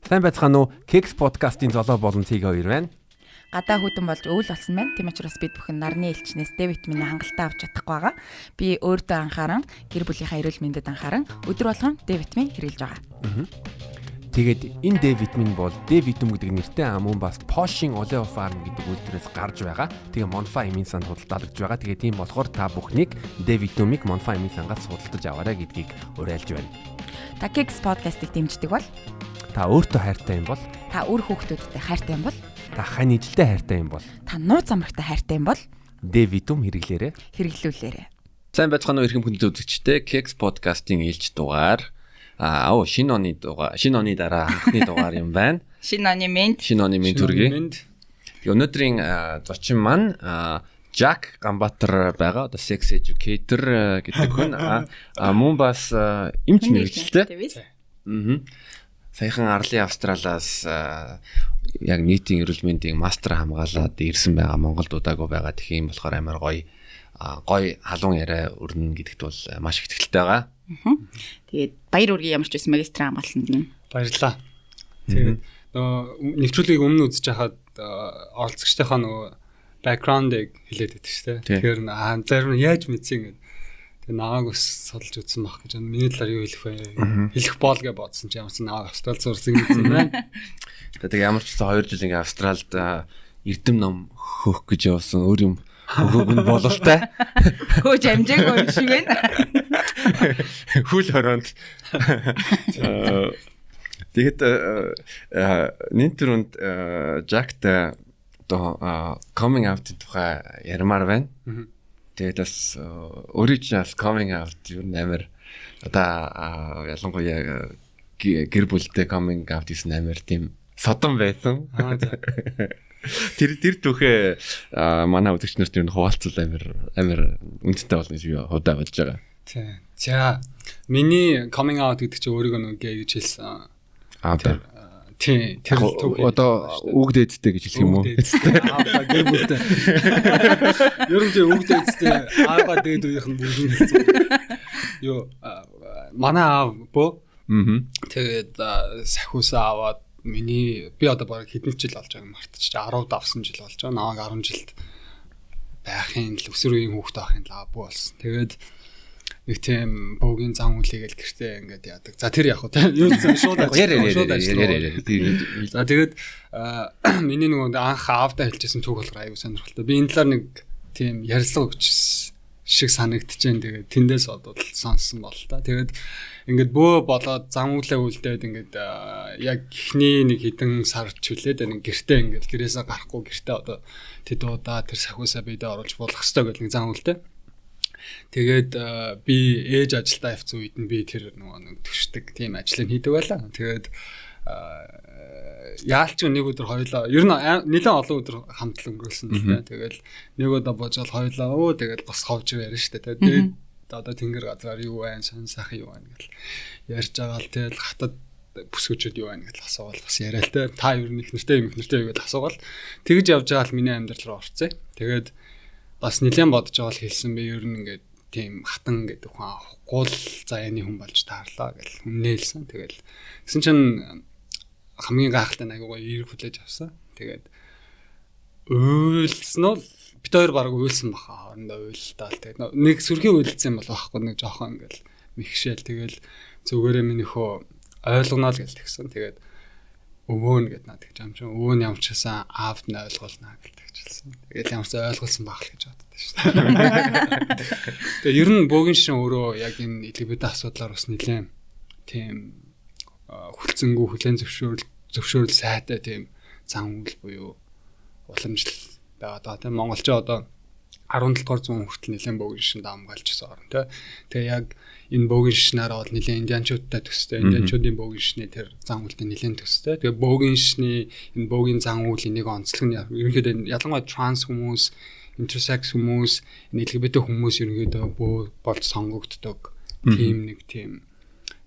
Сайн байцгаана уу? Keks podcast-ийн золоо болон цэг хоёр байна. Гадаа хүдэн болж өвөл болсон байна. Тийм учраас бид бүхэн нарны элчнээс Д витамины хангалттай авч чадахгүй байгаа. Би өөртөө анхааран, гэр бүлийнхаа эрүүл мэндэд анхааран өдөр болгон Д витамин хэрэглэж байгаа. Тэгээд энэ Д витамин бол Д витамин гэдэг нэртэй мөн бас Posh-ing Oleofarm гэдэг үйлдвэрээс гарч байгаа. Тэгээ Monfa эмийн санд худалдаалагдж байгаа. Тэгээ тийм болохоор та бүхнийг Д витаминийг Monfa эмийн сангаас худалдаж аваарай гэдгийг уриалж байна. Та Keks podcast-ыг дэмждэг бол та өөртөө хайртай юм бол, та үр хүүхдүүдтэй хайртай юм бол, та хань ижилтэй хайртай юм бол, та нууц амрагтай хайртай юм бол Д витамин хэрэглүүлээрэй. Сайн байцгаана уу эрхэм хүндэт үзэгчдээ. Keks podcast-ийн ээлж дугаар. Шинэ оны дараа анхны дугаар юм байна. Шинэ оны мэнд төргий. Тэгээ өнөөдрийн зочин маань Jack Ганбаатар байгаа. Одоо sex educator гэдэг хүн. Мөн бас эмч мэргэжилтэй. Саяхан Арлын Австралиас яг нийтийн эрүүл мэндийн мастер хамгаалаад ирсэн байгаа. Монголд удаагүй байгаа. Тэгэхээр болохоор амар гоё халуун яриа өрнө гэдэгт бол маш их итгэлтэй байгаа. Тэгээд баяр үргийн ямар ч байсан магистр хамгаалсан юм. Баярлалаа. Тэгээд нэвтрүүлгийг өмнө үзэж хахад оролцогчдынхаа нөгөө бэкграундыг хэлээд байдаг шүү дээ. Тэгэхээр зарим нь яаж мэдсэн гэдэг. Тэгээ нааг ус судалж үзсэн баг гэж. Миний талаар юу хэлэх вэ? Хэлэх боол гэж бодсон чи ямарсан нааг Австралид сурсан гэсэн байна. Тэгээ ямар ч гэсэн 2 жил ингээ Австралид эрдэм ном хөөх гэж явсан өөр юм өгөөг нь бололтой. Хөөж амжаагүй юм шиг байна. Хүл хороонд. Тэгээд нинтерүнд Jack-тай одоо coming out-ийн тухай ярмаар байна. Тэгээд бас original coming out юу нэмэр одоо ялангуяа гэр бүлтэй coming out гэсэн нэмэр тийм содон байсан. Тэр түүхээ манай үзэгчнэрт юу хуваалцвал амар үнэтэй болно гэж би удаа болж байгаа. Тийм. За миний coming out гэдэг чинь өөрийгөө нэг гэй гэж хэлсэн. Тийм. Одоо үгдээдтэй гэж хэлэх юм уу? Гэр бүлтэй. Ер нь тийм үгдээдтэй аава дээд үеийнх нь бүгд хэлсэн. Юу манай аав бөө. Тэгээд сахиусаа аваад би одоо бараг хэдэн жил болж байгааг мартчих. 10 давсан жил болж байгаа. Намайг 10 жилд байхын л өсвөр үеийн хүүхэд байхын л аав болсон. Тэгээд нэг тийм бөөгийн зам үлээгээл гэртээ ингээд яадаг. За тэр яг хөө юу гэсэн шууд ажиллаа. За тэгээд миний нөгөө анх аавдаа хэлчихсэн түүх болохоор аюу сонирхолтой. Би энэ талаар нэг тийм ярилцлага өгчихсэн шиг санагдчихээн. Тэгээд тэндээс бодвол сонссон бол та. Тэгээд ингээд бөө болоод зам үлээ үлдээд ингээд яг эхний нэг хэдэн сар чүлээд нэг гэртээ ингээд гэрээсээ гарахгүй гэртээ одоо тэд удаа тэр сахиусаа бидээ оруулж болох хэрэгтэй гэл нэг зам үлдээ. Тэгээд би ээж ажилдаа явцсан үед нь би тэр нэг төшдөг тийм ажлыг хийдэг байлаа. Тэгээд яалч нэг өдөр хоёлаа ер нь нэлээд олон өдөр хамтлан өнгөрүүлсэн тийм. Тэгэл нэг удаа божол хоёлаа тэгэл бас ховж ярина шүү дээ. Тэгээд одоо тэнгэр газраар юу байна, сон сайхан юу байна гэл ярьж байгаа л тэгэл хатад бүсгүүчүүд юу байна гэж асуувал бас яриа л те. Та ер нь их нэртэй гэж асуувал тэгж явж байгаа л миний амьдрал руу орцсон. Тэгээд бас нэлээд бодож байгаа л хэлсэн би ер нь ингээд тийм хатан гэдэг хүн гол заяаны хүн болж таарлаа гэл хүннээлсэн. Тэгэл гэсэн чинь хамгийн гайхалтай нэг гоё ирэх хүлээж авсан. Тэгээд уйлсан нь бид хоёр баг уйлсан баха. Хоорондоо уйлтаал. Тэгээд нэг сүрхий уйлцсан бол байхгүй нэг жоохон ингээл михшээл. Тэгэл зүгээрээ минийхөө ойлгоно л гэж тэгсэн. Тэгээд өвөөн гэд наад гэж юм чинь өвөөн ямчсан аавд нь ойлгуулна гэж хэлсэн. Тэгээд ямарч ойлгуулсан байх л гэж боддоо шүү дээ. Тэгээд ер нь бөөгийн шин өөрөө яг энэ LGBT асуудлаар бас нэлээд тийм хүлцэнгүү хүлэн зөвшөөрөл сайтай тийм зам үйл буюу уламжлал байгаа даа. Тийм монголчууд одоо 17 дугаар зуун хүртэл нэлээд бөөгийн шин даамгаалж гэсэн орн тий. Тэгээ яг энэ бөөгийн шинаараа бол нэлээд индианчуудтай төстэй. Индианчуудын бөөгийн шинэ тэр зам үйлдэл нэлээд төстэй. Тэгээ бөөгийн шиний энэ бөөгийн зам үйл энийг онцлог нь ерөнхийдөө ялангуяа транс хүмүүс, интерсекс хүмүүс, LGBT хүмүүс ерөнхийдөө болж сонгогддог. Тийм нэг тийм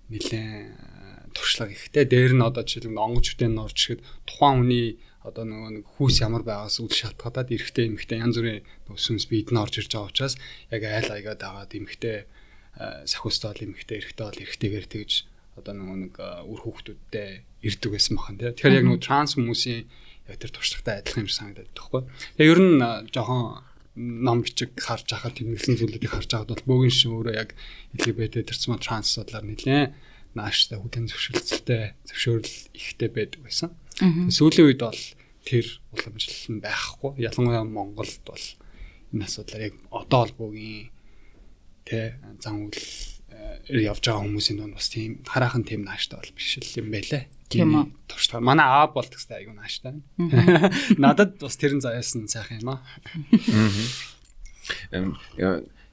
нэлээд туршлага ихтэй. Дээр нь одоо жишээлбэл онгоцчдын норч гэхэд тухайн хүний одоо нэг хүүс ямар байгаас үл шалтгаалаад эрэгтэй эмэгтэй янз бүрийн сүнс биед нь орж ирж байгаа учраас яг айл аягаад агаад эмэгтэй сахиустай бол эмэгтэй эрэгтэй бол эрэгтэйгээр тэгж одоо нэг үр хүүхдүүдтэй ирдэг байсан бахан тий. Тэгэхээр яг нэг транс хүмүүсийн яг тэр туршлагатай адилхан юм санагдаад байхгүй. Тэгээ ер нь жоохон ном бичиг харж байхад тэмдэглэсэн зүйлүүдийг харж байхад бол бөөгийн шин өөрөө яг LGBT төрсөн транс бодлоор нэлээд нааштай хүлэн зөвшөөрөл ихтэй байдаг байсан. Сүүлийн үед бол тэр уламжлал нь байхгүй. Ялангуяа Монголд бол энэ асуудлаар яг одоо л бөөгийн тэ зан үйл явж байгаа хүмүүсийн дунд бас тийм хараахан тийм нааштай бол биш л юм байлаа. Тийм үү. Туршлага. Манай аа бол тэгстэй аюу нааштай. Надад бас тэрэн заяасан сайхан юм аа.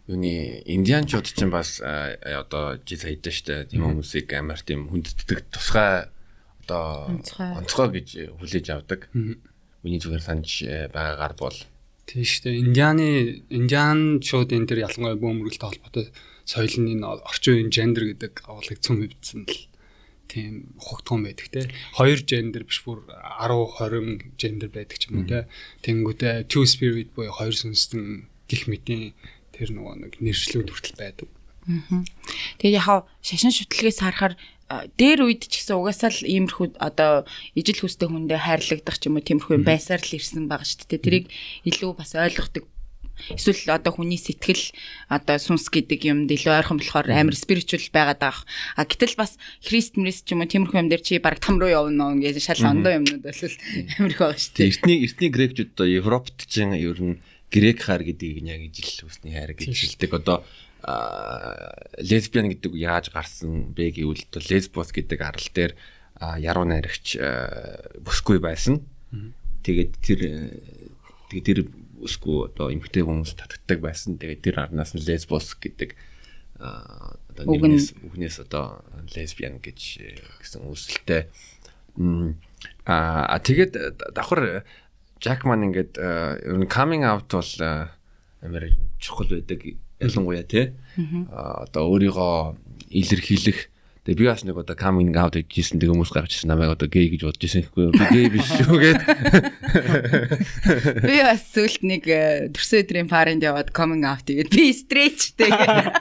Юуны индианчууд ч бас одоо жил хайдаа штэ тийм хүмүүсийг амар тийм хүндэтдэг тусгай одоо онцгой гэж хүлээж авдаг. Миний зүгээр санаж байгаагаар бол тийм штэ индианчууд энэ төр ялангуяа бөөмрөлтэй холбоотой соёлын энэ орчин үеийн гендер гэдэг агуулгыг цөм хөвдсөн л тийм ухагтхан байдаг те. 2 гендер биш бүр 10 20 гендер байдаг ч юм уу те. Тэнгүүтээ two spirit буюу 2 сүнстэн гих мэтийн тэр нөгөө нэг нэршлүүд хүртэл байдаг. Тэгээ яхаа шашин шүтлгээс харахаар дээр үед ч гэсэн угаасаа л иймэрхүү одоо ижил хүстэй хүндээ хайрлагдах ч юм уу тиймэрхүү байсаар л ирсэн байгаа шүү дээ. Тэрийг илүү бас ойлгодог. Эсвэл одоо хүний сэтгэл одоо сүнс гэдэг юмд илүү ойрхон болохоор амар спиричуал байгаад байгаа. Гэтэл бас христмэс ч юм уу тиймэрхүү юм дээр чи баг там руу явна гэж шал ондоо юмнууд бол амар их байгаа шүү дээ. Эртний грекчүүд одоо Европт ч ер нь грек хайр гэдгийг яг ижил хүсний хайр гэж хэлдэг. Одоо лесбиан гэдэг яаж гарсан бэ гэвэл лесбос гэдэг арал дээр яруу найрагч бүсгүй байсан. Тэгээд тэр бүсгүй одоо эмэгтэй хүмүүс татдаг байсан. Тэгээд тэр арнаас нь лесбос гэдэг одоо үгнээс одоо лесбиан гэсэн үүсэлтэй. Тэгээд давхар Jackman ингээд ер нь coming out бол амар чухал байдаг. Ялангуяа тий. Одоо өөрийгөө илэрхийлэх. Тэгээ би бас нэг одоо coming out хийсэн тэг хүмүүс гарч ирсэн намайг одоо гей гэж бодож ирсэн гэхгүй юу? Би гей биш шүү гээд. Би бас сүлд нэг төрсөн өдрийн паранд яваад coming out тэгээд би straight тэгээд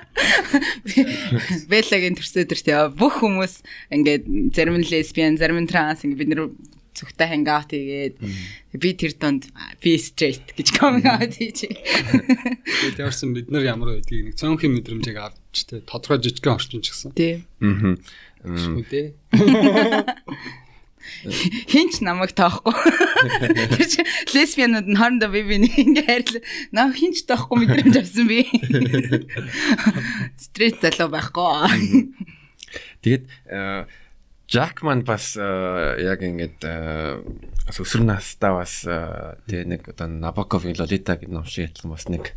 Беллагийн төрсөн өдөрт яа бүх хүмүүс ингээд зарим нь lesbian, зарим нь trans ингээд бид нэр зүгтээ hangout хийгээд би тэр донд би straight гэж coming out хийж. Тэгээд явсан бид нар ямар байдгийг нэг цөөнхийн мэдрэмжийг авч тэ тодорхой жижигхэн орчин ч гэсэн. Тийм. Шүдээ. Хинч намайг таахгүй. Тэр чи лесбианууд нь хоорондоо би ингээ хайрлаа. Наа хинч таахгүй мэдрэмж авсан би. Straight залуу байхгүй. Тэгээд Jackman бас яг ингээд өсвөр настай бас тэгээ нэг одоо Набоковын Лолита гэдэг ном шиг адилхан бас нэг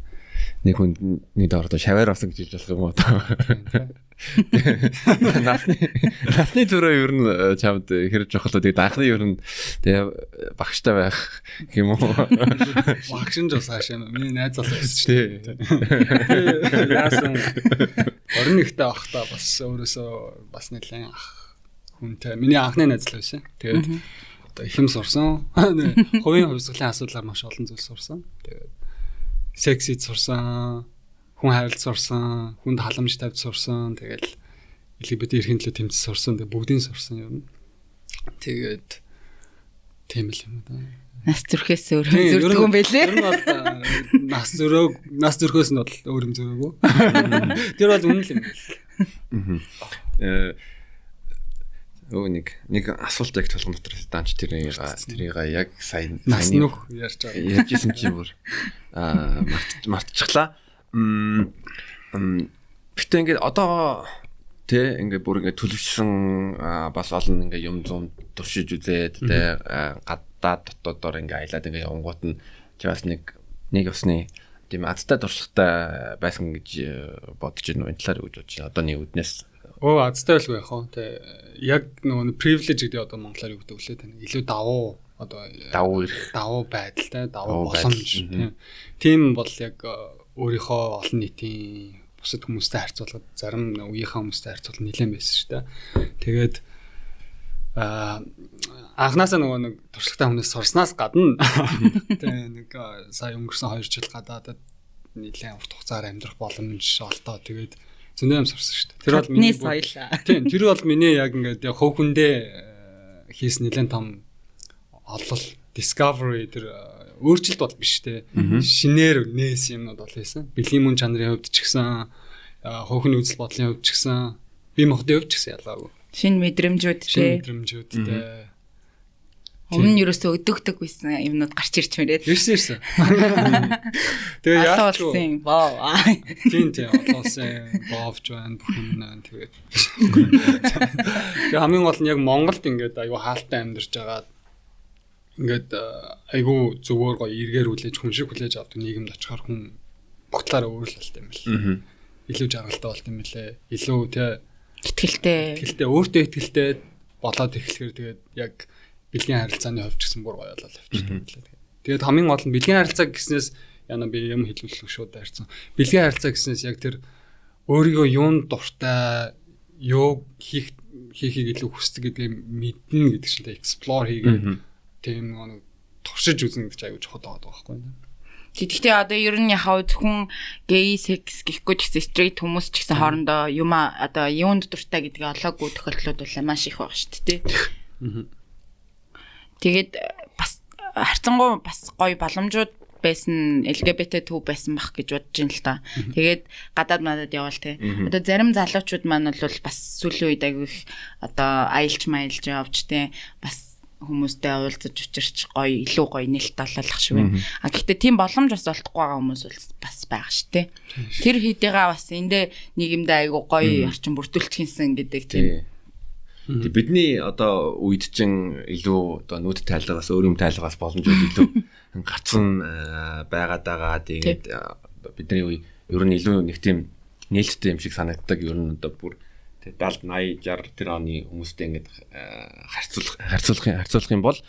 хүний доордоо шаваар осон гэж хэлж болох юм уу? Насны төрөө ер нь чамд хэрэг жохол тэгээд анхны ер нь тэгээ багштай байх юм уу? Багш нь жоо цаашаа миний найз залуу байсан шүү дээ. Яасан 21-т авахтаа бас өөрөөсөө бас нэлээд ах хүнтэй миний анхны найз л байсан. Тэгээд одоо ихэм сурсан. Хувийн хувьсгалын асуудлаар маш олон зүйл сурсан. Тэгээд сексид сурсан, хүн хайрлт сурсан, хүнд халамж тавьж сурсан. Тэгээд LGBT эрхийн төлөө тэмцэж сурсан. Тэгээд бүгдийг сурсан юм. Тэгээд тийм л юм да. Нас зүрхээс өөр зүрдэг юм байлээ. Тэр нь бол нас зүрхөөс нь бол өөр юм зүрхээгүй. Тэр бол үнэн л юм. Нэг асуулт яг толгой дотор даанч тэрийг яг сайн ярьж ярьжсэн чи бүр мартчихлаа. Гэтэ ингээд одоо тэ ингээд бүр ингээд төлөвшсөн бас олон ингээд юм зам туршиж үзээд тэ гадаад дотоодоор ингээд аялаад ингээд явгоот нь бас нэг усны тийм азтай туршлагатай байсан гэж бодож байна. Энэ талаар үгж бодож байна. Одооний үднээс азтай байлгүй яах вэ? Тэ яг нөгөө privilege гэдэг одоо монголоор юу гэдэг вүлээ тань илүү давуу байдалтай давуу боломж тийм бол яг өөрийнхөө олон нийтийн бусад хүмүүстэй харьцуулахад зарим үеийнхээ хүмүүстэй харьцуулах нэлээд байсан шүү дээ. Тэгээд анхнаасаа нөгөө нэг туршлагатай хүнээс сурснаас гадна тэгээ нэг сая өнгөрсөн 2 жил гадаадад нэлээд урт хугацаар амьдрах боломж олдоо. Тэгээд зөндөө юм сурсан шүү дээ. Тэр бол миний соёл. Тийм, тэр бол миний яг ингээд хөөхөндөө хийсэн нэлээд том олол discovery тэр өөрчлөлт бол биш те. Шинээр нээс юмнууд бол хийсэн. Бэлгийн мөн чанарын хувьд ч гэсэн хөөхний үзэл бодлын хувьд ч гэсэн бие махбодын хувьд ч гэсэн ялгаагүй. Шинэ мэдрэмжүүд те. Шинэ мэдрэмжүүдтэй. Өмнө нь ерөөсөө өдөгдөг байсан юмнууд гарч ирж мэрээд. Ирсэн. Тэгээ яах вэ? Вау. Тийм олоосон боовч байна бүх юм наа тэгээд. Тэгээ хамгийн гол нь яг Монголд ингээд аюу хаалттай амьдарч байгаа ингээд айгүй зүгээр гоё эргээр хүлээж хүн шиг хүлээж авдаг нийгэмд очихоор хүн багтлаараа өөрлөлттэй юм бэл. Илүү жаргалтай болт юм бэлээ. Илүү тэ итгэлтэй өөртөө итгэлтэй болоод эхлэхээр тэгээд яг бэлгийн харилцааны хувьд ч гэсэн бүр гоё болол авчихсан юм лээ. Тэгээд хамгийн гол нь бэлгийн харилцаа гэснээс яна би юм хэлүүлэх шууд дайрсан. Бэлгийн харилцаа гэснээс яг тэр өөрийгөө юунд дуртай, юу хийхийг илүү хүсдэг гэдгийг мэднэ гэдэг чинь explore хийгээд тийм нэг туршиж үзнэ гэж аягүй чухал байгаа байхгүй юу? Тэгэхдээ одоо ер нь яхаа зөвхөн гей секс гэхгүй ч гэсэн straight хүмүүс ч гэсэн хоорондоо юм одоо юунд дуртай гэдгийг олоогүй тохиолдлууд бол маш их байгаа шүү дээ. Тэгээд бас харцангуй бас гоё боломжууд байсан LGBT төв байсан бах гэж бодож ин л та. Тэгээд гадаад надад явал те. Одоо зарим залуучууд маань бол бас сүүлийн үед аягүй их одоо аялж маялж явж те бас хүмүүстэй уулзаж учирч гоё илүү гоё нэлт олоолах шиг байна. А гэхдээ тийм боломж бас олдохгүй байгаа хүмүүс бас байгаа шүү дээ. Тэр хэдийгээ бас эндээ нийгэмдээ аягүй гоё орчин бүртгүүлж хийсэн гэдэг тийм. Тэг бидний одоо үед чинь илүү одоо нүд тайлгаас өөр юм тайлгаас боломжууд илүү гарцсан байгаад байгаа. Тэгээд бидний үе ер нь илүү нэг тийм нээлттэй юм шиг санагддаг. Ер нь одоо бүр 70 80 60 тэр оны хүмүүстэй ингээд харьцуулах юм бол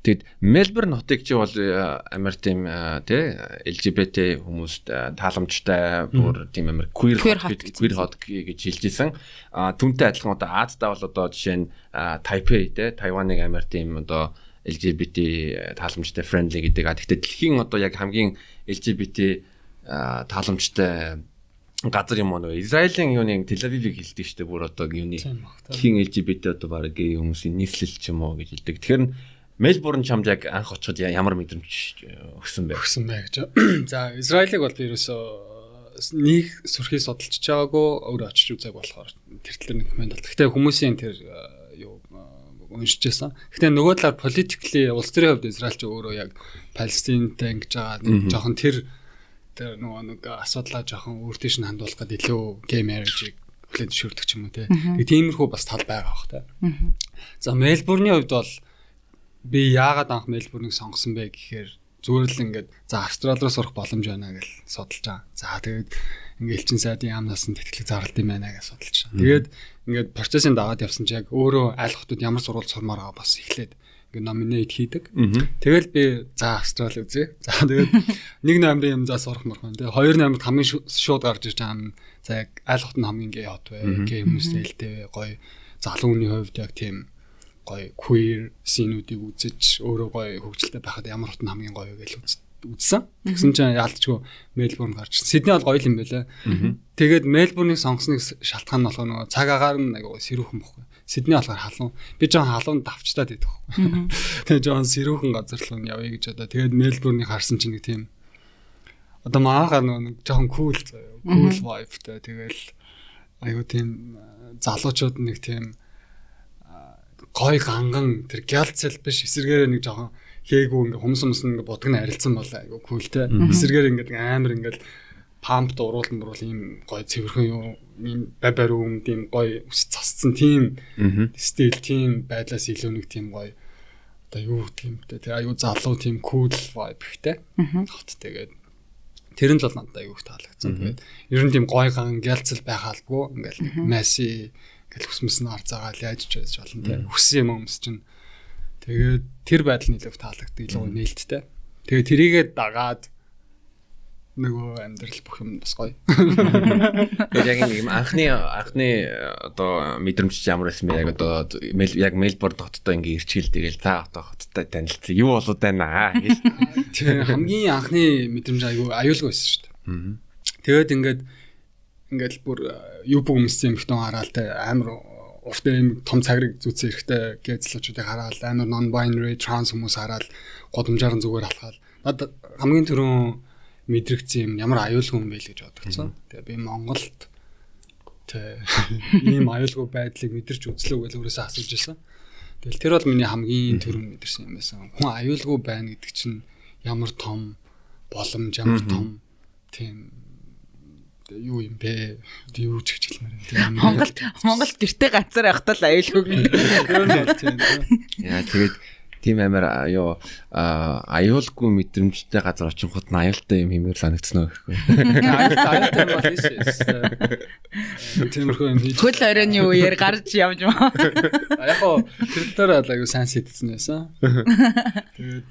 тэгэд Мельбурн хотыг чи бол амар тийм тий LGBT хүмүүст тааламжтай бүр тийм амар queer hot гэж хэлжсэн. Түүнтэй адилхан одоо Аздаа бол одоо жишээ нь Тайпей тий Тайваныг амар тийм одоо LGBT тааламжтай friendly гэдэг. Гэхдээ дэлхийн одоо яг хамгийн LGBT тааламжтай газар юм уу? Израилийн юуны Тель-Авивыг хэлдэг шүү дээ. Бүр одоо юуны хийн LGBT одоо баг гей хүмүүсийн нийслэл ч юм уу гэж хэлдэг. Тэгэхээр Мельбурн чамд яг анх очиход ямар мэдрэмж өгсөн бэ? Өгсөн бай гэж. За, Израилийг бол би ерөөсөө нэг сүрхий судалж байгаагүй өөрөө очиж үзээг болохоор тэр талаар нэг комент бол. Гэхдээ хүмүүсийн тэр юу уншижсэн. Гэхдээ нөгөө талаар politically улс төрийн хувьд Израиль ч өөрөө яг Палестинтай ингэж байгаа жоохон тэр нөгөө нэг асуудлаа жоохон өөртөө нь хандуулах гэдэг илүү gay marriage-ийг хүлээн зөвшөөрдөг ч юм уу те. Тэгээ тиймэрхүү бас тал байгаа бах та. За Мельбурны хувьд бол би яагаад анх Мельбурнийг сонгосон бэ гэхээр зүгээр л ингээд за Австрали руу сурах боломж байна гэж судалж байгаа. За тэгээд ингээд элчин сайдын яамнаас нь тэтгэлэг зарлт юм байна гэж судалж байгаа. Тэгээд ингээд процессын дагаад явсан чи яг өөрөө айл хотод ямар сургууль сурмаар байгаа бас эхлээд ингээд номинейт хийдэг. Тэгэл би за Австрали үзье. За тэгээд 1 ноембрын юм за сурах морхон. Тэгээ 2 ноембрт хамгийн шууд гарч ирж байгаа юм. За яг айл хот нь хамгийн гей хот бай. Гей хүмүүстэй хэлтэй гоё залуу хүний хувьд яг тийм гоё queer scene-үүдийг үзэж өөрөө гоё хөгжилтэй байхад ямар хот нь хамгийн гоё гэж үзсэн. Тэгсэн чинь яалтчгүй Мельбурн гарч. Сидней бол гоё юм байлаа. Тэгээд Мельбурнийг сонгосныг шалтгаан нь болохоор нөгөө цаг агаар нь айгуу сэрүүхэн бохгүй. Сидней болохоор халуун. Би жоон халуун давчтаад идэх байхгүй. Тэгээд жоон сэрүүхэн газар руу явъя гэж одоо. Тэгээд Мельбурнийг харсан чинь нэг тийм одоо маагаар нэг жоон cool vibe-тай. Тэгэл айгуу тийм залуучууд нэг тийм гой ганган тэр гялцэл биш эсэргээрээ нэг жоохон хээгүй ингээ хүмүүс ингээ бодгон арилцсан бол айгу култэй. Эсэргээр ингээ амар ингээ пампд уруулан ийм гой цэвэрхэн юу ийм бабар юм тийм гой ус цасцсан тийм стил тийм байдлаас илүү нэг тийм гой одоо юу тийм тэ айгу залуу тийм cool vibe ихтэй. Хот тэгээд тэр нь л надад айгу их таалагдсан. Тэгээд ер нь тийм гой ганган гялцэл байхаалгүй ингээл маси гэл хүсмэс нь арцаагаал яаж ч байж болно те. Хүссэн юм хүмүүс чинь. Тэгээд тэр байдал нь илүү таалагддаг, илүү нээлттэй. Тэгээд тэрийгээ дагаад нөгөө амьдрал бүх юм бас гоё. Яг юм анхны одоо мэдрэмж ямар байсан бэ? Яг одоо яг Мельбурн хоттой ингээ ирчихэл тэгэл та хоттой танилцсан. Юу болоод байна гэж. Тэр хамгийн анхны мэдрэмж аюулгүй байсан шүү дээ. Тэгээд ингээд ингээл бүр юу бүх хүмүүсийн эмхтэн хараад те амар урт юм том цагрыг зүтсэн эрэхтэй гэзлүүчүүдийг хараад амар non binary trans хүмүүс хараад годомжаар зүгээр алхаад надад хамгийн түрүүн мэдрэгдсэн юм ямар аюулгүй юм бэ л гэж бодогцсон. Тэгээ би Монголд тэ ийм аюулгүй байдлыг мэдэрч үзлээ гэж өөрөөсөө асууж байсан. Тэгэл тэр бол миний хамгийн түрүүн мэдэрсэн юм байсан. Хүн аюулгүй байна гэдэг чинь ямар том боломж, ямар том тийм юу юм бэ? Юу ч гэж хэлмээр юм. Монгол гэртээ ганцаар явахтаа л аюулгүй юм. Яа тэгээд тийм амар юу аюулгүй мэдрэмжтэй газар очингууд нь аюултай юм хэмээр санагдсан уу гэхгүй. Аюултай юм бол тиймэрхүү юм хийж. Хөл оройн үеэр гарч явж маа. Яг гоо тэр аюу сайн сэдсэн байсан. Тэгээд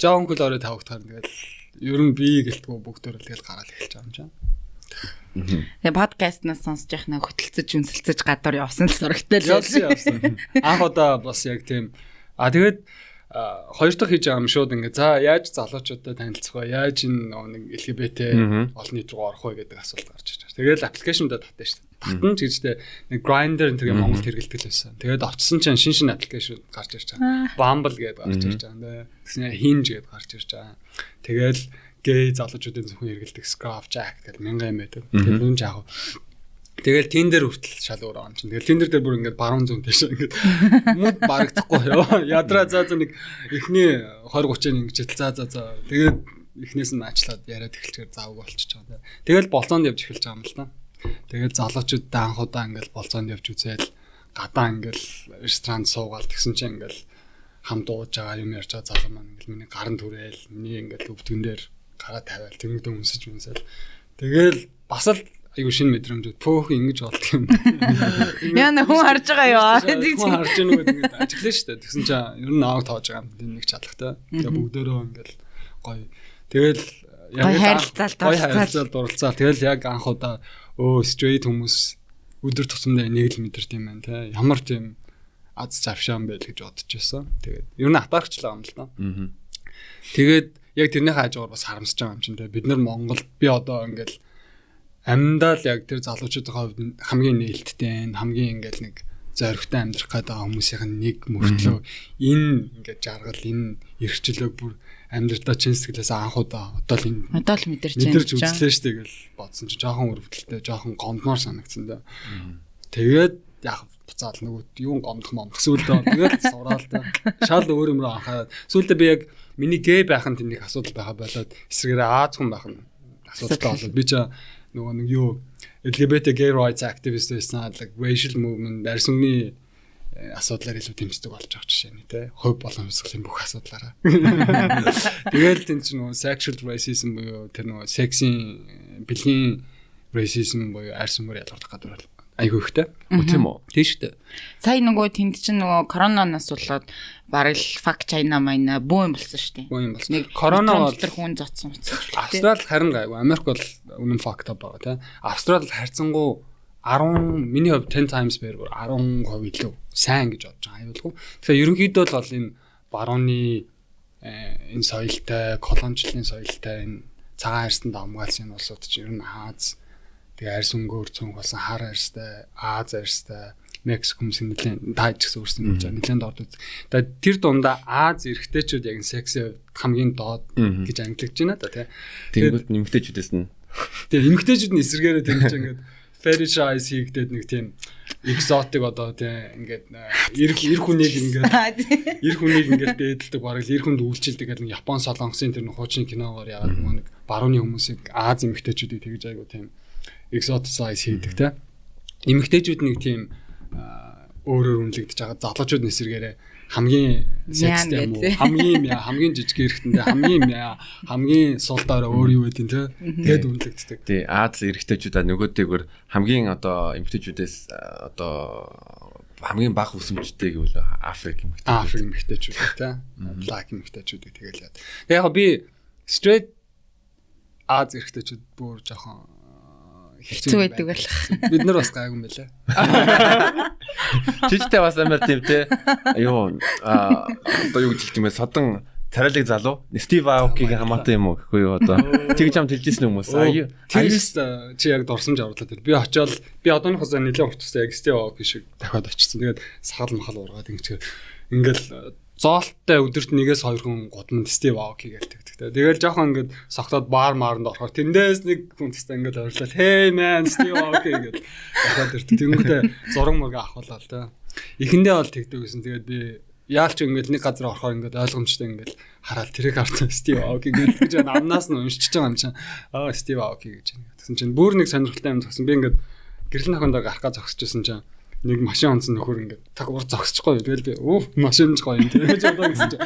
Жон хөл орой тавхтаар тэгэл ер нь би гэлтгүү бүгдөө тэгэл гараад эхэлж байгаа юм чинь. Тэгээ подкастнаас сонсож яхна хөтөлцөж үнсэлцэж гадуур явсан л сурагтай л явсан. Анх удаа бас яг тийм тэгээд хоёр дахь хийж байгаа юм шууд ингээ за яаж залуучуудтай танилцах вэ? Яаж нэг LGBT олон нийт рүү орох вэ гэдэг асуулт гарч ирж байна. Тэгээд аппликейшндаа татсан шүү дээ. Татсан ч гэжтэй нэг Grindr тэгээ Монголд хэрэглэдэг байсан. Тэгээд очсон чинь шинэ аппликейшн гарч ирж байгаа. Bumble гэдэг гарч ирж байгаа. Тэгснэ Hinge гэдэг гарч ирж байгаа. Тэгэл гей залуучуудын зөвхөн хэрэглэдэг Scruff Jack гэдэг 1000 юм байдаг. Тэгээд нүн жаах. Тэгэл Tinder хүртэл шал өөр юм чинь. Тэгэл Tinder дээр бүр ингээд баруун зүүн тийш ингээд мод барагдахгүй ёо. Ядраа заа нэг эхний 20 30-ын ингээд за. Тэгээд эхнээс нь ачлаад яриад эхэлчихээр завгүй болчихж байгаа. Тэгэл болцоонд явж эхэлж байгаа юм л та. Тэгээд залуучуудтай анх удаа ингээд болцоонд явж үзээл гадаа ингээд ресторан суугаал тэгсэн чинь ингээд хам дууж байгаа юм ярьж байгаа залуу маань ингээд миний гарын түрээл миний ингээд өвдгөн дээр гараа тавиал тэнгүүд өмсөж. Тэгэл бас л аюу шинэ мэдрэмжүүд пөөх ингэж болт юм. Яа нэ хүн харж байгаа юу? Хүн харж байгаа нүг ингэж ажиглаа шүү дээ. Тэгсэн чинь ер нь аав тоож байгаа юм нэг чадлагтай. Тэгээ бүгдээрөө ингээл гоё. Тэгэл яг харилцаалд оролцоо. Тэгэл яг анх удаа straight хүмүүс өдөр тутамдаа нэг л мэдэрт юм байна те. Ямар тийм аз завшаан байл гэж бодож байсан. Тэгээд ер нь атаарчлаа юм л да. Тэгээд яг тэрний хажуугаар бас харамсаж байгаа юм чинь те. Бид нар Монголд би одоо ингээл амьдаа л яг тэр залуучуудын хувьд хамгийн нээлттэй хамгийн ингээл нэг зоригтой амьдрах гэдэг хүмүүсийн нэг мөртлөө энэ ингээд жаргал энэ эрхчлөөг бүр амьдралдаа чин сэтгэлээс анх удаа одоо л мэдэрч үзлээ шүү дээ гэл бодсон чи жоохон өрөвдөлтэй жоохон гомдмоор санагдсан да. Тэгээд яг буцаал нөгөө юун гомдох сүулдэ тэгээд сураал та шал өөр юм руу анхаад сүулдэ би яг миний гей байх нь тэнийг асуудал байгаа болоод эсрэгээрээ Аз хүн байх нь асуудалтай болоод би ч нөгөө нэг юу LGBT gay rights activist байсан like racial movement арьсны асуудлаар илүү тэмцдэг болж байгаа жишээ нь тий хувь болон хувьсгалын бүх асуудлаараа. Тэгэл тийм ч нөгөө sexual racism буюу тэр нөгөө сексийн бэлгийн racism буюу арьс өмөр ялгах гэдэг айгүй ихтэй. Тийм үү? Тийш үү. Сая нөгөө тэнд чинь нөгөө коронавиноос болоод бараг л фак чайна майна бөө юм болсон шүү дээ. Бөө юм болсон. Нэг корона бол тэр хүн зоцсон утсан. Австрал харин гайгүй. Америк бол үнэн факт байгаа тий. Австрал харьцангуй 10 миний хувьд 10 times better 10% илүү сайн гэж бодож байгаа аюулгүй. Тэгэхээр ерөнхийдөө бол энэ барууны энэ соёлтой, колоничлын соёлтой энэ цагаан арьсанд амгаалсан энэ улсууд чинь ер нь Аз тэгээ арьс өнгөөр цүнх болсон хар арьстай, Аз арьстай, Мексик хүмүүс нэлээд тааж гэсэн өөрсөн гэж нэлээд доод үз. Тэгээ тэр дундаа Аз эрэгтэйчүүд яг секси хамгийн доод гэж ангилж байна да тий. Тэнгүүд нэмэгтэйчүүдээс нь. Тэгээ нэмэгтэйчүүд нь эсэргээрээ тэгж ингээд fetishize хийгдээд нэг тийм exotic одоо тийм ингээд эр хүнийг ингээд дээдэлдэг бараг эр хүнд үйлчилдэг гэдэг нэг Япон солонгосын тэр хуучин киногоор яагаад нэг барууны хүмүүсийг Аз эмэгтэйчүүдийг тэгж айгу тийм exoticize хийдэг те. Эмэгтэйчүүд нэг тийм өөрөөр үнэлэгдэж байгаа залуучууд нэрсэргээрээ хамгийн секстэй юм уу хамгийн жижиг эрэгтэндээ хамгийн сул дорой өөр юу гэдэг те тэгэд үнэлэгддэг. Тий Аз эрэгтэйчүүдаа нөгөөдөөгөр хамгийн одоо эмэгтэйчүүдээс одоо хамгийн бага өсөмжтэй гэвэл Африк эмэгтэйчүүд те Black эмэгтэйчүүдийг тэгэл яа. Яг би straight Аз эрэгтэйчүүд бүр жоохон хэцүү байдаг байх. Бид нар бас гайгүй юм байлаа. Чичтэй бас амар тийм те. Юу одоо юу гэж хэлэх юм бэ? Содон царайлаг залуу Стив Аокигийн хамаатай юм уу гэхгүй юу одоо. Тэгж ам хэлжсэн хүмүүс. Тэрс чи яг дурсамж оруулаад тэр. Би очиод би одооноос нэлээд уртстай яг Стив Аоки шиг дахиад очсон. Тэгээд сахал махал ургаад ингээл зоолттой өдөрт нэгээс 2 хүн гудамд Стив Аоки гэлдэг. Тэгэл жоохон ингээд согтоод баар мааранд орохоор тэндээс нэг хүн тест ингээд ойрлол hey man Steve Aoki гэдэг дахиад ирдэг. Тэнгүүтээ зураг мөргө авахлаа л та. Эхэндээ бол тэгдэг гэсэн. Тэгээд би яалч ингээд нэг газар орохоор ингээд ойлгомжтой ингээд хараад тэрийг харсан Steve Aoki гэж амнаас нь уншиж байгаа юм чинь. Steve Aoki гэж байна. Тэгсэн чинь бүр нэг сонирхолтой юм зогсон. Би ингээд гэрэл нахандаа гарах гэж зогсчихсан чинь нэг машин онцсон нөхөр ингээд таг ур зогсчихгүй. Тэгэл би машин гоё юм тэгэж одоо гэсэн чинь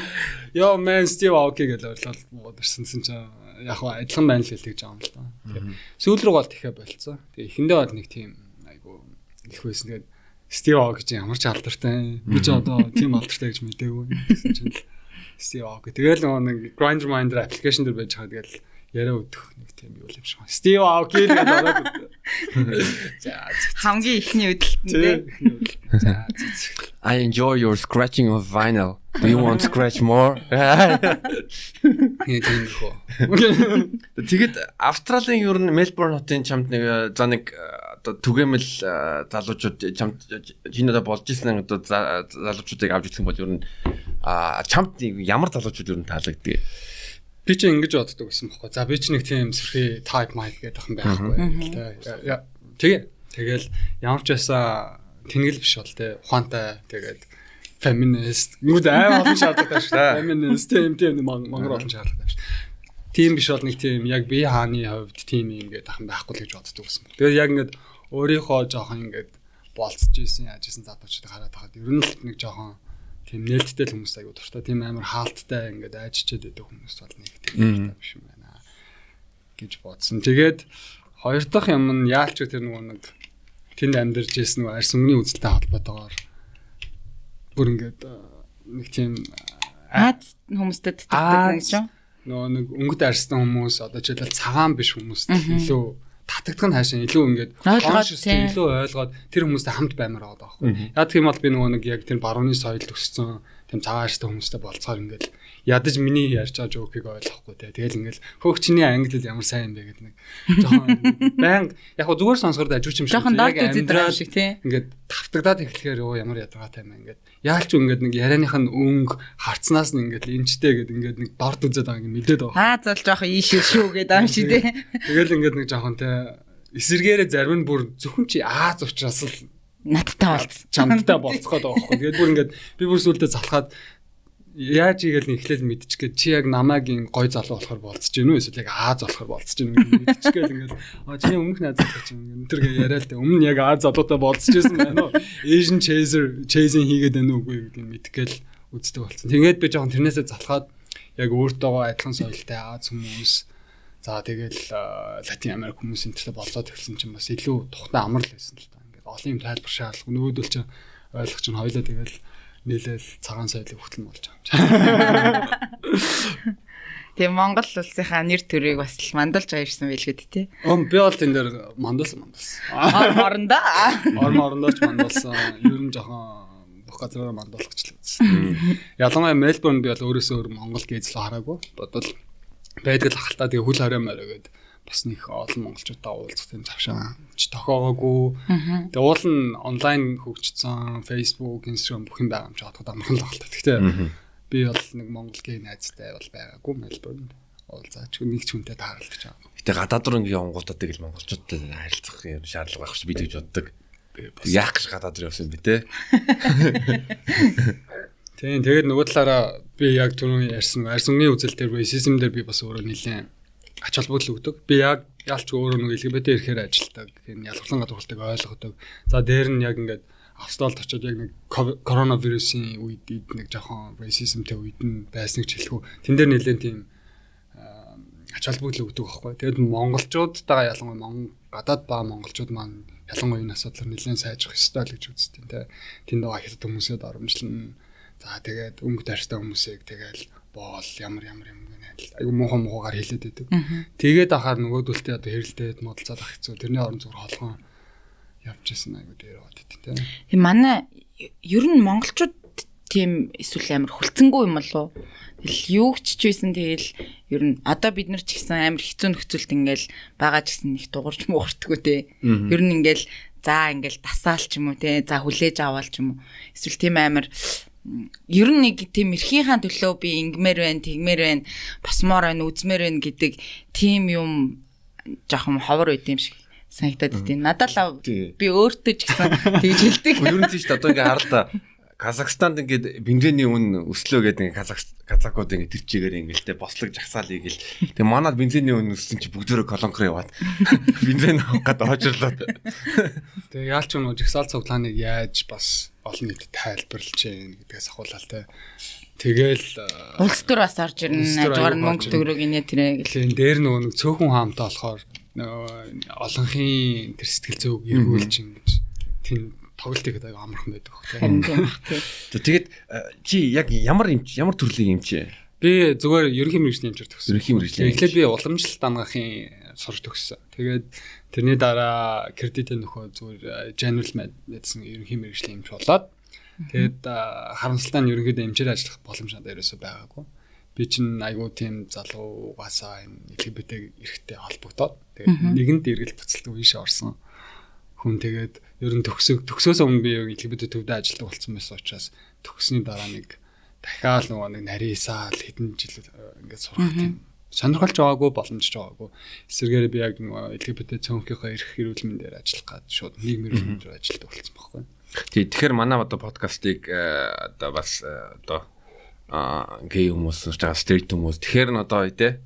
ёо man Steve Aoki гэж ойлголоо бод ирсэн чинь яг хаа адилхан байна л хэлдэг жаам л да. Сүүл рүү гол тэхэ болцсон. Тэгээ эхэндээ бол нэг тийм айгу их байсан. Тэгээд Steve Aoki гэж ямар ч алдартай. Би ч одоо тийм алдартай гэж мэдээгүй гэсэн чинь Steve Aoki. Тэгэл нэг Grindr Minder application дээр байж байгаа. Тэгэл яриа өдөх нэг тийм юу л юм шиг. Steve Aoki гэж ороод. За хамгийн ихний өдөлтөнд. За. I enjoy your scratching of vinyl. Do you want to scratch more? Тийм хөө. Тэгэд Австралийн ер нь Мельбурн хотын чамд нэг за нэг одоо түгээмэл залуучууд чамд энэ одоо болж исэн одоо залуучуудыг авч ирэх юм бол ер нь чамд ямар залуучууд ер нь таалагддаг? Би ч ингэж боддог гэсэн бохоо. За би ч нэг тийм сэрхий type mic гэдэг юм байхгүй. Тэгэл ямар ч байсан тэнгэл биш бол те ухаантай тэгээд feminist нүд аим олон шаардлагатай шүү дээ. Feminist тийм мангар олон шаардлагатай шүү. Тийм биш бол нэг тийм яг би хааны хувьд тийм юм ингээд ахын байхгүй л гэж боддог гэсэн. Тэгээд яг ингээд өөрийнхөө жоохон ингээд болцож исэн яажсэн залуучуудыг хараад байхад ер нь л нэг жоохон тийм нээлттэй хүмүүс аягүй дуртай. Тийм амар хаалттай ингээд айччихэд байдаг хүмүүс бол нэг тийм биш юм байна гэж бодсон. Тэгээд хоёр дахь юм нь яалч тэр нэг тэнд амьдарч ирсэн нэг арьс өнгөний үзэлтэй холбоотойгоор бүр ингээд нэг тийм Аз хүмүүстэй татдаг гэж юм. Нэг өнгөт арьстай хүмүүс одоо жишээлбэл цагаан биш хүмүүст илүү татагдах нь хаашаа илүү ингээд илүү ойлгоод тэр хүмүүстэй хамт баймаар байгаа байхгүй. Яг тийм бол би нэг яг тэр барууны соёлд өссөн тийм цагаан арьстай хүмүүстэй болцохоор ингээд ядаж миний ярьж байгаа жоокийг ойлгохгүй те. Тэгэл ингээл хөөх чиний англид ямар сайн юм бэ гэдэг нэг жоохон баян яг хөө зүгээр сонсохоор дажууч юм шиг. Жоохон дорд үзэдэг юм шиг те. Ингээд тавтагдаад эхлэхээр ямар ядаргаатай юм ингээд яалч ингээд нэг ярианых нь өнгө харцнаас нь ингээд энчтэй гэдэг ингээд нэг дорд үзээд байгаа ингээд мэдээд байгаа. Зал жоохон ийшээ шүү гэдэг юм шиг те. Тэгэл ингээд нэг жоохон те эсэргээрээ зарим нь бүр зөвхөн чи Аз учраас л надтай болц. Чамдтай болцоход байгаа байхгүй. Тэгээд бүр ингээд би бүр сүултээ залхаад яаж игээл нэг эхлээл мэдчихгээд чи яг намаагийн гой залуу болохоор болцож гинүү эсвэл яг Аз болохоор болцож гинүү гэж мэдчихгээл ингээд чиний өмнөх найзтай чинь ингээд тэр яриа л дээ өмнө яг Аз залуутай болцож байсан байна уу Asian chasing хийгээд байна уугүй гэдгийг мэдгээл үздэг болсон. Тэгээд би жоохон тэрнээсээ залхаад яг өөртөөгөө адилхан соёлтой Аз хүмүүс за тэгэл Латин Америк хүмүүс энтертэй болоод ирсэн чинь бас илүү тухтай амар л байсан л та. Ингээд олон юм тайлбар шаардлагагүй нөгөөдөл чинь ойлгох чинь хоёлаа тэгэл нийлээл цагаан соёлыг хөтлөн болж байгаа юм. Тэгээ Монгол улсынхаа нэр төрийг бас л мандуулж байгаа ирсэн байлгүй тий. Би бол тэн дээр мандуулсан. Орондоо ч мандуулсан. Ер нь жоохон бүх газараар мандуулгачлаа. Ялангуяа Мельбурн би бол өөрөөсөө өөр Монгол гизл хараагүй. Бодвол байдаг л ахалтаа тэгээ хөл хорой морой гээд бас нэг олон монголчуудаа уулзах тийм завшаа тохиогоогүй. Тэгээ уул нь онлайн хөгжсөн Facebook, Instagram бүх юм байгаа юм чи бодоход амархан л ахалтай. Гэхдээ би бол нэг монгол гей найзтай бол байгаагүй Мельбурнд. Уулзаач нэг ч хүнтэй тааралдаж байгаа. Гэтэ гадаад руу ингээ онгуудаадаг л монголчуудтай харилцах юм шаардлага байх чи бид гэж боддог. Яах гэж гадаад руу явсан бэ те? Тийм тэгээд нөгөө талаараа би яг түрүү ярьсан арьс өнгөний үзэл дээр racism дээр би бас өөрөө нэлээд ач холбогдол өгдөг. Би яг ялч өөрөө нэг LGBT ирэхээр ажилтдаг. Энэ ялгарлан гадуурхалтыг ойлгодог. За дээр нь яг ингээд Австралид очиод яг нэг коронавирусын үед нэг жоохон racismтэй үед нь байсныг ч хэлэхгүй. Тэн дээр нэлээд тийм ач холбогдол өгдөг байхгүй. Тэгээд монголчуудтайгаа ялангуяа гадаад ба монголчууд маань ялангуяа энэ асуудлаар нэлээд сайжрах ёстой л гэж үздэг тийм. Тэнд байгаа хятад хүмүүсэд оромжлон. За тэгээд өнгөт арьстай хүмүүсийг тэгэл боол ямар юм гэнэ. Айгу муухайгаар хэлээд байдаг. Тэгээд ахаар нөгөөдөлтөө одоо хэрэлдээд модалцаад ах хэцүү. Тэрний орон зүгээр холгон явж исэн айгу дээр бод тийм. Тэгээ манай ер нь монголчууд тийм эсвэл амар хүлцэнгүй юм болов. Тэгэл юу ч байсан тэгэл ер нь одоо бид нар ч гэсэн амар хэцүү нөхцөлд ингээл байгаа ч гэсэн нэг дуурж муухартгүй те. Ер нь ингээл за ингээл дасаал ч юм уу те. За хүлээж аваал ч юм уу. Эсвэл тийм амар ер нь нэг тийм эрхийнхаа төлөө би ингмээр байна, тэгмээр байна, босмоор байна, үзмээр байна гэдэг тийм юм жоохон ховор байд юм шиг санагдаад идэв. Надад л би өөртөө ч гэсэн тэгж хэлдэг. Ер нь тийш одоо ингээ харалта Казахстанд ингээд бензиний үн өслөө гэдэг ингээ казакууд ингээ тэр чигээр ингээл те бослог жагсаал ийгэл. Тэгээ манад бензиний үн өссөн чи бүгдөө колонкор яваад бензин авахад очрлоо. Тэгээ яалч юм уу жагсаал цуглааныг яаж бас олон нийтэд тайлбарлаж гин гэдгээс ахуулаад те. Тэгэл улс төр бас орж ирнэ. Ажгаар мөнгө төгрөг инээ тэрэ гэл. Тэгээ дээр нөгөө цөөхөн хаамтай болохоор олонхын тэр сэтгэл зүйг эргүүлж ингэж тийм тоглолт ихэд аяга амархан байдаг хөх тийм. Тэгээд чи яг ямар төрлийн эмч? Би зүгээр ерөнхий мэргэжлийн эмчээр төгссөн. Ерөнхий мэргэжлийн. Эхлээд би уламжлалт даангахын сурч төгссөн. Тэгээд тэрний дараа кредитийн нөхөө зүгээр general medicine ерөнхий мэргэжлийн эмч болоод тэгээд харамсалтай нь ерөнхийдөө эмчээр ажиллах боломж надад ерөөсөй байгаагүй. Би чинь айгүй тийм залуугасаа энэ LGBT эрхтэй холбогдоод тэгээд нэгэнд эргэл буцалт үйшээ орсон хүн. Тэгээд ер нь төгсөөс өмнө би LGBT төвдөө ажилладаг болсон байсан учраас төгссний дараа нэг дахиад нөгөө нэг нарийсаал хэдэн жил ингээд сурах тийм сонирхолж байгаагүй боломжж байгаагүй. Эсвэргээр би яг LGBT цөөнхийнхөө эрх эрүүл мэндээр ажиллах гад шууд нийгмийн эрүүл мэндээр ажилладаг болсон байхгүй. Тэгэхээр манай одоо подкастыг одоо бас одоо гей хүмүүс учраас стрит хүмүүс тэгэхээр н одоо тий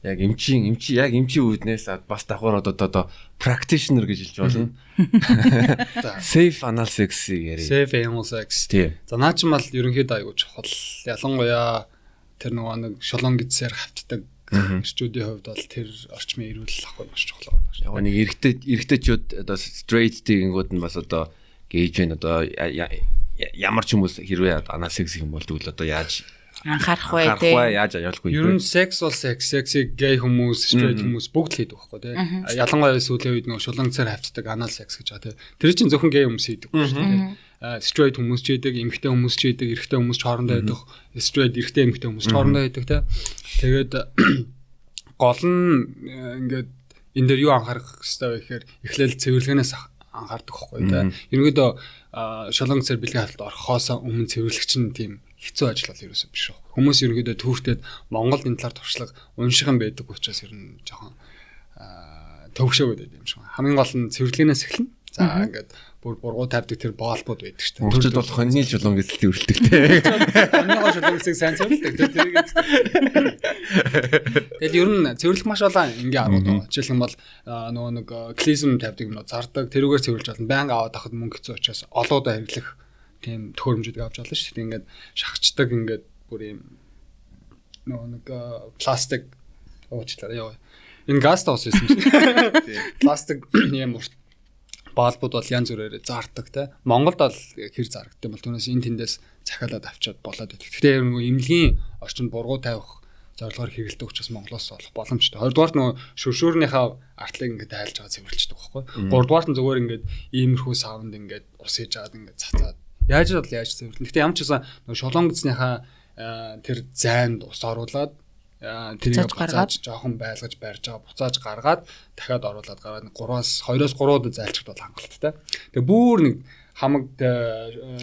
яг эмчи үүднээс бас давхар одоо practitioner гэж хэлж болно. Safe anal sex яри. Safe anal sex. За наа ч юм бол ерөнхийдөө аягүй чухал. Ялангуяа тэр нөгөө нэг шолон гэдсээр хавтдаг эрчүүдийн хувьд бол тэр орчмын эрүүл авах маш чухал байна. Яг нэг эрэгтэйчүүд одоо straight тэгэнгүүт нь бас одоо гейж байна одоо ямар ч хүмүүс хэрвээ anal sex юм бол тэгвэл одоо яаж анхаарах бай тээ. Яаж аюулгүй. Ер нь секс бол сексийг гей хүмүүс, straight хүмүүс бүгд л хийдэг байхгүй тий. Ялангуяа сүүлийн үед нөгөө шулангцаар хавцдаг anal sex гэж байгаа тий. Тэр чинь зөвхөн гей хүмүүс хийдэг шүү дээ. Straight хүмүүс ч хийдэг, эмэгтэй хүмүүс ч хийдэг, эрэгтэй хүмүүс ч хоорондоо хийдэг. Straight эрэгтэй эмэгтэй хүмүүс ч хоорондоо хийдэг тий. Тэгээд гол нь ингээд энэ дээр юу анхаарах хэрэгтэй вэ гэхээр эхлээл цэвэрлэгнээс анхаардаг байхгүй тий. Ерөнхийдөө шулангцаар бэлгийн хаталд орохоос өмнө цэвэрлэгч нь тийм хэцүү ажил бол ерөөсөө биш шүү. Хүмүүс ерөнхийдөө түүхтэд Монголд энэ талаар туршлага унших юм байдаг учраас ер нь жоохон төвөгшөө байдаг юм шиг. Хамгийн гол нь цэвэрлэгнээс эхэлнэ. За ингээд бүр бургуу тавьдаг тэр боолбууд байдаг шүү дээ. Өөрчд бол хоньны шулуун гэж цэвэрлдэг те. Хоньны шулууныг сайн цэвэрлдэг. Тэгэл ер нь цэвэрлэх маш олон ингээ аргууд байна. Жишээлх юм бол нөгөө нэг клизм тавьдаг юм уу зардаг тэрүүгээр цэвэрлж болно. Байнга аваад авахд мөнгө хэцүү учраас олоодоо хэрэглэх тийм төхөөрөмжүүд авч болно шүү дээ. Ингээд шахацдаг ингээд бүр юм нөгөө нэг пластик уучлаарай яа. Энэ газ тоос байсан чинь. Пластик юм урт баалбууд бол янз бүрээр зардаг те. Монголд бол хэр зарагддаг бол түүнээс энэ тэндээс захиалаад авчиад болоод байдаг. Гэхдээ нөгөө эмнэлгийн орчинд бургуу тавих зорилгоор хэрэгэлдэг учраас Монголоос олох боломжтой. 20 дугаарт нөгөө шүршүүрнийхээ артлыг ингээд тайлж байгаа цэвэрлждэг байхгүй. 3 дугаарт нь зүгээр ингээд иймэрхүү савнд ингээд ус хийж аваад ингээд цацаад яаж цэвэрлэн. Гэхдээ ямар ч гэсэн нөгөө шулуунгцныхаа тэр зайнд ус оруулаад тэрийг буцааж жоохон байлгаж барьж байгаа буцааж гаргаад дахиад оруулаад гараад 2-оос 3 зайлшгад бол хангалттай. Тэгээ бүр нэг хамаг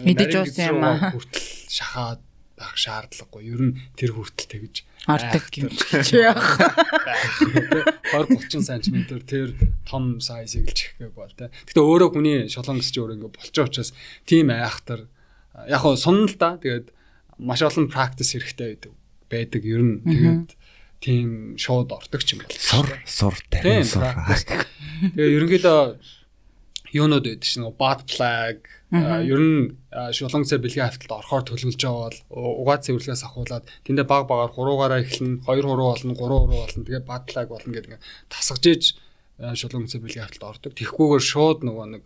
идэж уусан юм аа хүртэл шахаад байх шаардлагагүй. Ер нь тэр хүртэл тэгж ордог юм чи яах. 20-30 см тэр том сайзыг л чихээг бол тэ. Гэхдээ өөрөө хүний шолонгос ч өөрөө ингэ болж байгаа учраас тийм айхтар яг хоо сунна л да. Тэгээд маш олон practice хэрэгтэй байдаг ер нь тэгээд тийм шууд ордог ч юм бол сур тарин сур. Тэгээ ерөнхийдөө юунод байдаг чинь bot flag ер нь шулангцаа бэлгийн хавталд орохоор төлөвлөж байгаа бол угаа цэвэрлэгээс ахуулаад тэндээ баг багаар 3-аараа эхэлнэ 2 хуруу болно 3 хуруу болно тэгээ bot flag болно гэдэг ингээ тасгаж иж шулангцаа бэлгийн хавталд ордог. Тэгхгүйгээр шууд нөгөө нэг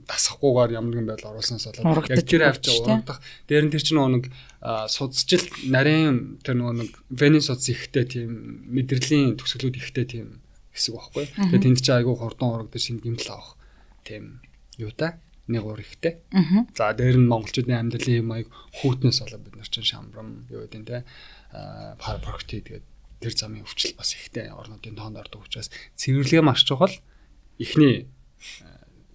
дасахгүйгээр ямар нэгэн байдал оруулснаас болоод яг тэр авч урагдах. Дээр нь тэр чинь нөгөө нэг судасжил нарийн тэр нөгөө нэг венен судас ихтэй тийм мэдрэлийн төгсгөлүүд ихтэй тийм хэсэг байхгүй. Тэгээ тэнд чи айгүй хурдан урагдаж шинэ гэмтэл авах тийм юу та нэг уур ихтэй. За дээр нь монголчуудын амьдралын юм аяг хүүтнээс болоод бид нар чинь шамрам юу гэдэг те парпрокти тэгээд тэр замын өвчл бас ихтэй орнуудын тоонд ордог учраас цэвэрлэгээ маш чухал. Эхний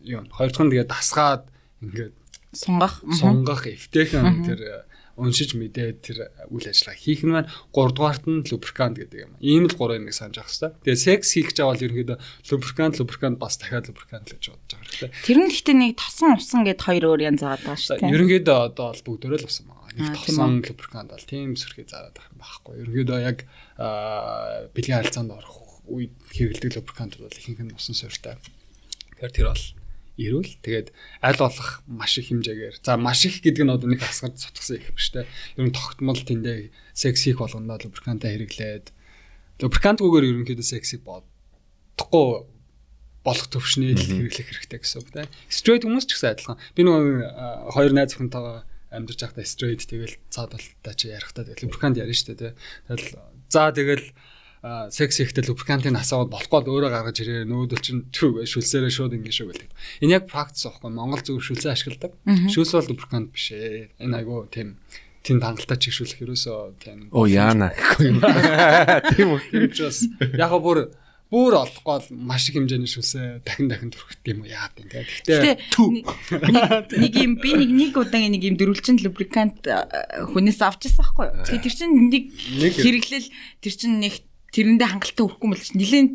юу хоёр дахь нь тэгээд дасгаад ингээд сунгах эвтэйхэн тэр уншиж мэдээд тэр үйл ажиллагаа хийх нь маань 3 дугаарт нь лубрикант гэдэг юм. Ийм л 3 нэг санаж авах хэрэгтэй. Тэгээ секс хийх гэж байгаа бол ерөнхийдөө лубрикант бас дахиад лубрикант гэж бодож байгаа хэрэгтэй. Тэр нь гэхдээ нэг тосон усан гэд хоёр өөр янз байгаа шүү дээ. Ерөнхийдөө одоо бол бүгдөө л усан байгаа. Нэг тосон лубрикант бол тийм сөрхий зараад байх юм байхгүй. Ерөнхийдөө яг бэлгийн харилцаанд орох үед хэрэглэдэг лубрикант бол ихэнх нь усан сөртэй. Тэгэхээр тэр бол ирүүл тэгээд аль болох маш их хэмжээгээр за маш их гэдэг нь одоо нэг асгар цутгсан их биш те. Ер нь тогтмол тэндээ секс хийх болгондоо лубрикантаа хэрэглээд лубрикантгүйгээр ерөнхийдөө сексийг бодохгүй болох төвшнээ хэрэглэх хэрэгтэй гэсэн үг те. Стрейт хүмүүс ч гэсэн адилхан. Би нэг хоёр найз охинтойгоо амьдарч байхдаа стрейт тэгэл цаад болтой чи ярихтаа лубрикант ярина шүү дээ те. Тэгэл за тэгэл секс хийхдээ лубрикантын асаад болохгүй өөрөө гаргаж ирээ нүүдэл чинь шүлсээрээ шууд ингэ шүү гэдэг. Энэ яг практис аахгүй Монгол зөв шүлсээ ашигладаг. Шүлс бол лубрикант биш ээ. Энэ айгу тийм тэнд хангалттай чигшүүлэх ерөөсөө тийм. Оо яана гэхгүй юм. Тийм үү. Тэрчээс яг бүр олдохгүй маш их хэмжээний шүлсээ дахин төрөх юм уу яа гэдэг. Гэхдээ нэг юм би нэг удаан нэг юм дөрвөлжин лубрикант хүнээс авчихсан байхгүй юу. Тэгээ тэр чинь нэг хэрэглэл тэр чинь нэг тэрэндээ хангалттай өрөхгүй мэл чинь нэлээд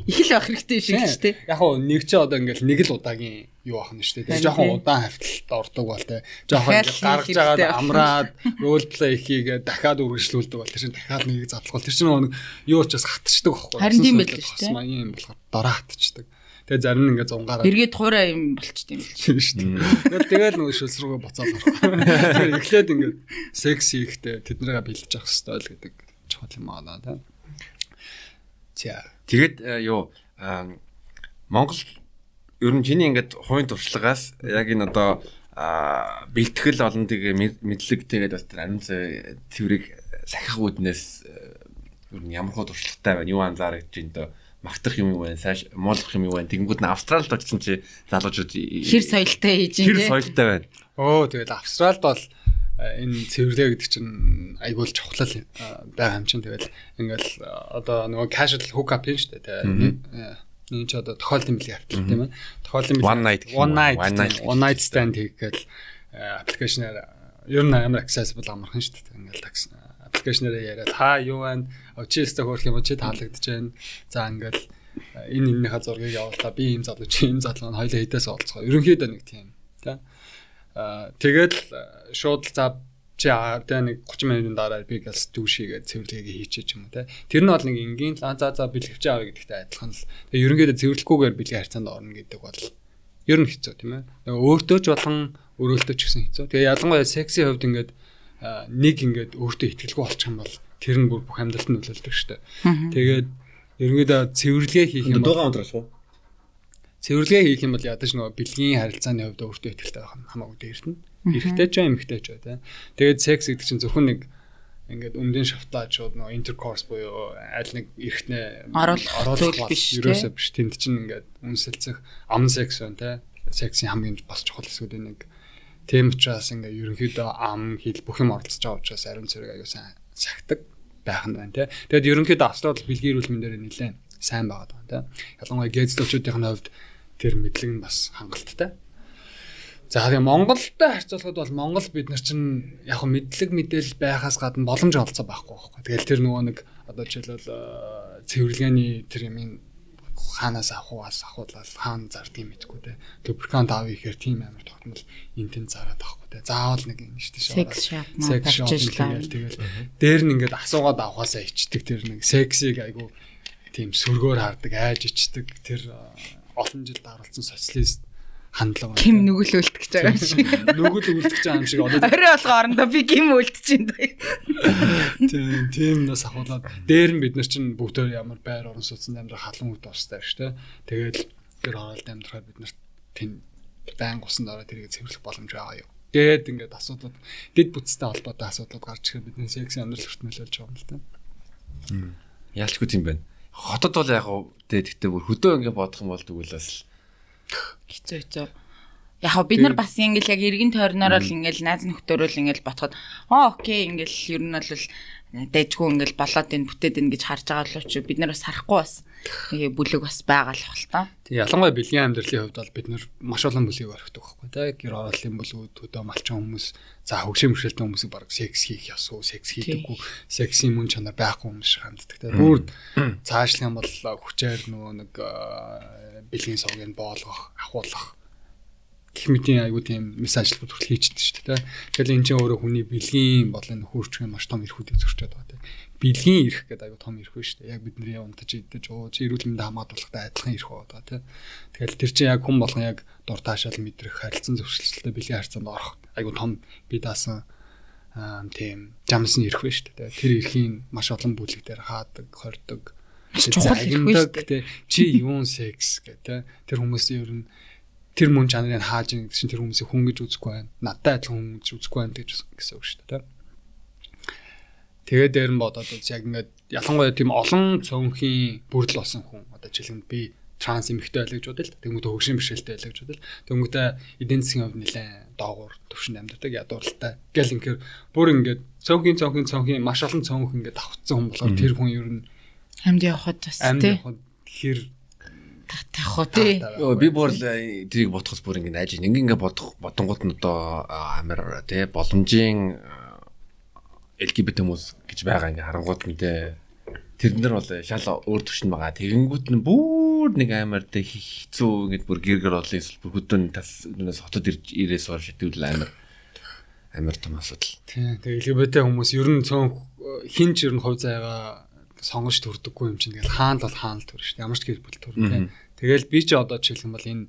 их л байх хэрэгтэй шиг л шүү дээ. Яг хоо нэг ч одоо ингээл нэг л удаагийн юу ахна шүү дээ. Жохон удаан хавталт ордог бол те. Жохон ингээл гаргаж жагаад амраад рол плей хийгээ дахиад үргэлжлүүлдэг бол тэр чинь дахиад нэг задлах тэр чинь нэг юу ч бас хатчихдаг байхгүй. Харин тийм байл шүү дээ. Юм болохоор дараа хатчихдаг. Тэгээ зарим нь ингээд зунгаараа эргээд хуурай юм болчтой юм шүү дээ. Тэгэл нөгөө шүлс рүүгээ буцаад орох. Тэгэхээр эхлээд ингээд секс хийхдээ тэднийгээ бэлдэж авах хэрэгтэй л гэдэг чухал юм аа да. Тэгээд юу Монгол ер нь чиний ингээд хувийн туршлагаас яг энэ одоо бэлтгэл олон тэгээ мэдлэг тэгээд бас тэр амин цэврийг сахих үүднээс ер нь ямар хөө туршлагатай байна юу анзаарч байна дөө магтах юм уу байна сайш муулах юм уу байна тэгэнгүүт нь Австралид очсон чи залуучууд хэр соёлтой хийж хэр соёлтой байна. Тэгээд Австралид бол энэ цэвэрлэгээ гэдэг чинь айгуул чухал байгаа юм чинь тэгэл ингээл одоо нөгөө casual hook up юм шүү дээ тийм ч одоо тохиолдсон билээ автлаа тийм ээ тохиолдсон билээ one night stand хийгээл аппликейшнээр ер нь амар accessible амархан шүү дээ ингээл такс аппликейшнээр яриад та юу байна очиэстэй хөөх юм чи таалагдж байна за ингээл энийхээ зургийг явуулаа би ийм залуу чи ийм залуу хоёлаа хэдээс олцгоо ерөнхийдөө нэг тийм тийм тэгэл шууд за чи тэ нэг 30 минутын дараа би гэлс дүүшигээ цэвэрлэгээ хийчихэж юм уу те. Тэр нь бол нэг энгийн за бэлгэвч аваа гэдэгтэй адилхан л. Тэгээ ерөнхийдөө цэвэрлэхгүйгээр бэлгийн харьцаанд орно гэдэг бол ер нь хэцүү тийм ээ. Тэгээ өөртөө ч болон өрөөлтөө ч гэсэн хэцүү. Тэгээ ялангуяа секси хувьд ингээд нэг ингээд өөртөө итгэлгүй болчих юм бол тэр нь бүр бүх амьдралд нөлөөлдөг шүү дээ. Тэгээд ерөнхийдөө цэвэрлэгээ хийх юм бол дугаан унтраах уу? Цэвэрлэгээ хийх юм бол ядаж нөгөө бэлгийн харилцааны хувьд өөртөө итгэлтэй байх нь хамаагүй дээртэн. Эрэгтэй ч эмэгтэй ч бай, тэ. Тэгээд секс гэдэг чинь зөвхөн нэг ингээд өмдийн шавтаачууд нөгөө интеркорс буюу аль нэг эрэгтнээ оруулах биш ерөөсөө биш. Тэнд чинь ингээд үнсэлцэх ам секс байна, тэ. Сексийн хамгийн бас чухал хэсгүүд нэг. Тийм учраас ингээд ерөнхийдөө ам хил бүх юм оролцож байгаа учраас ариун цэврэг аягүй сайн сахдаг байх нь байна, тэ. Тэгээд ерөнхийдөө Австралид бэлгийн эрүүл мэндээр нэлээд сайн байгаа даа, тэ. Ялангуяа гезлчүүдийн хувьд тэр мэдлэг нь бас хангалттай. За тэгээ Монголтой харьцуулахад бол Монгол бид нар чинь яг мэдлэг мэдээлэл байхаас гадна боломж олцоо байхгүй байхгүй. Тэгэл тэр нөгөө нэг одоо жишээлбэл цэвэрлэгээний тэр юм хаанаас ахуулаад хаана зардгийг мэдгүй те. Лубрикант авъя гэхээр тийм амар тогтмол энтэн зараад байхгүй те. Заавал нэг юм шүү дээ. Секс шоп тэгэл дээр нь ингээд асуугаад авахаасаа ичдэг тэр нэг сексиг айгу тийм сүргөөр хардаг айж ичдэг тэр олон жил даралцсан социалист хандлага байна. Ким нүгэл үлдэх гэж байгаа юм шиг. Нүгэл үлдэх байгаа юм шиг одоо орой болгоо орондоо би ким үлдчихээн дээ. Тийм нас ахуулаад дээр нь бид нар чинь бүгдөө ямар байр орон сууцсан амьдрах халуун үед орстой шүү дээ. Тэгэл тэр оролт амьдрахаар бид нар тийм байнга усанд ороод тэрийг цэвэрлэх боломж байгаа юу. Тэгээд ингээд асуудлууд дэд бүтцтэй холбоотой асуудлууд гарч ирэхэд бидний сексийн амьдрал хүртэл нөлөөлж байгаа юм л та. Яалчгүй тийм байна. Хотод бол яг гэхдээ бүр хөдөө ингээд бодох юм бол тэгвэл бас хэцүү. Яг бид нар бас ингээл яг эргэн тойрноор л ингээл найз нөхдөөрөө л ингээл ботход окей ингээл ер нь бол дэжгүй ингээл болоод энэ бүтээд энэ гэж харж байгаа л ч бид нар бас харахгүй бас тэгээ бүлэг бас байгаа л хол тоо. Тэг ялангуяа бэлгийн амьдралын хувьд бол бид нар маш олон бүлгийг орхидог байхгүй тий. Гэр ороолын бүлгүүд төдөө малчин хүмүүс за хөгшин бэрхшээлтэй хүмүүсийг баг секс хийх ясуу, секс хийдэггүй, сексийн мөн чанар байхгүй хүмүүс шиг ханддаг тий. Бүр цаашлах юм бол хүчээр нөгөө нэг бэлгийн сувгийг боолгох, ахуулах гэх мэтийн айгуу тийм мессежлууд хүртэл хийчихдэг шүү дээ. Тэгэхээр энэ чинь өөрөө хүний бэлгийн болон нөхөрчгийн маш том эрхүүдийг зөрчөөд байгаа тийм. Бэлгийн эрх гэдэг айгуу том эрх байна шүү дээ. Яг бидний унтаж идэж чи эрүүл мэндэ хамгаалахтай адилхан эрх байгаа тийм. Тэгэхээр тэр чинь яг хүн болгон яг дуртаашаал мэдрэх харилцан зөвшөлттэй бэлгийн харилцаанд орох айгуу том бие даасан тийм жамсны эрх байна шүү дээ. Тэр эрхийн маш олон бүлэг дээр хаадаг, хордог, чухал эрх байна шүү дээ. Чи юун секс гэдэг тэр хүмүүсийн ер нь тэр мөн чанарыг хааж ийн гэсэн тэр хүмүүсийг хүн гэж үзэхгүй байна. Надтай адилхан хүн гэж үзэхгүй байна гэсэн үг шүү дээ. Тэгээд дээр нь бодоод үз яг ингээд ялангуяа тийм олон цөөнхийн бүрдэл болсон хүн одоо жишээлбэл би транс эмэгтэй байлгаж бодъё л. Тэгмээ хөгшин бэрхшээлтэй байлгаж бодъё. Тэгмээ эдийн засгийн хувьд нэлээд доогуур төвшөнд амьдардаг ядуурлалтай. Гэл ингээд бүр ингээд цөөнхийн маш олон цөөнх ингээд давхцсан хүн болохоор тэр хүн ер нь амьд явахад бас тий. Хэр татах уу тий. Би бүр тэрийг бодохос бүр ингэ найж ингээ бодонгууд нь одоо амар тий боломжийн LGBT хүмүүс гэж байгаа ингээ харангууд мэдээ тэр нар бол шал өөр төвшин байгаа. Тэгэнгүүт нь бүр нэг амар тий хэцүү ингээд бүр гэргэр олон эсвэл бүр хөдөн тас нүнээс хотод ирээс ор шидэвэл амар том асуудал. Тий. Тэгээ LGBT хүмүүс ер нь цөөн хинч ер нь хувь заяага сонгож төрдөггүй юм чинь тэгэл хаана л хаана л төр шүү дээ. Ямар ч гэр бүл төр тий. Тэгэл би ч одоо жишээлх юм бол энэ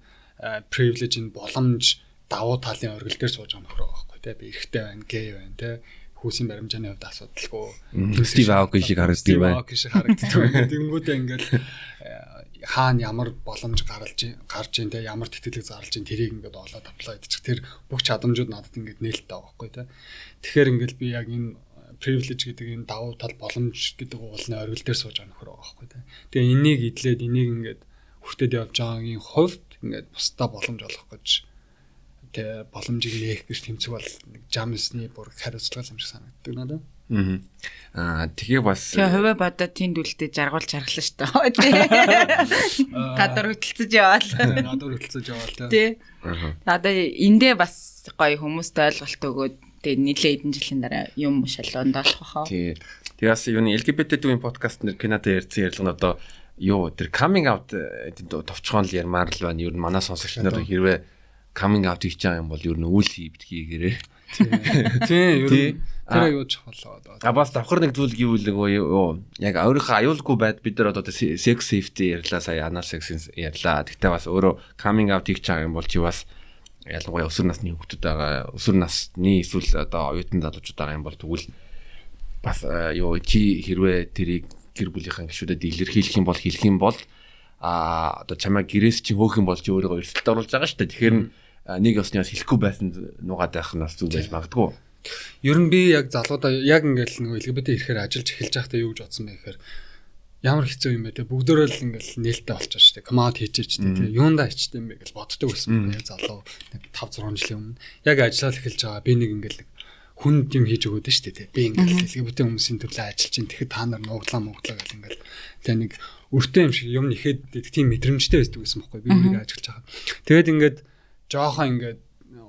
privilege энэ боломж давуу талын оргил дээр сууж байгаа нөхөр байхгүй тий. Би эрэгтэй байна, гей байна тий. Хүүсийн баримжааны хувьд асуудалгүй. Стив Аоки шиг харагддаг байна. Аоки шиг харагддаг. Тэнгүүдээ ингээл хаана ямар боломж гарч ийн тий. Ямар тэтгэлэг зарлж ийн тэрийг ингээд олоод аплай хийчих. Тэр бүх чадамжууд надад ингээд нээлттэй байгаа байхгүй тий. Тэгэхээр ингээл би яг энэ privilege гэдэг энэ давуу тал боломж гэдэг уулны оргил дээр сууж байгаа нөхөр байгаа байхгүй тий. Тэгээ энийг идлээд энийг ингээд хүртээд явж байгаагийн хувьд ингээд бусдаа боломж олох гэж тэ боломжийг нээх гэж тэмцэх бол нэг жамсны бүр хариуцлага юм шиг санагддаг надад. Тэгээ бас тэгээ хувиа бодоод тэнд үлдээ жаргуул чаргалаа шүү дээ. Гадар хөтөлцөж яваал. Гадар хөтөлцөж яваал тий. Одоо эндээ бас гоё хүмүүстэй ойлголт өгөөд тэгээ нийлээ эдэн жилийн дараа юм шалгоонд олох баха. Тий. Тэгээс юуны LGBT-ийн подкаст нэр кинотой ярьсан ярилцлаганд одоо юу тэр coming out товчхон л ярмаар л байна. Ер нь манай сонсогч нар хэрвээ coming out хийж байгаа юм бол ер нь үйл хийгээрээ. Тийм ер нь тэр аюул чухал. Бас давхар нэг зүйл гэвэл юу яг өөрийнхөө аюулгүй байд бид нар одоо sex safety ярьлаа сая anal sex ярьлаа. Гэхдээ бас өөрөө coming out хийж байгаа юм бол чи бас ялангуяа өсвөр насны хүүхдүүд байгаа өсвөр насны эсвэл одоо оюутан залуучууд байгаа юм бол тэгвэл бас юу чи хэрвээ тэрийг гэр бүлийнхэн гишүүдэд илэрхийлэх юм бол одоо чамаа гэрээс чи хөөх юм бол чи өөрийгөө эрсдэлд оруулж байгаа шүү дээ. Тэгэхээр нэг ёсноос хэлэхгүй байсан нугаад байх нь бас зүг байж магадгүй. Ер нь би яг залуудаа яг ингээл нэг LGBT ирэхээр ажиллаж эхэлж байхдаа юу гэж бодсон бэ гэхээр ямар хэцүү юм бэ те бүгдөө л ингээл нээлттэй болчихсон шүү дээ. Команд хийчихэж те юундаа ичтэй юм бэ гэж боддог байсан. Яг залуу нэг 5 6 жилийн өмнө яг ажиллаад эхэлж байгаа би нэг ингээл хүнд юм хийж өгөөд нь шүү дээ те. Би ингээл LGBT хүмүүсийн төрлөө ажиллаж ин тэгэхэд та нар нууглаа гэл ингээл те нэг өртөө юм шиг юм нэхэд тийм мэдрэмжтэй байсан байхгүй би өөрийгөө ажиллаж байгаа. Тэгээд ингээд жоохон ингээд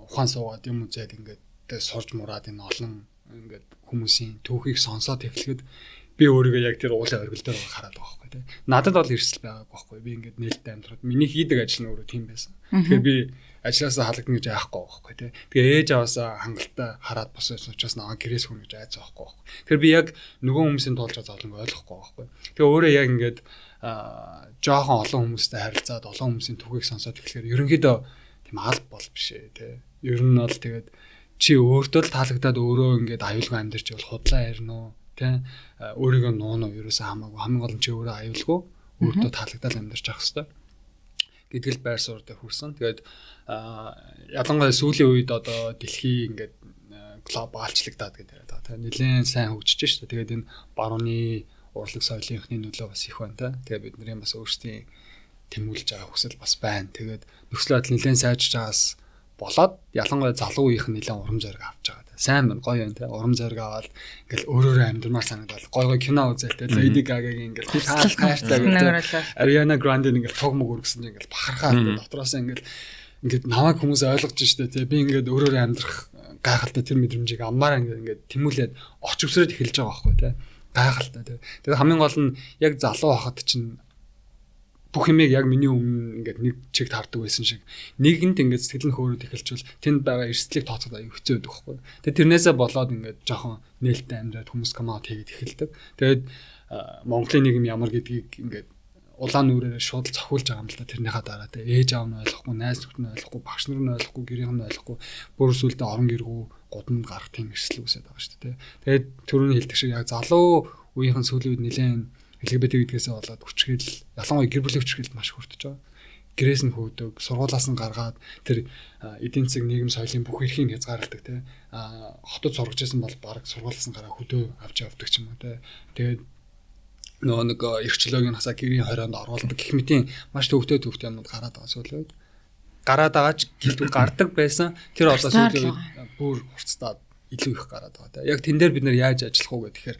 ухаан суугаад юм үзээд ингээд сурж мураад энэ олон ингээд хүмүүсийн түүхийг сонсоод эхлэхэд би өөрийгөө яг тэр уулын оргил дээр хараад байгаа байхгүй тий. Надад бол эрсэл байгаагүй байхгүй. Би ингээд нээлттэй амьдраад миний хийдэг ажил нь өөрөө тийм байсан. Тэгэхээр би ажилласаа халагдана гэж айхгүй байхгүй тий. Тэгээ ээж аваасаа хангалттай хараад босож учраас наа гэрээс хүн гэж айц байхгүй байхгүй. Тэгэхээр би яг нөгөө хүмүүсийн тулж зовлонг ойлгохгүй байхгүй. Тэгээ өөрөө яг ингээд жоохон олон хүмүүстэй харилцаад олон хүмүүсийн түүхийг сонсоод эхлэхээр ерөнхийдөө тийм алба бол биш ээ тий. Ер нь бол тэгээд чи өөртөө л таалагдаад өөрөө ингээд аюулгүй амьдарч бол худлаа ярина уу тий. Өөрийгөө нууна уу ерөөсөө хамаагүй хамгийн гол нь чи өөрөө аюулгүй өөртөө таалагдаад амьдарч явах хэрэгтэй гэдэг л байр суурь дээр хүрсэн. Тэгээд ялангуяа сүүлийн үед одоо дэлхий ингээд глобалчлагдаад гэдэг яриад байгаа. Нэлээд сайн хөгжиж шүү дээ. Тэгээд энэ барууны урлаг соёлынхны нөлөө бас их байна та. Тэгээд бидний бас өөрсдийн тэмүүлж байгаа хүсэл бас байна. Тэгээд нөхцөл байдал нэлээд сайжирч байгаас болоод ялангуяа залуу үеийнх нь нэлээд урам зориг авч байгаа. Сайн байна, гоё байна те. Урам зориг аваад ингээл өөрөөрөө амьдрмаар санагдал. Гой кино үзэл те. Lady Gaga-гийн ингээл хайрцаг гэдэг. Ariana Grande ингээл туг мөг өргөсөн чинь ингээл бахархаа дотроос ингээд намайг хүмүүс ойлгож штэ те. Би ингээд өөрөөрөө амьдрах гайхалтай тэр мэдрэмжийг аммаар ингээд тэмүүлээд оч өсрөөд эхэлж байгаа байхгүй те. Гайхалтай те. Тэгээд хамгийн гол нь яг залуу хахад чинь бүх юмыг яг миний өмнө ингээд нэг чигт хардаг байсан шиг нэгэнд ингээд сэтгэл нь хөөрөд эхэлчихвэл тэнд байгаа эрсдлийг тооцоод аюу хэцүү байдаг байхгүй. Тэгээд тэрнээсээ болоод ингээд жоохон нээлттэй амьдраад хүмүүс камаут хийгээд эхэлдэг. Тэгээд Монголын нийгэм ямар гэдгийг ингээд улаан нүрээр шууд цохиулж байгаа юм л да. Тэрнийхээ дараа те ээж аав нь ойлгохгүй, найз нөхд нь ойлгохгүй, багш нар нь ойлгохгүй, гэрийнх нь ойлгохгүй, бүр сүлдээ орон гэргүү гудамд гарах тийм эрсдэл үүсээд байгаа шүү дээ. Тэгээд түрүүний хэлдэг шиг яг залуу үеийнхэн сүүлийн үед нэлээд LGBT гэдгээсээ болоод хүчрхийл ялангуяа гэр бүлийн хүчрхийлд маш хүртэж байгаа. Гэрээс нь хөөдөг, сургуулаас нь гаргаад тэр эдийн засаг нийгэм соёлын бүх эрхийг хязгаарладаг те. Хотод сургаж байсан бол баг сургуулаас нь гараа хөдөө авч явдаг ч юм уу те. Тэгээд нөгөө нэг эрхчлөөгийн хасаа гэрийн хорионд оруулдаг гэх мэтийн маш төвхтэй юмнууд гараад байгаа сүүлийн үед. Гараад байгаа ч гэлтүүд гардаг байсан. Тэр одоо сүүлийн үед бүр хурцтаад илүү их гараад байгаа. Яг тэн дээр бид нэр яаж ажиллах уу гэхээр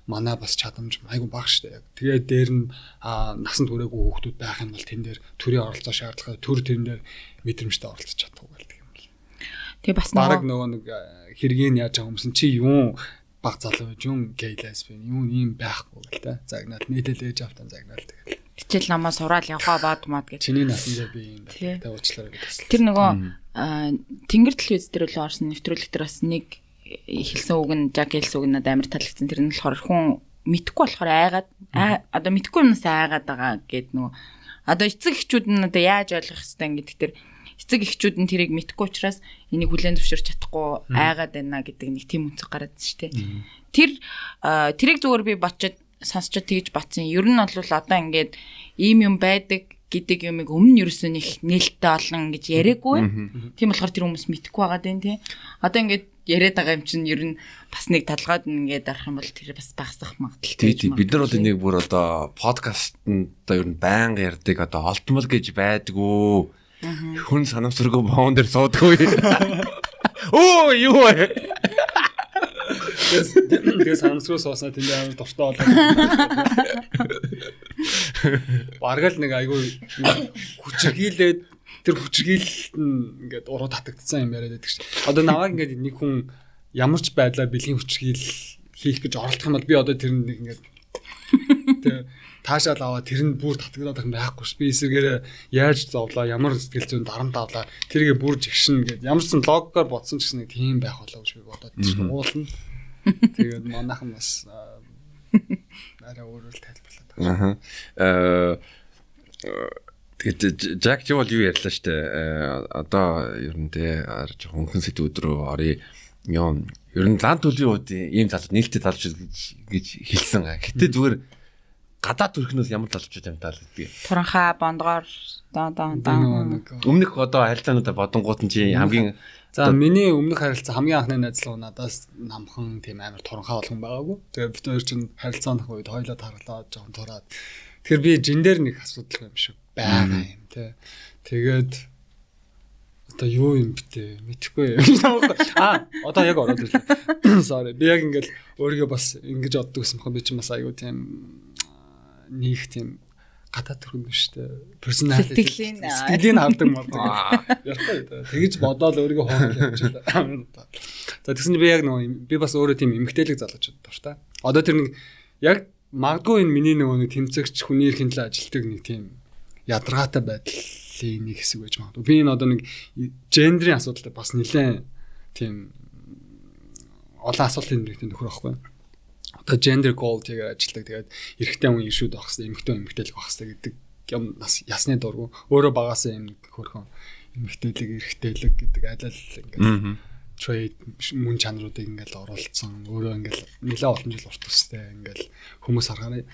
манай бас чадамж айгу бага штэ яг. Тэгээд дээр нь насанд хүрээгүй хүүхдүүд байх юм бол тэн дээр төрийн оролцоо шаардлагатай төр тэрэн дээр мэдрэмжтэй оролцож чадах уу гэдэг юм л. Тэгээ бас баг нөгөө нэг хэргийг яаж байгаа юмсан чи юу баг залуу байж юм гей лесбиан юу ийм байхгүй гэл та. Загнаад нийтэл ээж автан загнаал тэгэл. Хичээл намаа сураал явхаа баад маад гэж. Чиний насанд би юм байна. Тэ уучлаарай гэж. Тэр нөгөө тэнгэр телевиз дээр л орсон нэвтрүүлэг дээр бас нэг хэлсэн үг нь Жак хэлсэн үг нь надад амар таалагдсан. Тэр нь болохоор хүн мэдхгүй болохоор айгаад одоо мэдхгүй юмнаас айгаад байгаа гэд нөгөө одоо эцэг эхчүүд нь одоо яаж ойлгох хэвээр гэдэг тэр эцэг эхчүүд нь тэрийг мэдхгүй учраас энийг хүлээн зөвшөөрч чадахгүй айгаад байна гэдэг нэг тийм үнцэг гараад шүү дээ. Тэрийг зүгээр би бодчихэд сонсчод тэгж батсан. Ер нь бол одоо ингээд ийм юм байдаг гэдэг юмыг өмнө ерөөсөө нэг нээлттэй олон гэж яриаггүй. Тийм болохоор тэр хүмүүс мэдхгүй байгаа дээ тий. Одоо ингээд яриад байгаа юм чинь ер нь бас нэг талгаад ингээд арах юм бол тэр бас багасах магадлалтай. Тий бид нар одоо нэг бүр одоо подкастт одоо ер нь байнга ярьдаг одоо олдмол гэж байдгүй. Хүн санамсаргүй боон дээр суудгүй. Оо юу вэ? Тэгээс санамсруу сууснаа тэнд амар дуртай болоо. Бараг л нэг айгүй хүчрхийлээд тэр хүчрхийлэлт нь ингээд уруу татагдсан юм яриад байдаг чинь. Одоо наваг ингээд нэг хүн ямар ч байдлаар бэлгийн хүчрхийл хийх гэж оролдох юм бол би одоо тэр нэг ингээд тэр таашаал аваад тэр нь бүр татагдаад байх юм байхгүй ш. Би эсэргээр яаж зовлоо, ямар сэтгэл зүйн дарамт авлаа, тэргээ бүр жигшин гэдэг ямар ч логикоор бодсон ч гэсэн нэг тийм байх болоо гэж би бодоод тийм уулна. Тэгээд манайхан бас арай өөрөөр тайлбарлаад байгаа. Тэгээд Жак ч бол юу ярьлаа штэ. Одоо ер нь те жоохон хөнгөн сэдв өдрөө орё. Ер нь лан төлөвийн үед ийм залуу нээлттэй залууч гэж хэлсэн. Гэтэ зүгээр гадаад төрхнөөс ямар залуучууд юм таа л би. Туранхаа бондгоор өмнөх одоо харилцаануудаа бодонгууд нь чи хамгийн за миний өмнөх харилцаа хамгийн анхны найзлага надаас намхан тийм амар туранхаа болгон байгаагүй. Тэгээд бид хоёр чинь харилцааны үед хоёлоо таглаад жоохон тураад. Тэгэхээр би жин дээр нэг асуудал юм шиг байгаа юм тий. Тэгээд одоо юу юм бэ? Мэдхгүй юм. Одоо яг ороод ирлээ. Sorry. Би яг ингээл өөрийгөө бас ингэж боддог гэсэн юм. Би чинь бас аюу тийм нэг тийм гадаад төрхөн биш үү? Персоналити. Сэтгэлийн хардаг болдог. Яртай. Тэгэж бодоод өөрийгөө хоолой явж байлаа. За тэгсэн чинь би яг нөгөө би бас өөрөө тийм эмгтээлэг залуучууд дуртай. Одоо тэр нэг яг магадгүй энэ миний нөгөө нэг тэмцэгч хүний эрхийн төлөө ажилтдаг нэг тийм ядаргаатай байдлын нэг хэсэг байж магадгүй. Би энэ одоо нэг гендрийн асуудалтай бас нэлээд тийм олон асуултын нэртэй нөхөр байхгүй. Одоо gender goal тэгээд ажилладаг. Тэгээд эрэгтэй хүн иршүүд байх хэрэгтэй, эмэгтэй хүн эмэгтэйлэг байх хэрэгтэй гэдэг юм бас ясны дургу. Өөрөө багасаа юм хөрхөн эмэгтэйлэг, эрэгтэйлэг гэдэг аль ингээд trade мөн чанаруудыг ингээд оруулсан. Өөрөө ингээд нэлээд олон жил урт төстэй ингээд хүмүүс харахаар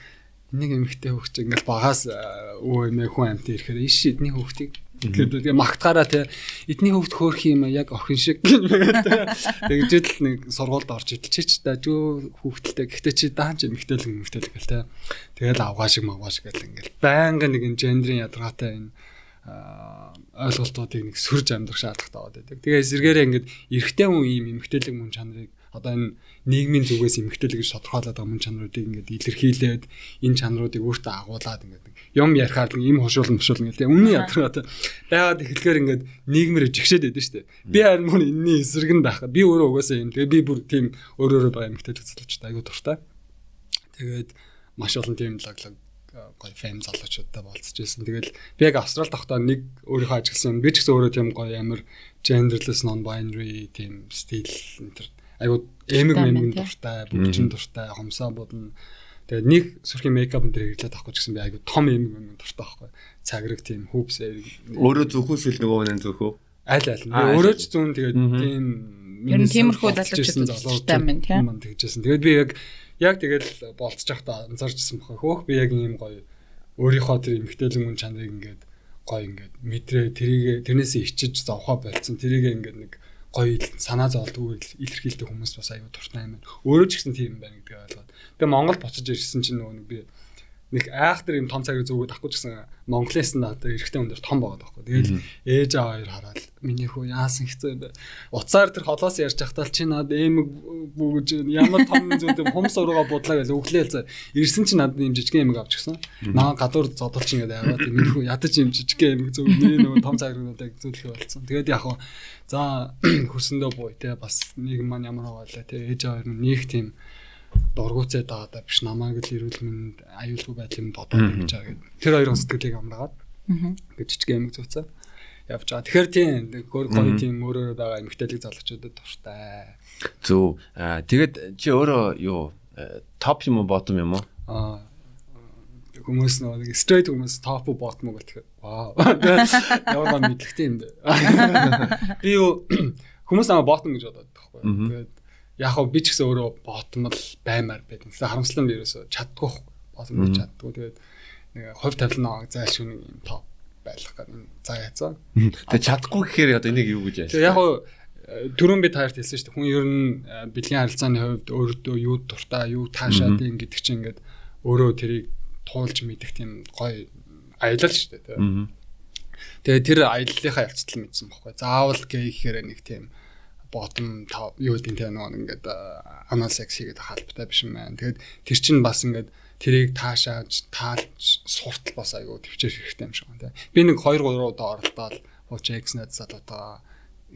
нэг эмэгтэй хөвгч ингээд багаас өө нэ хүн амт ирэхээр иш эдний хөвгтийг тэгээд магтахаараа те эдний хөвгт хөөх юм яг охин шиг тэгжэл нэг сургуульд орж идэлчээч дажгүй хөвгтэлтэй гэхдээ чи даанч эмэгтэйлэг гэл те тэгэл авгаа шиг магваа шиг гэл ингээд байнга нэг энэ гендрийн ядаргаатай энэ ойлголтуудыг нэг сүрж амьдрах шаардлагатай байдаг. Тэгээ эсэргээрээ ингээд эрэгтэй хүн ийм эмгтээлэг мөн чанарыг одоо энэ нийгмийн зүгээс эмгтээлэг гэж тодорхойлоод байгаа мөн чанаруудыг ингээд илэрхийлээд энэ чанаруудыг өөртөө агуулад ингээд юм ярихаар ийм хошуулна гэдэг. Үнэн ядаргатай. Байгаад эхлэхээр ингээд нийгмээр жигшээд байдаг шүү дээ. Би харин мөн энэний эсрэг нь байх. Би өөрөө угаасаа юм. Тэгээ би бүр тийм өөрөө байгаа эмгтээлэг залуучтай айгуу дуртай. Тэгээд маш олон тийм лаглаг гоё фэм залуучуудтай болцож байсан. Тэгэл би яг Австралид тахтаа нэг өөрийнхөө ажигласан. Би ч гэсэн өөрөө тийм гоё амар genderless non-binary тийм стил энэ айгуу эмэг дуртай, бүгжин дуртай, хомсоо бодно. Тэгээд нэг сүрхийн мейкап энэ төр хэрэглээд авахгүй ч гэсэн би айгуу том эмэг дуртай байхгүй. Цаграг тийм хүүпс өөрөө зүхүүс л нөгөө нэг зүхүү. Аль би өөрөө ч зүүн тэгээд тийм ер нь тиймэрхүү залуучуудтай мэн тийм тэгжсэн. Тэгээд би яг тэгэл болцож байхдаа анзаарчсан бохоо. Хөөх би яг ийм гоё өөрийнхөө тэр эмгтээлэн мөн чанарыг ингээд гоё ингээд мэдрээ тэрнээсээ ичиж зовхоо болцсон. Тэрийг ингээд нэг гоё санаа зовлт илэрхийлдэг хүмүүс бас аюу дуртай юм байна. Өөрөө ч гэсэн тийм байна гэдгийг ойлгоод. Тэгээ Монгол буцаж ирсэн чинь нөгөө би нэг айхтар юм том цагийг зүгөөд авахгүй ч гэсэн Монголоос нь одоо эрэгтэй хүн дээр том байгаа байхгүй. Тэгэл ээж аваа хоёр хараад миний хүү яасан хэцүү юм бэ? Уцаар тэр холоос ярьж захтал чи над эмэг бүгж ямар том зүйлд хумс урууга будлаа гэж өглөөл за. Ирсэн чи надад юм жижигхэн эмэг авч гисэн. Наа гадуур зодолч ингээд аваад миний хүү ядаж юм жижигхэн эмэг зөв нөгөө том цагруудыг зүйлхээ болцсон. Тэгээд яг хуу за хөрсөндөө буу те бас нэг маань ямар хаваалаа те ээж аваа хоёр нэг тийм дургуцээ даадаа биш намайг л эрүүл мэнд аюулгүй байдлын бодоод ингэж байгаа гэдэг. Тэр хоёрын сэтгэлийг амраад гэж жижиг эмэг зүүцээ явж байгаа. Тэгэхээр тийм гоё тийм өөрөө байгаа эмгтээлэг залуучуудад дуртай. Зөв. Тэгээд чи өөрөө юу топ юм уу ботом юм уу? Хүмүүс нэг straight хүмүүс топ уу ботом уу гэх. Вау. Ямар мэдлэгтэй юм бэ? Би юу хүмүүс намайг ботом гэж бодоод байхгүй. Тэгээд яг хөө би ч гэсэн өөрөө ботмол баймаар байдаг. Харамслан би ерөөсө чаддгүй ботмол чаддгүй. Тэгээд нэг хувь тавилан зайлшгүй нэг юм топ байлах гэдэг заа яцаа. Тэгээд чадахгүй гэхээр одоо энийг юу гэж яаш? Яг хөө түрүүн би таарт хэлсэн шүү дээ. Хүн ер нь бэлгийн харилцааны хувьд өөртөө юу дуртай, юу таашаад ин гэдэг чинь ингээд өөрөө тэрийг туулж мэдэх тийм гоё аялал шүү дээ. Тэгээд тэр аяллахаа явцдал мэдсэн байхгүй. Заавал гэхээр нэг тийм bottom top юу гэдэг тийм нэг ингээд anal sex хийгээд халбтай биш юм байна. Тэгээд тэр чинь бас ингээд тэрийг таашааж таалж суртал бас айгуу төвчээр хэрэгтэй юм шиг байна. Би нэг 2 3 удаа оролдоод X-net залуудаа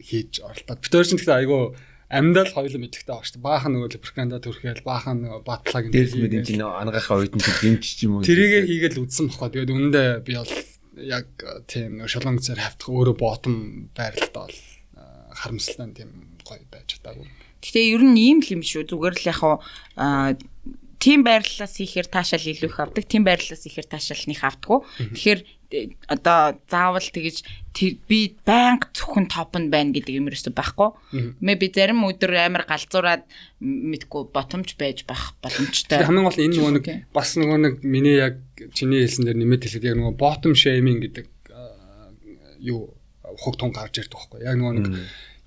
хийж оролдоод битэр чинь гэхдээ айгуу амьдал хоёул мэдлэгтэй байгаа шүү дээ. Баахан нөгөө лепреканда төрхөөл баахан нөгөө батлаг дээрс мэдэн чинь ангаахаа үед нь гимч юм уу. Тэрийгэ хийгээл үдсэн бохоо. Тэгээд үнэндээ би бол яг тийм нөгөө шолонгцээр хавтах өөрөө bottom байралтаа бол харамсалтай тийм гоё байж чадаагүй. Гэхдээ ер нь ийм л юм шүү. Зүгээр л яг тийм байрлалаас ихээр таашаал илүү их авдаг. Тийм байрлалаас ихээр таашаалныг авдаггүй. Тэгэхээр одоо заавал тэгэж би банк зөвхөн топнд байна гэдэг юм ерөөсөй байхгүй. Би зарим өдөр амар галзуураад мэдгүй ботомж байж байх боломжтой. Хамгийн гол энэ нөгөө нэг бас нөгөө нэг миний яг чиний хэлсэн дээр нэмээд хэлэхэд яг нөгөө bottom shaming гэдэг юу хуг тун гарч ирдэг байхгүй. Яг нөгөө нэг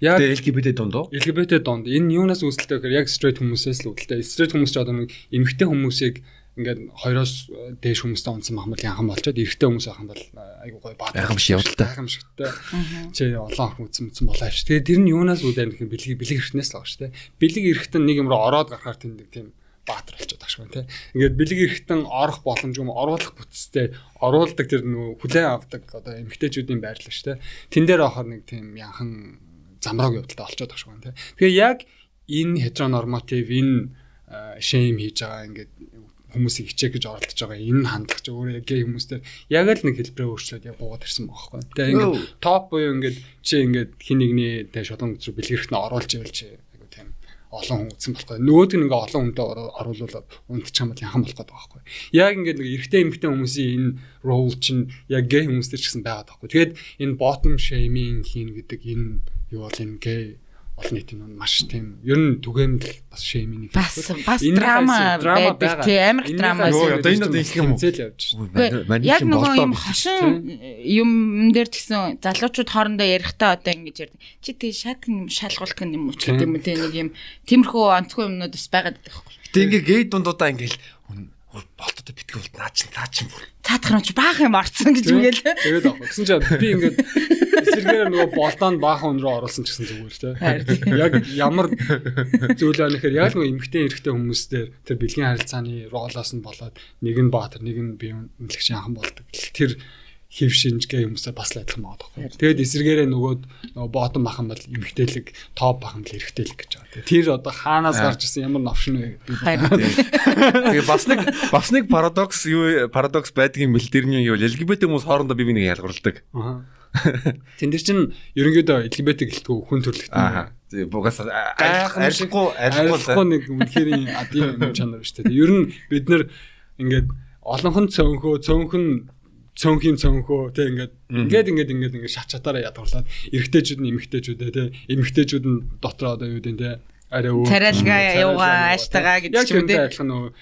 яг LGBT дунд уу? LGBT дунд энэ юунаас үүсэлтэй гэхээр яг straight хүмүүсээс л үүдэлтэй. Straight хүмүүс ч одоо нэг эмэгтэй хүмүүсийг ингээд хоёроос дээш хүмүүстэй унсан махмал янхан болчоод эрэгтэй хүмүүс байхын бол айгуу гоё баад гайхамшиг явдалтай. Гайхамшигтай. Чи олон ах үзсэн болоо ш. Тэгээ тэр нь юунаас үүдэн гэх бэлэг эрхтнээс л байгаа ш. Бэлэг эрхтэн нэг юм руу ороод гарахаар тэнд тийм баатар болчиход байгаа шүү тий. Ингээд бэлэг эрхтэн орох боломжгүй юм оруулах бүтцтэй оруулдаг тэр нөө хүлээн авдаг одоо эмэгтэйчүүдийн байрлал ш. Тэн дээр ахаар нэг тийм янхан замрааг явдалтай болчиход байгаа шүү тий. Тэгээ яг энэ heteronormative энэ shame хийж байгаа ингээд хүмүүсийг хичээх гэж оролдож байгаа энэ хандлага ч өөрөө гей хүмүүстэй яг л нэг хэлбэрээ өөрчлөөд яг буугаад ирсэн байхгүй. Тэгээ ингээд топ буюу ингээд чи ингээд хин нэгний тэ шолон зүр бэлгэрхтнээ оруулж ивэл чи айгу тийм олон хүн үзсэн болохгүй. Нөгөөд нь ингээд олон хүнтэй оруулуулад унтчих юм бол яхан болох гэдэг байхгүй. Яг ингээд нэг эрэгтэй эмэгтэй хүмүүсийн энэ role чинь яг гей хүмүүстэй ч гэсэн байгаад байхгүй. Тэгээд энэ bottom shaming хийн гэдэг энэ юу бол энэ гей олон нийтийн нь маш тийм ер нь түгээмэл бас шейминг бас драма байдаг тийм амар драма одоо энэ их юм зээл явж байна. Яг нөгөө юм хошин юм дээр тэгсэн залуучууд хоорондоо ярихдаа одоо ингэж ярьдаг. Чи тэг шатн шалгуулах юм уу ч гэдэг юм те нэг юм тиймэрхүү онцгой юмнууд бас байгаад байдаг байхгүй. Тэг ингээ гей дундуудаа ингээл болтод битгий болт наа чин бүр цаадах нь баах юм орцсон гэж үгээл. Тэгээд авах. Гэсэн чинь би ингээд эсэргээр нөгөө болтоонд баахан өнрөө оруулсан ч гэсэн зүгээр те. Яг ямар зүйл байна гэхээр яг нөгөө эмгтэй эрэгтэй хүмүүстэй тэр бэлгийн харилцааны ролоос нь болоод нэг нь баатар нэг нь бие үнэлэгч яхан болдог. Тэр хэв шинжгээ хүмүүсээ бас л адилхан байгаа байхгүй. Тэгээд эсэргээрээ нөгөө ботом бахан бол эмгтээлэг, топ бахан бол эрэгтэйлэг гэж байгаа. Тэр одоо хаанаас гарч ирсэн ямар новшин вэ? Тэгээ бас нэг парадокс байдаг юм бэл дэрний юу LGBT хүмүүс хоорондоо бие бинийг ялгарладаг. Тэн дээр чинь ерөнхийдөө LGBT гэлтгүү хүн төрлөختөн. Тэгээ бугаас арилахгүй нэг үнэхээр адын чанар шүү дээ. Ер нь бид нэр ингээд олонхон цөөнхийн цөөнхөө тэг ингээд шат чатаараа ядгуулаад эрэгтэйчүүд нь эмэгтэйчүүдээ тэг эмэгтэйчүүд нь дотроо одоо юу гэдэг те арай өөр царайлгаа яваа аштагаа гэдэг ч юм дээ. Яг адилхан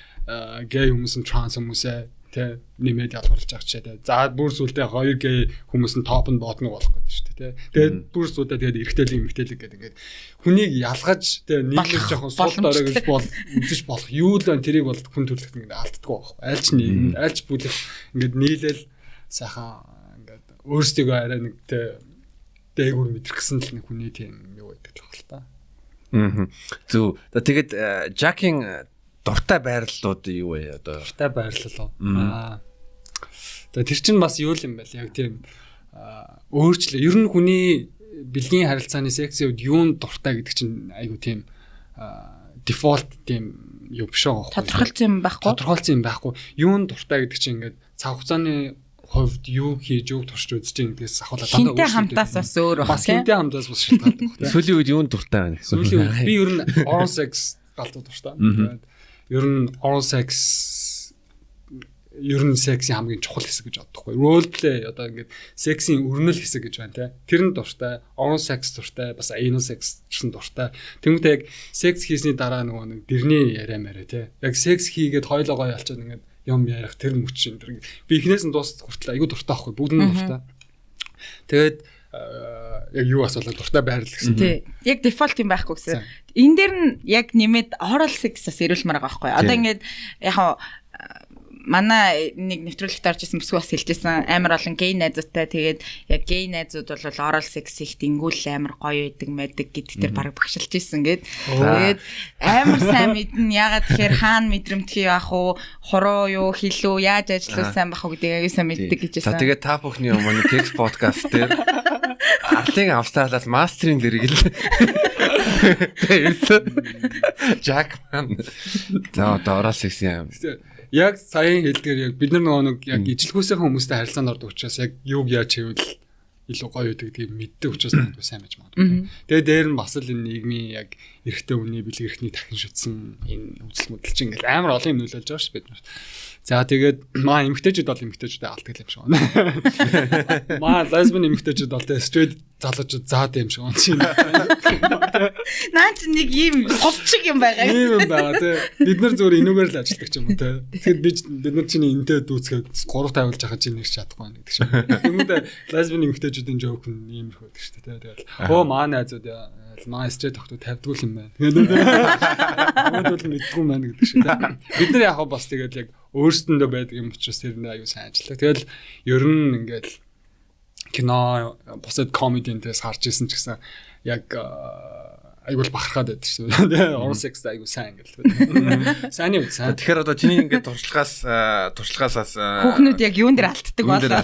гей хүмүүс нь транс хүмүүсээ тэ нэмээд ялгуулж байгаа ч те. За бүр сүлдээ хоёр гей хүмүүс нь топ нь бодно болох гэдэг шүү дээ те. Тэгээд бүр сүлдээ тэгээд эрэгтэйлэг эмэгтэйлэг гэдэг ингээд хүнийг ялгаж тэ нийлж жоохон сул дорой гэж үзэж болох юу л байна тэрийг бол хүн төрлөخت ингээд алддаггүй байхгүй. Альч нийгэм альч бүлэх ингээд нийлээл сайхан ингээд өөрсдөө арай нэг дээгүүр мэдрэх гэсэн л нэг хүний тийм юу байдаг л байна та. Зөв. Тэгээд Жакийн дуртай байрлалууд юу вэ одоо? Дуртай байрлал уу? Тэр чинь бас юу юм бэ? Яг тийм өөрчлөө. Ер нь хүний бэлгийн харилцааны сексүүд юунд дуртай гэдэг чинь айгу тийм дефолт тийм юу биш байгаа байхгүй. Тодорхойлсон юм байхгүй. Юунд дуртай гэдэг чинь ингээд цаг хугацааны хувьд юу хийж юу турш үзэж байгаа гэдгээс ахуулаад дандаа хинтээ хамтаас бас өөр баг. Бас хинтээ хамтаас бас шалтгаалдаг баг. Сүүлийн үед юунд дуртай байна гэсэн. Сүүлийн үед би ер нь oral sex галзуу дуртай. Тэгээд ер нь oral sex ер нь сексийн хамгийн чухал хэсэг гэж боддог байхгүй. Role play одоо ингээд сексийн өрнөл хэсэг гэж байна те. Тэр нь дуртай, oral sex дуртай, бас anal sex ч дуртай. Тэгмээ яг секс хийсний дараа нөгөө нэг дэрний яриа мэрэ те. Яг секс хийгээд хоёлоо гоё ялчаад ингээд юм ярих тэр мөч энэ би эхнээс нь дуусах хүртэл айгүй дуртай байхгүй бүгд нь дуртай. Тэгээд яг юу асуулаа дуртай байрлал гэсэн. Тий. Яг дефолт юм байхгүй гэсэн. Энэ дээр нь яг нэмээд oral sex-аас ирүүлмээр байгаа байхгүй. Одоо ингээд яг манай нэг нэвтрүүлэгт орж исэн бүсгүй бас хэлжсэн амар олон гей найзуудтай тэгээд яг гей найзууд бол oral sex их дингүүл амар гоё байдаг мэдэг гэдэг тэр баг багшилж исэн гээд тэгээд амар сайн мэднэ ягаад тэгэхээр хаана мэдрэмтгий яах уу хуруу юу хилүү яаж ажиллах сайн бах уу гэдэг аягүй сайн мэддэг гэж байсан. Тэгээд та бүхний өмнө Kex podcast дээр Арлын Австралиас мастерын дэргэл Jackman за oral sex юм. Яг саяын хэлдгээр яг бид нар нөгөө яг ижлгүүсийн хүмүүстэй харилцаанд ордог учраас яг юуг яаж хийвэл илүү гоё байдаг гэдгийг мэддэг учраас надад сайн байж магадгүй. Тэгээ дээр нь бас л энэ нийгмийн яг эрэгтэй хүний бэлэг эрхний дахин шүтсэн энэ үзэл мөдөл чинь ингээл амар олон юм нөлөөлж байгаа ш бид нар. За тэгээд маа эмэгтэйчүүд бол эмэгтэйчүүдэд алддаг юм шиг байна. Маа лесбиан эмэгтэйчүүд бол straight залуучууд заад юм шиг байна. Наач нэг юм совчиг юм байгаа. Ийм юм байгаа тий. Бид нар зүгээр энүүгээр л ажилладаг ч юм уу тий. Тэгэхээр бид нар чиний энтэй дүүцгээд 3 тавилж яхад чинь нэг чадахгүй байна гэдэг шиг. Тэгмээ лесбиан эмэгтэйчүүдийн жоок нь ийм их байдаг шүү дээ. Тэгэл оо маа найзууд маа straight тогтоо тавьдгүй юм байна. Тэгээд бол мэдгүй юм байна гэдэг шиг тий. Бид нар яг бас тэгээд яг өөрсдөндөө байдаг юм учраас тэр нэ аюу сайн ажиллаа. Тэгэл ер нь ингээд кино босод комедиэнтээс харж исэн ч гэсэн яг аюул бахархаад байдаг шүү дээ. Oral sex аюу сайн ингээд. Сайн юм сайн. Тэгэхээр одоо чиний ингээд туршлагаасаас хүүхнүүд яг юун дээр алддаг болоо.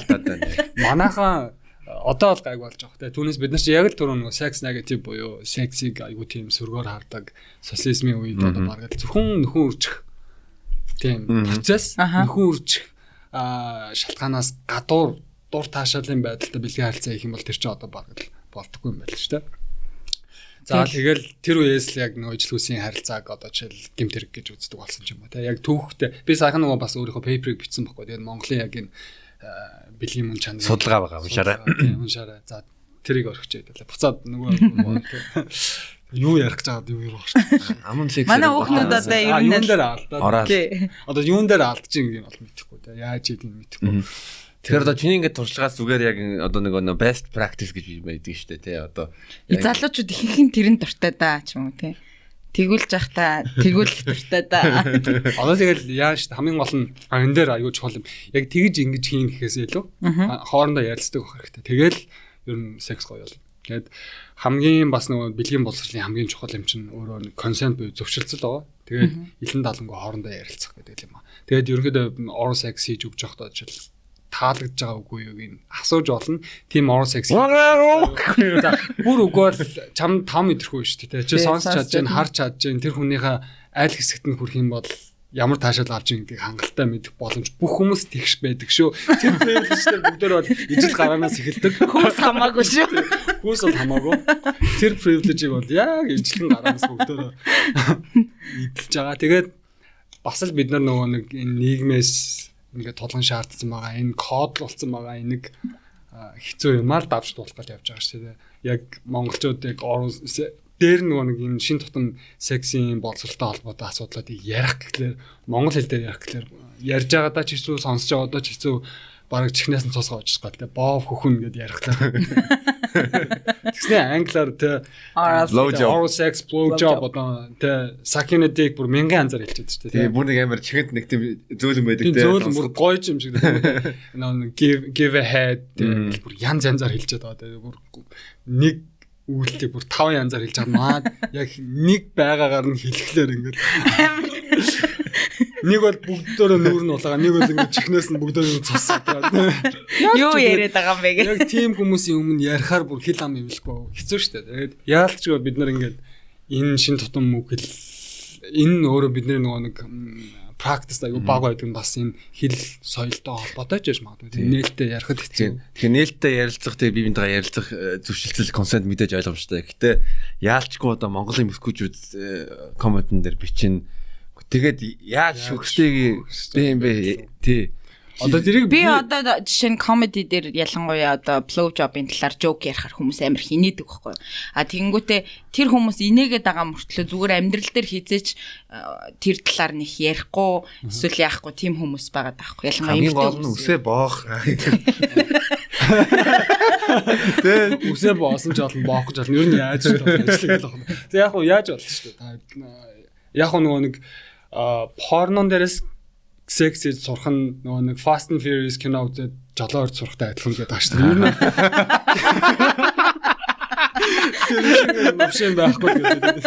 Манайхан одоо бол гайг болж байгаа те. Түүнээс бид нар чи яг л түрүү нэг sex negative буюу сексиг аюу тийм сөргөөр хардаг социализмын үед одоо бараг зөвхөн нөхөн үржих тийм процесс нөхөн үржих шалтгаанаас гадуур дур таашаалын байдалтай бэлгийн харилцаа их юм бол тэр чинь одоо бараг болдоггүй юм байл шүү дээ. За тэгэл тэр үеэс л яг нөгөө ижлгүүсийн харилцааг одоо жишээл гэмт хэрэг гэж үздэг болсон ч юм уу те. Яг түүхтэй би сайхан нөгөө бас өөрийнхөө пейперыг бичсэн байхгүй. Тэгээд Монголын яг энэ бэлгийн мөн чанар судалгаа байгаа уншаарай. Уншаарай. За тэрийг орхиж яйдаа. Буцаад нөгөө юу ярих гэж байгаа юу ярих шүү. Амун секс. Манай хүүхнүүд одоо юун дээр алдаад. Одоо юун дээр алдчих юм бол мэдэхгүй те. Яаж ийдгийг мэдэхгүй. Тэгэхээр одоо чиний ингээд туршлагаас зүгээр яг одоо нэг best practice гэж байдаг шүү дээ тий одоо залуучууд ихэнх нь тэрэн дуртай даа ч юм уу тий. Тэгүүлж явах та тэгүүлэх дуртай да. Одоо тэгэл яаж хамгийн гол нь энэ дээр аюул чухал юм. Яг тэгж ингэж хийн гэхээс илүү хоорондоо ярилцдаг байх хэрэгтэй. Тэгэл ер нь секс гоё болно. Тэгээд хамгийн бас нөгөө бэлгийн боловсролын хамгийн чухал юм чинь өөрөө консент буюу зөвшөлтсөл байгаа. Тэгээд илэн далангуу хоорондоо ярилцах гэдэг юм аа. Тэгээд ерөнхийдөө oral sex хийж өгч явахдаа жишээл таалагдж байгаа үгүй юу гин асууж болно. Тим oral sex. Бүр үгүй чам 5 мэдрэхгүй шүү дээ. Чи сонсч чадж, харж чадж, тэр хүнийхээ айл хэсэгт нь хүрэх юм бол ямар таашаал авч ийн гэдгийг хангалттай мэдэх боломж бүх хүмүүс тэгш байдаг шүү. Тэр privilege-тэр бүгдээр бол ижил гараанаас эхэлдэг. Хүмүүс хамаагүй шүү. Хүмүүс бол хамаагүй. Тэр privilege-ийг бол яг ижлэн гараанаас бүгдээр идэлж байгаа. Тэгээд бас л бид нар нөгөө нэг энэ нийгмээс ингээд тулгын шаардсан байгаа. Энэ код болсон байгаа. Энийг хэцүү юмар давж туулах гэж явж байгаа шүү дээ. Яг монголчууд яг дээр нөгөө нэг энэ шин тутам сексийн боловсролтой холбоотой асуудлуудыг ярих гэхлээр монгол хэл дээр ярих гэхлээр ярьж байгаадаа ч хэцүү сонсож байгаадаа ч хэцүү бараг чихнээс нь цусгаа очиж гал тэ боо хөхөн гэдээ ярихлаа. Тэгснэ англиар тэ oral sex blow job одоо тэ sakinity бүр мянган янзаар хэлчихэж шүү дээ. Тэгээ бүр нэг амар чихэнд нэг тийм зөөлөн байдаг тэ. Зөөлөн бүр гоё юм шиг дээ. Give a head бүр янз янзаар хэлчихэж байгаа тэ. Бүр нэг үйлдэл бүр 5 янзаар хэлж байгаа маа яг нэг байгаагаар нь хэлэхлээр ингээд нэг бол бүгдөө нүүр нь улаага нэг бол ингээд чихнээс нь бүгдөө цусаад байгаа. Юу яриад байгаа юм бэ гэх. Яг тийм хүмүүсийн өмнө ярихаар бүр хэл ам ивлэхгүй хэцүү шүү дээ. Тэгээд яалтчгүй бид нар ингээд энэ шин тутам үг хэл энэ өөрөө бидний нөгөө нэг practice аягүй бага байдаг нь бас энэ хэл соёлтой холбоотой ч гэж магадгүй. Нээлттэй ярихад хэцүү. Тэгэхээр нээлттэй ярилцах тэгээ бие биендээ ярилцах зөвшөлтсөл консент мэдээж ойлгомжтой. Гэтэ яалчгүй одоо Монголын мөскөжүүд комментэн дээр бичин. Тэгээд яаж шүхтэйг би юм бэ? Тий. Одоо тэрийг би одоо жишээ нь comedy дээр ялангуяа одоо blow job-ын талаар joke ярихаар хүмүүс амар хинээдэг байхгүй. А тэгэнгүүтээ тэр хүмүүс инээгээд байгаа мөртлөө зүгээр амьдрал дээр хийзээч тэр талаар нэг ярихгүй эсвэл яахгүй тийм хүмүүс байгаа даахгүй. Ялангуяа хамгийн гол нь үсээ боох. Тэ үсээ боосон ч олон боох гэж болно. Ер нь яаж ажиллах юм. Тэг яг уу яаж болно шүү дээ. Яг нөгөө нэг порнон дээрээс секс хийж сурах нь нөгөө нэг Fast and Furious кино үзээд жолоо орж сурахтай адилхан гэдэг ааш. Ер нь тэр машин байхгүй гэдэг.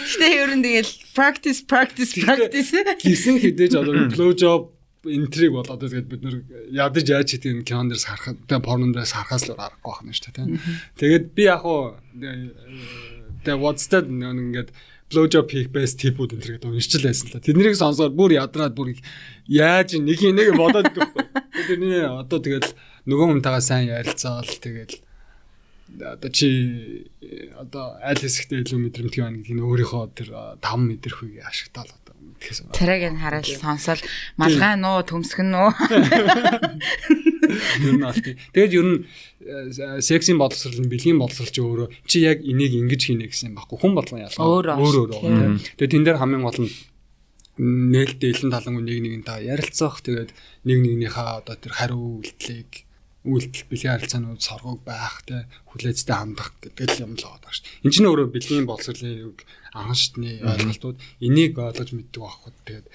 Гэтэ ер нь тэгэл practice гисэн хідээж одоо blow job интриг болоод тэгээд бид нэр ядаж яаж хийх кинон дээрс харахад тэ порнон дээрс харахаас л аргагүй байна шүү дээ. Тэгээд би яг уу тэгээ what's that ингээд blow job хийх best tip-үүд энэ гэдэг уншчил байсан л та. Тэднийг сонсоод бүр ядраад бүр яаж нэг бодоод байхгүй. Тэрний одоо тэгэл нөгөө хүнтэйгээ сайн ярилцаал тэгэл одоо чи одоо аль хэсэгтээ илүү мэдрэмтгий байна гэдгийг өөрийнхөө тэр 5 мэдрэхүйг ашигтаал одоо мэдхээс. Тэрийг нь хараад сонсоод малгай нуу төмсгөн нуу. Ер нь аль. Тэгээд ер нь сексийн боловсрол нь бэлгийн боловсрол ч өөрөө чи яг энийг ингэж хийнэ гэсэн юм баггүй. Хүн болгон ялгаа. Өөр. Тэгээд тэн дээр хамгийн гол нь нээлттэй илэн талангуу нэг нэгнтэй ярилцах. Тэгээд нэг нэгнийхээ одоо тэр хариу үйлдэл бэлгийн харилцаанууд соргог байх те хүлээцтэй хандах гэдэг юм л байгаа шүү дээ. Энд чинь өөрөө бэлгийн боловсролын анхан шатны ойлголтууд энийг ойлгож мэддэг байхгүй. Тэгээд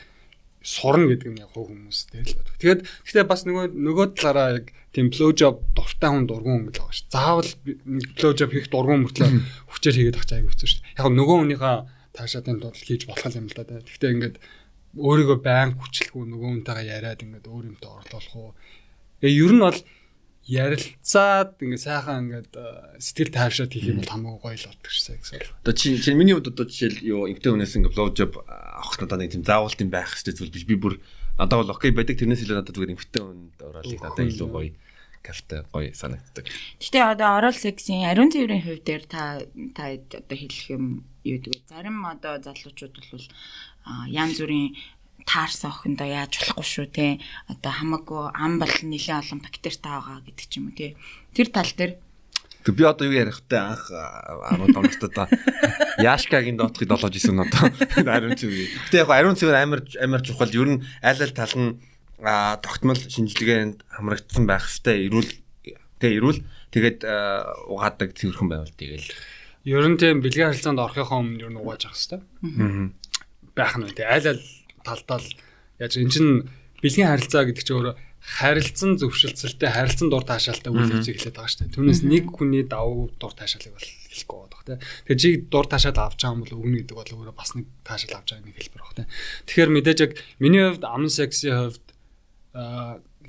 сурна гэдэг нь яг хүмүүстэй л байна. Тэгээд гэхдээ бас нөгөө талаараа яг тийм blow job дуртай хүн дургуун хүн л байгаа шүү. Заавал blow job хийх дургуун мөртлөө хүчээр хийгээд авч аяг хэцүү шүү. Яг нөгөө хүнийхээ таашаатын тулд хийж болох юм л да. Гэхдээ ингээд өөрийгөө байн хүчлэхгүй нөгөө хүнтэйгээ яриад ингээд өөр юмтай орлуулах уу. Ер нь бол ярилцаад ингээд сайхан ингээд сэтгэл тайвшаад хийх юм бол хамаагүй гоё л болдог шээ гэсэн. Одоо чи миний хувьд одоо жишээл юу эмгтэй хүнээс ингээд blow job авах надад нэг тийм заавалт юм байх хэрэгтэй зүйл биш. Би бүр надад бол окей байдаг. Тэрнээс илүү надад зүгээр эмгтэй хүнд оролцох надад илүү гоё кафе гоё санагддаг. Гэтэ одоо oral sex-ийн ариун цэврийн хувь дээр та одоо хэлэх юм юу гэдэг. Зарим одоо залуучууд бол янз бүрийн таарс охиндоо яаж болохгүй шүү те. Одоо хамаагүй ам бол нэлээд олон бактеритай байгаа гэдэг ч юм уу те. Тэр тал дээр би одоо юу ярих вэ? Анх 10 доногтод Яшкагийн доотхыг долоож исэн нь одоо ариун цэвэр. Гэтэ яг ариун цэвэр амар чухал. Ер нь аль тал нь тогтмол шинжилгээнд хамрагдсан байх хэвээр эрүүл тэгээд угаадаг цэвэрхэн байвал тэгэл Ер нь тийм бэлгийн харилцаанд орохынхаа өмнө ер нь угааж авах хэрэгтэй. Байх нь тий. Аль талдаа л яаж энэ чинь бэлгийн харилцаа гэдэг чинь өөрөө харилцан зөвшөлтсөлтэй харилцан дур таашаалтай үйл явцыг хэлээд байгаа шүү дээ. Түүнээс нэг хүний давуу дур таашаалыг бол хэлэхгүй байгаа тий. Тэгэхээр чи дур таашаал авч байгаа юм бол өгнө гэдэг бол өөрөө бас нэг таашаал авч байгаа нэг хэлбэр баг тий. Тэгэхээр мэдээж яг миний хувьд амн сексийн хувьд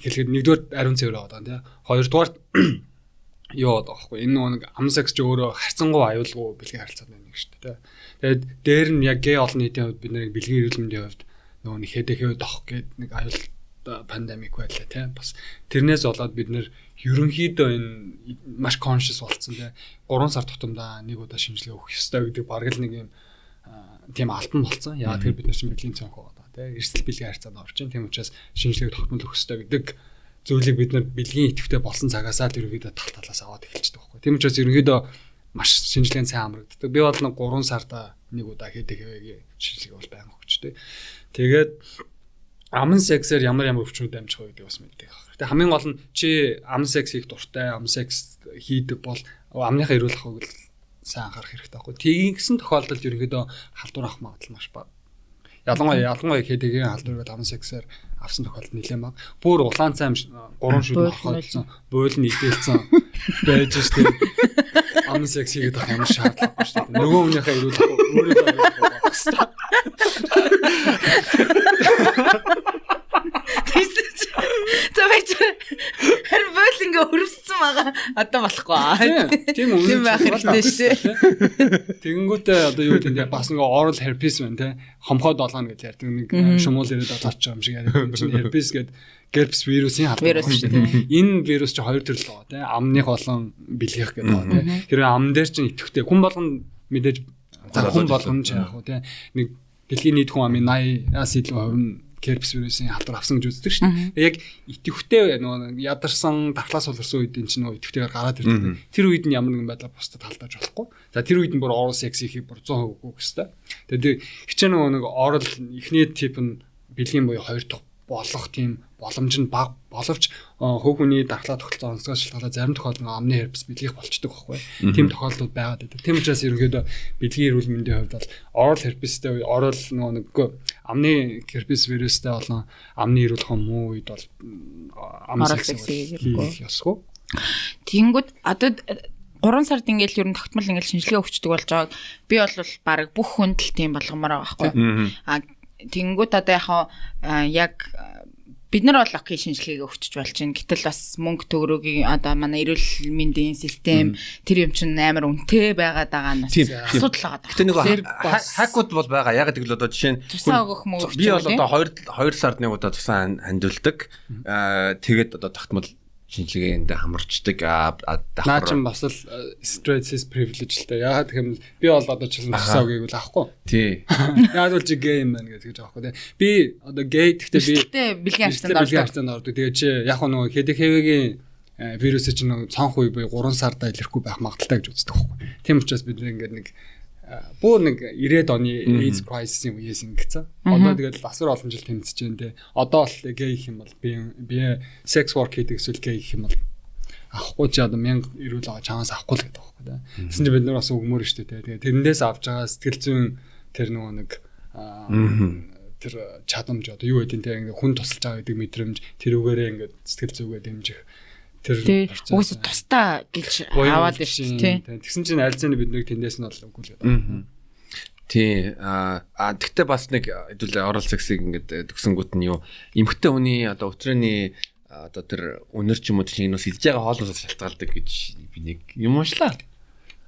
хэлэхэд нэгдүгээр ариун цэвэр байгаа тий. Хоёрдугаар юу байгаа байхгүй. Энэ нэг амн секс ч өөрөө харьцангуй аюулгүй бэлгийн харилцааны нэг шүү дээ тий. Тэгээд дээр нь яг гей олон нийтийн хувьд бид нэг бэлгийн эрүүл мэндийн хувьд нөгөө нэг хэдэхээ дох гэдэг нэг аюул пандемик байлаа тийм бас тэрнээс болоод бид нэр ерөнхийдөө энэ маш conscious болсон тийм 3 сар тутамдаа нэг удаа шинжилгээ өгөх ёстой гэдэг бараг л нэг юм тийм алтан болсон. Яагаад тэгэхээр бид нар чинь бэлгийн цонх байгаа тийм эрсдэл бэлгийн харьцаанд орж ин тийм учраас шинжилгээг тогтмол өгөх ёстой гэдэг зүйлийг бид нар бэлгийн идэвхтэй болсон цагаасаа л ерөнхийдөө тал талаас аваад эхэлчихдэг байхгүй. Тийм учраас ерөнхийдөө маш шинжилгээнд сайн хамрагддаг. Би бол нэг 3 сарда нэг удаа хэдэхээ шинжилгээ бол байнга өгчтэй. Тэгээд амн сексээр ямар өвчнүүд амжих вэ гэдэг бас мэддэг. Тэгээ хамгийн гол нь чи амн секс хийх дуртай, амн секс хийдэг бол амныхаа эрүүл ахуйг л сайн анхаарах хэрэгтэй байхгүй. Тэгсэн тохиолдолд ерөнхийдөө халдвар авах магадлал маш бага. Ялангуяа хэдийгээр халдварыг амн сексээр авсан тохиолдол нэлээд бага. Бүр улаан цайм 3 шүд орхоолсон, буйл нь идэлсэн байж штеп. Амн секс хийгээд авах ямар шаардлагагүй шүү дээ. Нөгөө хүнийхээ эрүүл ахуй өөрийнхөө эрүүл ахуй байх хэрэгтэй. Харин бойл ингээ өрөвссөн байгаа. Одоо болохгүй. Тийм байх хэрэгтэй шүү дээ. Тэгэнгүүтээ одоо юу гэдэг нь бас ингээ oral herpes байна те. Хомхоо долгоно гэж ярьдаг нэг шумуул ирээд олооч юм шиг яриад чинь herpes гэдэг герпес вирусын халдвар шүү дээ. Энэ вирус чинь хоёр төрөл байгаа те. Амных болон бэлгийх гэдэг байгаа те. Тэр амн дээр чинь идэвхтэй хүн болгоно мэдээж хүн болгоно ч яах вэ те. Нэг дэлхийн нийт хүн амын 80-аас илүү хувь нь герпес вирусын халдвар авсан гэж үздэг шүү дээ. Яг идэвхтэй нөгөө ядарсан дархлаас уларсан үед энэ чинь нөгөө идэвхтэйгээр гараад ирдэг. Тэр үед нь ямар нэгэн байдлаар бусдад халдаж болохгүй. За тэр үед нь бүр oral sex хийхийг бүр 100% өгөх хэрэгтэй. Тэгээд хичээн нөгөө нэг oral эхний тип нь бэлгийн буюу хоёр дахь болох тийм боломж нь бага боловч хөв хүний дархлаа тогтолцоо онцгой шалтгаалаа зарим тохиолдолд амны herpes бэлгийх болчдөг байхгүй. Тийм тохиолдол байгаад байдаг. Тийм учраас ерөнхийдөө бэлгийн эрүүл мэндийн хувьд бол oral herpesтэй oral нөгөө амны herpes вирустэй болон амны эрүүл хон муу үед бол ам секс хийх ёсгүй. Тэнгүүд одоо 3 сард ингээл ер нь тогтмол ингээл шинжилгээ өгчдөг болж байгаа. Би бол баг бүх хүнд л тийм болгомоор байгаа байхгүй. Тэнгүүд одоо яг бид нар бол окей шинжилгээг өгчөж болж байна. Гэтэл бас мөнгө төгрөгийн одоо манай эрүүл мэндийн систем тэр юм чинь амар үнэтэй байгаад байгаа нь асуудал байгаа. Гэтэ нэг хакууд бол байгаа. Яг гэвэл одоо жишээ нь тусаа өгөх мөнгө би бол одоо 2 сард нэг удаа тусаа хандуулдаг. Тэгээд одоо тогтмол шинжилгээнд хамарчдаг. Наа чинь бас л straight cis privilege л дээ. Яагаад гэвэл би бол одоо ч тусаа үгийг бол авахгүй. Тий. Яагаад бол чи gay юм байна гэж аахгүй тий. Би одоо gay гэхдээ би бэлгийн харьцаанд ордог. Тэгээ чи яг нөгөө хэдэхэвэгийн вирус чинь цонх үе буюу 3 сарда илэрхгүй байх магадaltaй гэж үздэг байхгүй. Тийм учраас бид ингээд нэг бүр нэг 90-ад оны AIDS crisis-ийн үеэс ингэсэн. Одоо тэгэл асар олон жил тэмцэж байна те. Одоо л гей гэх юм бол би sex work хийдэг эсвэл гей гэх юм бол авахгүй ч одоо 1000 эрүүл аваа чамаас авахгүй л гэдэг байхгүй те. Тэсэн чинь бид нар бас өгмөр штэ те. Тэгээ тэрнээс авч байгаа сэтгэл зүйн тэр нөгөө нэг тэр чадамж одоо юу гэдэг те ингээ хүн тусалж байгаа гэдэг мэдрэмж тэрүүгээрээ ингээ сэтгэл зүйгээ дэмжих тэр уус тустаа гэж аваад ирсэн тий. Тэгсэн чинь альцны биднийг тэндээс нь бол үгүй л гэдэг. Тий. Тэгтээ бас нэг хэдүүл oral sex-ийг ингээд төгсөнгүүт нь юу эмхтэй хүний одоо өтрөөний одоо тэр үнэр ч юм уу чинь энэ сэлж байгаа хоолноос шалтгаалдаг гэж би нэг юм уншлаа.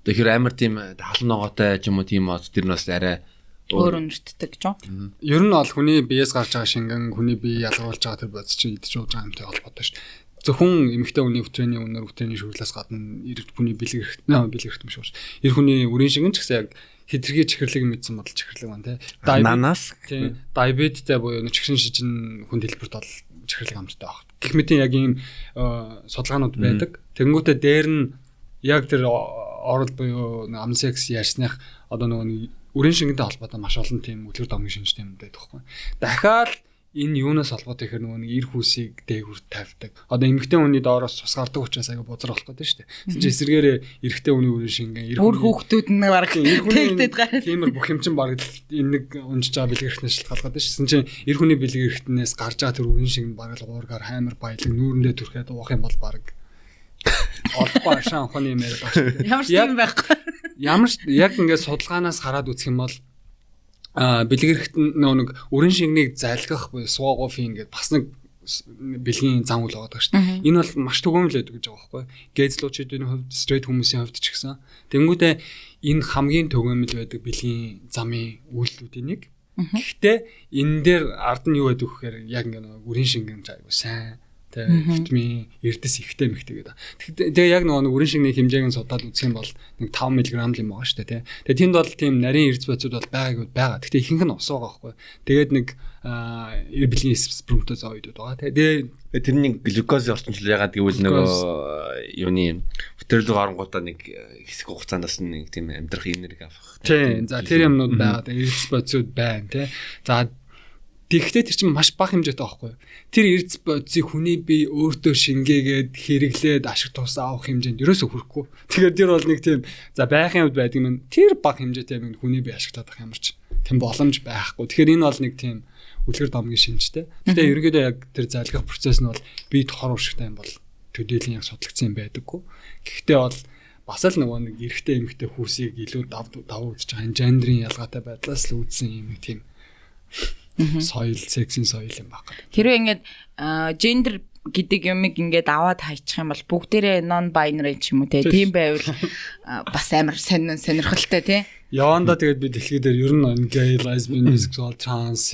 Тэгэхээр амар тийм халуун ногоотой ч юм уу тийм тэр нь бас арай өөр үнэртдэг ч юм. Ер нь бол хүний биеэс гарч байгаа шингэн хүний бие ялгаруулж байгаа тэр бодис чинь идэж ууж байгаа юмтай холбоотой шүү дээ. Зөвхөн эмэгтэй хүний өтрөөний үнэр өтрөөний шүглээс гадна эрэгт хүний бэлэг эрхтэн шүү. Эр хүний үрийн шингэн ч гэсэн яг хэтэрхий чихэрлэг мэдсэн бодол чихэрлэг байна те. Нанаас тий. Диабеттэй буюу чихрийн шижин хүн дэлбэрт бол чихэрлэг амттай баг. Гэх мэт яг ийм судалгаанууд байдаг. Тэнгүүтээ дээр нь яг тэр oral буюу амн секс ярьсных одоо нөгөө үрийн шингэнтэй холбоотой маш олон тийм үлгэр домгийн шинжтэй юм байдаг байхгүй. Дахиад энэ юунаас холбоотой гэхээр нөгөө нэг эр хүүсийг дээгүр тавьдаг. Одоо эмэгтэй хүний доороос цус гардаг учраас аяга бузар болох гэдэг шүү дээ. Тэгж эсэргээрээ эрэгтэй хүний үрэн шингэн өр хүүхдүүд нь бараг тэгдэд гараа. Тиймэр бүх юм чинь баг энэ нэг унжиж байгаа бэлгэрхтнээс шалтгаалгаад шүү. Тэсэн чинь эр хүний бэлгэрхтнээс гарч байгаа тэр үрэн шингэн баг л уургаар хаймар баялаг нүүрэндээ түрхээд уух юм бол баг олбоо шаан ухааны юм яриад байна. Ямар ч юм байхгүй. Ямар ч яг ингээд судалгаанаас хараад үзэх юм бол бэлгэрхт нэг өрн шингэнийг залгах буюу суугофин гэдэг бас нэг бэлгийн зам үйл байгаа шүү дээ. Энэ бол маш түгээмэл байдаг гэж байгаа байхгүй. Гейзлуучдын хувьд, стрейт хүмүүсийн хувьд ч гэсэн. Тэнгүүдээ энэ хамгийн түгээмэл байдаг бэлгийн замын үйлдэлүүдийн нэг. Гэхдээ энэ дээр ард нь юу байдаг вэхээр яг ингээд өрн шингэн айгуу сайн тэ витамин эрдэс ихтэй мэгтэй гэдэг. Тэгээ яг нөгөө өрн шингэний хэмжээг нь судалж үзэх юм бол нэг 5 мг л юм байгаа шүү дээ, тэ. Тэгээ тэнд бол тийм нарийн эрдэс бодисууд бол байгаа. Гэхдээ ихэнх нь ус байгаа байхгүй. Тэгээд нэг бэлгийн сперматозоидууд байгаа, тэ. Тэгээ тэрний глюкозын орчинчлал ягаад гэвэл нөгөө юуны өтрлөг оронгуудаа нэг хэсэг хугацаанаас нэг тийм амьдрах энерги авах. Тийм. За тэр юмнууд байгаа. Тэгээ эрдэс бодисууд байна, тэ. За тэгвэл тэр чинь маш бага хэмжээтэй байхгүй юу? Тэр эрдэс бодисыг хүний бие өөртөө шингээгээд хэрэглээд ашиг тус авах хэмжээнд ерөөсөө хүрэхгүй. Тэгэхээр тэр бол нэг тийм за байхын хувьд байдаг юм. Тэр бага хэмжээтэй юм хүний бие ашиглаад авах ямар ч тийм боломж байхгүй. Тэгэхээр энэ бол нэг тийм үлгэр домгийн шинжтэй. Гэтэ ерөнхийдөө яг тэр залгах процесс нь бол бие хор уршигтай юм бол төдийлөн яг судлагдсан юм байдаггүй. Гэхдээ бол бас л нөгөө нэг эрэгтэй эмэгтэй хүүсийг илүү давуу үзэж байгаа гендрийн ялгаатай байдлаас л үүдсэн юм тийм соёл, сексийн соёл юм байна. Хэрвээ ингээд гендер гэдэг юмыг ингээд аваад хайчих юм бол бүгдээрээ non binary ч юм уу тийм байвал бас амар сонирхолтой тий. Яванда тэгээд би дэлхий дээр ер нь gay, lesbian, bisexual, trans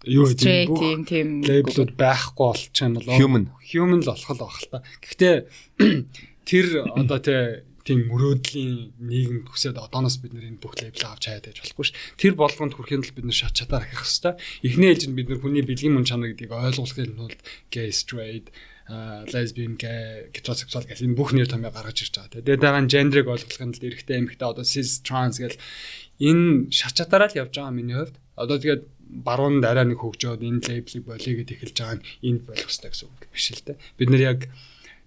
юу гэдэг бүх лейблүүд байхгүй болчих юм бол human л болох л байх л та. Гэхдээ тэр одоо тийм мөрөөдлийн нийгэм төсөөд одооноос бид нэр энэ бүх лейбл авч хаяад байж болохгүй ш. Тэр болгонд хүрэхэд л бид нэр шат чатаар ахих хэвээр. Эхний ээлжинд бид нэр хүний бэлгийн мөн чанар гэдгийг ойлгуулахын тулд gay, straight, lesbian, gay, heterosexual гэх энэ бүх нэр томьёо гаргаж ирж байгаа. Тэгээд дараа нь гендрийг ойлгуулахын тулд эрэгтэй эмэгтэй одоо cis, trans гэл энэ шат чатаараа л явж байгаа миний хувьд. Одоо тэгээд баруунд арай нэг хөгжөөд энэ лейблийг болъё гэд эхэлж байгаа нь энд болох хэрэгтэй гэсэн үг биш л дээ. Бид нэр яг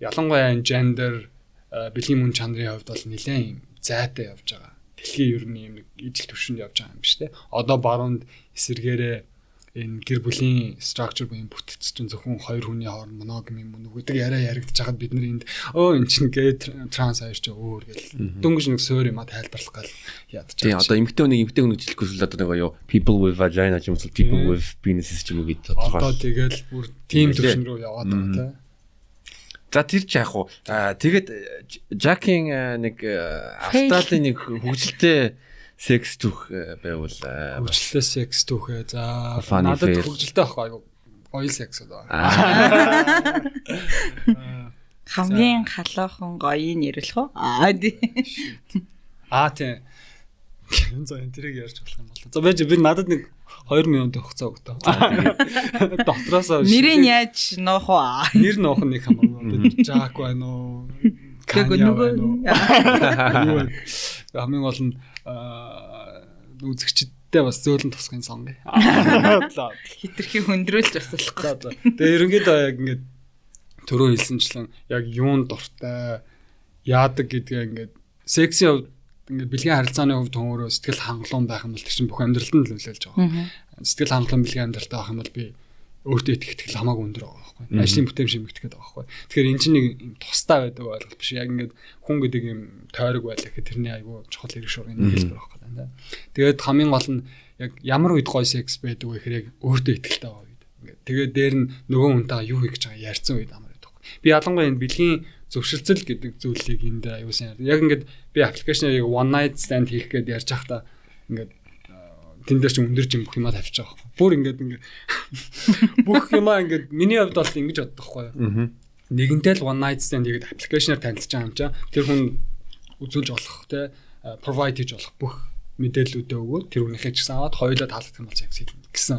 ялангуяа энэ gender бэлгийн мөн чанарын хувьд бол нэлээд зайтай явж байгаа. Дэлхийн ер нь юм нэг ижил төвшөнд явж байгаа юм биш үү? Одоо баруунд эсэргээрээ энэ гэр бүлийн structure буюу бүтцийн зөвхөн хоёр хүний хооронд monogamy юм уу гэдэг яриа яригдж байгаад бид нар энд энэ чинь gay trans хоёр ч өөр гэл дөнгөж нэг суур юм а тайлбарлах гал ядаж байгаа. Тийм одоо эмэгтэй хүнийг жилэхгүй л одоо нэг юу people with vagina ч юм уу people with penises ч юм уу гэдэг тодорхой. Одоо тэгэл бүр team төвшин рүү яваад байгаа тийм. За тэр ч яг уу. Тэгээд Жакийн нэг Австралийн нэг хөгжилтэй секс түүх байвал хөгжилтэй секс түүхээ. За надад хөгжилтэй ахгүй гоё секс одоо. Хамгийн халуухан гоёыг нэрлэх үү? Тийм. За энэ тэрийг ярьж болох юм бол. За байж би надад нэг 2 минут хугацаа өгдөө. Дотроосоо нэрээ яаж нуух вэ? Нэр нуух нэг хамаагүй. Жак байна уу? Каня байна уу? Хамгийн гол нь үзэгчдтэй бас зөөлөн тусахын сон гэ. Хитрхи хөндрөөлж бас болохгүй. Тэгээ ерөнхийдөө яг ингээд түрүү хэлсэнчлэн яг юун дуртай яадаг гэдгээ ингээд секси хувьд ингээд бэлгийн харилцааны хувьд төмөрөө сэтгэл хангалуун байх юм бол тэр чинь бүх амьдралд нь нөлөөлж байгаа. Сэтгэл хангалуун бэлгийн амьдралтай байх юм бол би өөртөө итгэл хамаагүй өндөр байгаа байхгүй. Ажлын бүтэем шимэгдэхэд байгаа байхгүй. Тэгэхээр эн чинь нэг юм тустай байдаг ойлголт биш. Яг ингээд хүн гэдэг юм тойрог байлаа гэхэд тэрний айгүй чухал хэрэг шуургын нэг хэлбэр байхгүй даа. Тэгээд хамгийн гол нь яг ямар үед гоё секс байдаг вэ гэхээр яг өөртөө итгэлтэй байгаа үед. Ингээд тэгээд дээр нь нөгөө хүнтэйгээ юу хийж байгаа ярьсан үед амар байдаг. Би ялангуяа энэ бэлгийн зөвшөлтсөл гэдэг зүйлийг энд аюулсан яг ингээд би аппликейшнээр яг one night stand хийх гээд ярьж байхдаа ингээд тэн дээр ч өндөр жим бүх юмаа тавьчих байгаа. Бүр ингээд бүх юмаа ингээд миний хувьд бол ингэж боддог байхгүй юу. Нэгэнтэй л one night stand хийгээд аппликейшнээр танилцж байгаа юм чаа. Тэр хүн үзүүлж болох те provide хийж болох бүх мэдээллүүдээ өгөөд тэр хүнийхээ ч гэсэн аваад хоёулаа таалагдсан бол секс хийх гэсэн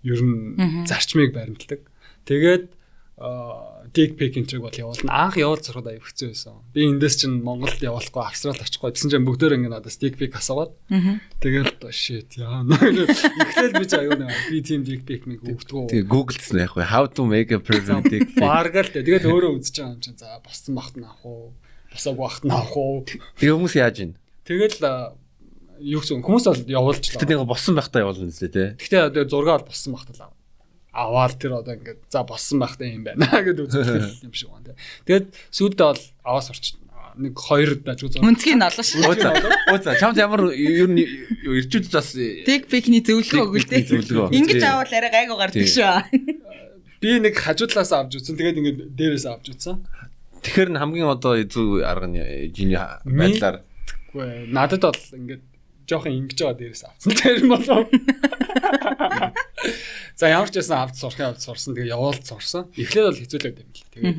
ер нь зарчмыг баримталдаг. Тэгээд dick pic энтриг бол явуулна. Анх явуул зурхад аяг хэцүү байсан. Би эндээс чинь Монголд явуулахгүй Австралид очихгүй гэсэн чинь бүгдээр ингэ надаас dick pic асуугаад. Тэгээд shit яа. Эхлээл би ч аюу наа би team dick pic нэг өгдөгөө. Тэгээ гуглдсан яг how to make a perfect dick pic. Баргаал тэ. Тэгээд өөрөө үзэж байгаа юм чинь за боссон бахт наах уу? Босоог бахт наах уу? Тэгээ хүмүүс яаж ийн? Тэгэл юу гэсэн хүмүүс бол явуулж лаа. Тэгээ боссон байхдаа явуулна үстэй тий. Гэхдээ зураг бол боссон бахтаа аваад тэр одоо ингээд за боссон байхдаа юм байна гэдэг үзүүлэх юм шиг байна. Тэгээд сүүлдээ бол аваас орч нэг 2 даж үзээ. Үнцгийн олон шүү. Ууца чамд ямар ер нь ирчүүд бас Dick pic-ний зөвлөгөө өгөл дээ. Ингэж авал арай гайгүй гардаг шүү. Би нэг хажуудлаас авч үзсэн. Тэгээд ингээд дээрээс авч үзсэн. Тэгэхээр нь хамгийн одоо зөв арга нь жиний байдлаар үгүй надад бол ингээд жоохон ингэж байгаа дээрээс авсан. Тэр нь болов. За ямар ч байсан авч сурахын авч сурсан. Тэгээ явуулж сурсан. Эхлээд бол хэцүүлээд юм л. Тэгээд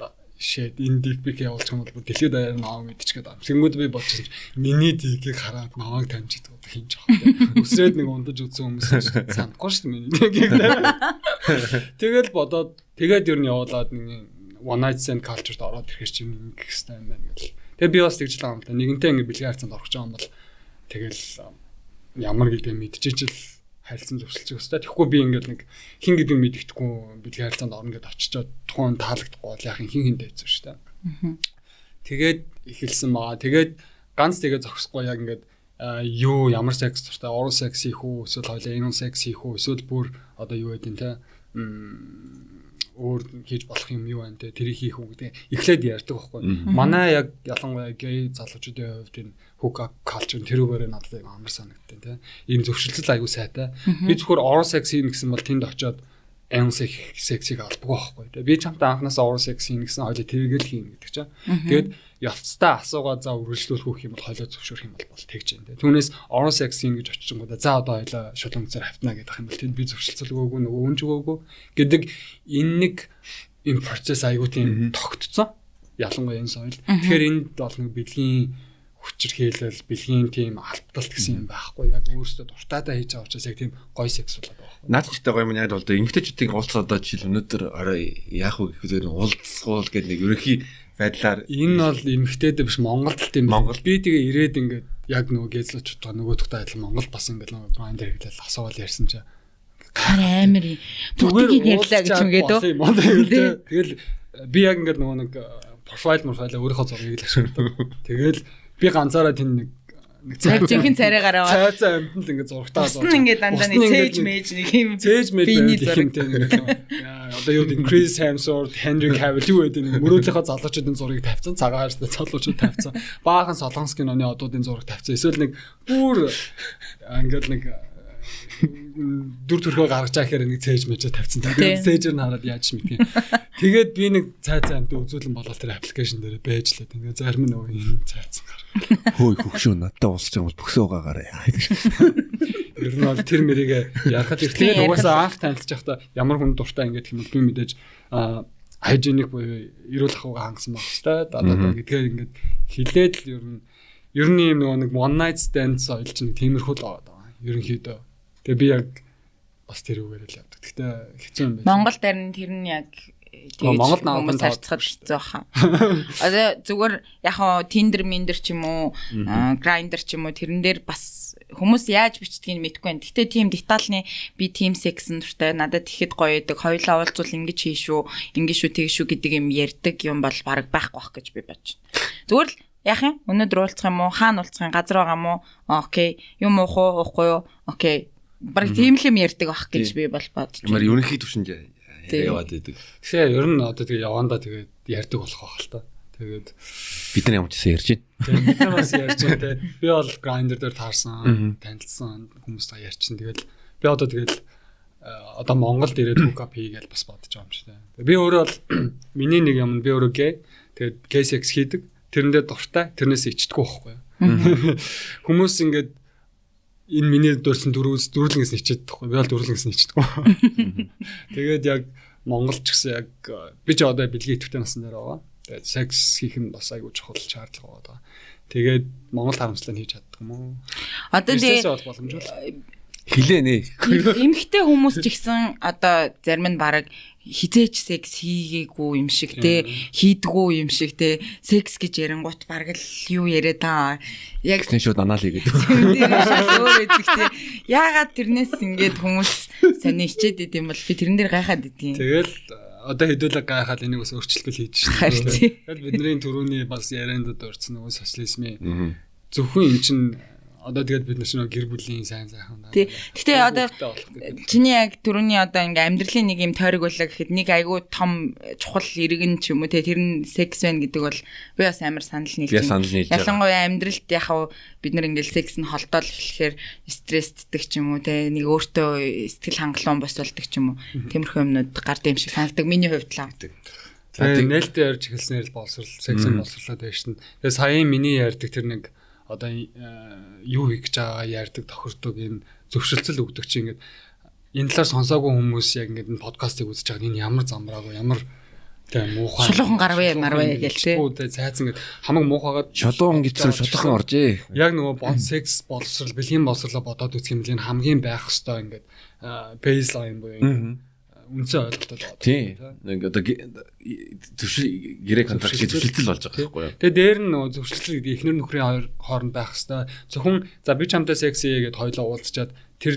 одоо shit энэ dick pic явуулчих юм бол дэлхийд даяар нааг мэдчихгээд байна. Тэнгүүд би бодчихсон чинь миний dick-ийг хараад нааг тамжиддаг юм жоох. Өсрээд нэг ундаж үзсэн хүмүүс санахгүй шүү дээ миний dick-ийг. Тэгэл бодоод тэгээд ер нь явуулаад нэг one night stand culture-д ороод ирэхэр чинь ингэх хэрэгтэй юм байна гэл. Тэгээ би бас тэгж л байгаа юм да. Нэгэнтэй ингэ бэлгийн харьцаанд орох гэж байгаа юм бол тэгэл ямар гэдэг мэдчихэл харилцан зуршилчих өстой. Тэгэхгүй би ингээд нэг хин гэдэг нь мэддэхгүй бэлгийн харилцаанд орно гэдээ очичоод тухайн таалагдахгүй бол яах юм хин хиндэ хэвчээ шүү дээ. Тэгээд эхэлсэн байгаа. Тэгээд ганц тэгээ зогсохгүй яг ингээд юу ямар секс туртай oral sex хийх үү эсвэл хоёлаа anal sex хийх үү эсвэл бүр одоо юу гэдэг нь те өөр хийж болох юм юу байна те тэрийг хийх үү гэдэг эхлээд ярьдаг байхгүй. Манай яг ялангуяа гей залуучуудын хувьд энэ hook up culture тэрүүгээр надад амар санагдтыг те. Ийм зөвшөлтөл аягүй сайтай. Би зөвхөр oral sex хийн гэсэн бол тэнд очиод anal sex-ийг албагүй байхгүй те. Би чамтай анханасаа oral sex хийн гэсэн хоёул тэрийг л хийн гэдэг чинь. Тэгээд явцдаа асуугаад за үргэлжлүүлэх юм бол хоёлоо зөвшөөрөх юм бол тэгж юм те. Түүнээс oral sex хийн гэж очичингуудаа за одоо хоёлоо шулуун цаар хавтна гэдэг юм бол тэнд би зөвшөлтөл өгөөгүй нөгөө өнж өгөөгүй гэдэг энэ нэг энэ процесс аягүй тийм тогтцсон. Ялангуяа энэ соёл. Тэгэхээр энд бол нэг бэлгийн хүчирхийлэл, бэлгийн тийм алталт гэсэн юм байхгүй. Яг өөрөөсөө дуртайдаа хийж байгаа учраас яг тийм гоё секс болоод байгаа байхгүй. Наад чигтэй гоё юм яг бол эмэгтэйчүүдийн уулзаад одоо жишээл өнөөдөр орой яах вэ гэхээр уулзсуул гэдэг нэг ерөнхий байдлаар энэ бол эмэгтэйдээ биш Монголд л тийм Монгол би тэгээ ирээд ингээд яг нөгөө гэзлүүчтэй нөгөөдөгтэй адилхан Монгол бас ингээд нөгөө бранд хэрэглэл асуувал ярьсан чинь амар бүгдийг ярьлаа гэж юм гэдэг. Тэгэл би яг ингээд нөгөө нэг профайл өөрийнхөө зургийг л ашигладаг. Тэгэл би ганцаараа тэнд нэг цайгийн царайгаар аваад цай амтнд ингээд зургатаа болоо. Ингээд дандаа нэг цээж мэж нэг юм. Цээж мэж гэх юмтэй ингээд одоо юу гэдэг Chris Hemsworth, Henry Cavill юу гэдэг нэг мөрөөлийнхөө залуучуудын зургийг тавьсан. Цагаан харстай залуучууд тавьсан. Баахан солонгос киноны одуудын зураг тавьсан. Эсвэл нэг бүр ингээд нэг дүр төрхөө гаргаж байгаа хэрэг нэг цээж мэжээ тавьсан. Тэгээд цээжээр нь хараад яаж мэдээ. Тэгээд би нэг цай амт үзүүлэн болоод тэр аппликейшн дээр байж лээ. Тэгээд зарим нь нөгөө энэ цайцсан гаргав. Хөөе хөгшөө надад уулзч байгаа бол бөхсөө угаагаарай. Ер нь бол тэр мэрийг ярахад тэгээд угаасаа анх танилцж байхдаа ямар хүн дуртай ингээд юм би мэдээж хайженик буюу эрүүл ахуйгаа хангасан байх хэвээр даа гэдгээр ингээд хилээд л ер нь юм нөгөө нэг one night stand соёл чинь тиймэрхүү л байгаа. Ерөнхийдөө. Тэгээ би яг бас тэр үгээр л явдаг. Гэхдээ хэцүү юм байна. Монгол дарын тэр нь яг Монгол наадмын тарцахад зөөхөн. Одоо зүгээр яг Tinder Minder ч юм уу, Grindr ч юм уу тэрэн дээр бас хүмүүс яаж бичдгийг мэдэхгүй байна. Гэхдээ тийм детальны би team sex нуртай надад ихэд гоё байдаг. Хоёулаа уулзвал ингэж хийшүү, ингэж шүү, тэгш шүү гэдэг юм ярьдаг юм бол баг байхгүй бах гэж би бодож байна. Зүгээр л яах юм? Өнөөдөр уулзах юм уу? Хаана уулзах юм? Газар байгаа юм уу? Окей. Юм уух уу? Уухгүй юу? Окей. Бараг тийм л юм ярьдаг бах гэж би бол бодож байна. Ямар ерөнхий түвшинд яваад байдаг. Тэгэхээр ер нь одоо тэгээ явандаа тэгээд ярьдаг болох байх л та. Тэгээд бид нар ямар ч гэсэн ярьж байна. Тэгээд бид нар бас ярьж байна те. Би бол Grindr дээр таарсан, танилцсан хүмүүстэй ярьчин. Тэгээд би одоо тэгээд одоо Монголд ирээд hook up хийгээл бас бодож байгаа юм шиг те. Би өөрөө бол миний нэг юм би өөрөө гей. Тэгээд gay sex хийдэг. Тэрэндээ дуртай, тэрнээс ичдэггүй байхгүй юу. Хүмүүс ингээд энэ миний дурсан дөрвөлнгээс ичээд тахгүй. Би бол дөрвөлнгээс ичдэггүй. Тэгээд яг Монголч гэсэн яг би ч одоо бэлгийн идэвхтэй насны дээр байгаа. Тэгээд секс хийх нь бас айгүй чухал шаардлага байгаа. Тэгээд Монгол харамслал хийж чаддаг юм уу? Одоо тэгээд боломжгүй. Хилээ нэ. Эмэгтэй хүмүүс ч ихсэн одоо зарим нь бараг хизээч секс хийгээгүй юм шиг те хийдгүү юм шиг те секс гэж ярингуут бараг л юу яриа та яг Тэгсэн шууд анаал хийгээд. өөр эдэг те яагаад тэрнээс ингээд хүмүүс сони хичээд идэм бол би тэрэн дээр гайхаад идэв. Тэгэл одоо хэдүүлэг гайхаад энийг бас өөрчлөлт хийж Харин шээ. Тэгэл бидний түрүүний бас ярианд дурдсан нөгөө социализмын зөвхөн эн чинь одоо тэгээд бид нар гэр бүлийн сайн сайхан даа. Гэтэ одоо чиний яг түрүүний одоо ингээм амьдралын нэг юм тойрог байлаа гэхэд нэг айгүй том чухал эрэг нь ч юм уу те тэр нь секс байна гэдэг бол би бас амар санал нийлж байна. Ялангуяа амьдралд яхав бид нар ингээл секс нь холдоод эхлэхээр стрессддэг ч юм уу те нэг өөртөө сэтгэл хангалуун босолдог ч юм уу. Тиймэрхүү юмнууд гард юм шиг санагддаг миний хувьд л. Тэгээд нээлттэй ярьж эхэлснээр л боловсрал сексийн боловсролоод байж шин. Тэгээд саяын миний ярьдаг тэр нэг одоо юу хийх гэж байгаа ярьдаг тохирдог энэ зөвшөлтсөл өгдөг чи ингээд энэ талаар сонсоогүй хүмүүс яг ингээд энэ подкастыг үзэж байгаа энэ ямар замбраагүй ямар тийм муухай шулуухан гарвэ марвэ гэж тий. Үгүй зайц ингээд хамаг муухайгаад Шулуун гэсэн шулуухан оржээ. яг нөгөө секс боловсрал бэлгийн боловсралаа бодоод үзэх юм бол энэ хамгийн байх хэвээр ингээд бейслайн буюу үнцэн ойлголтод байна. Тийм. Нэг одоо зөвшөл гэрээ контракт зөвшөлтөл болж байгаа байхгүй юу? Тэгээ дээр нь нөгөө зөвшөлтөл гэдэг эхнэр нөхрийн хооронд байх хэвээр зөвхөн за би чамтай секси гэдээ хоёлоо уулзчаад тэр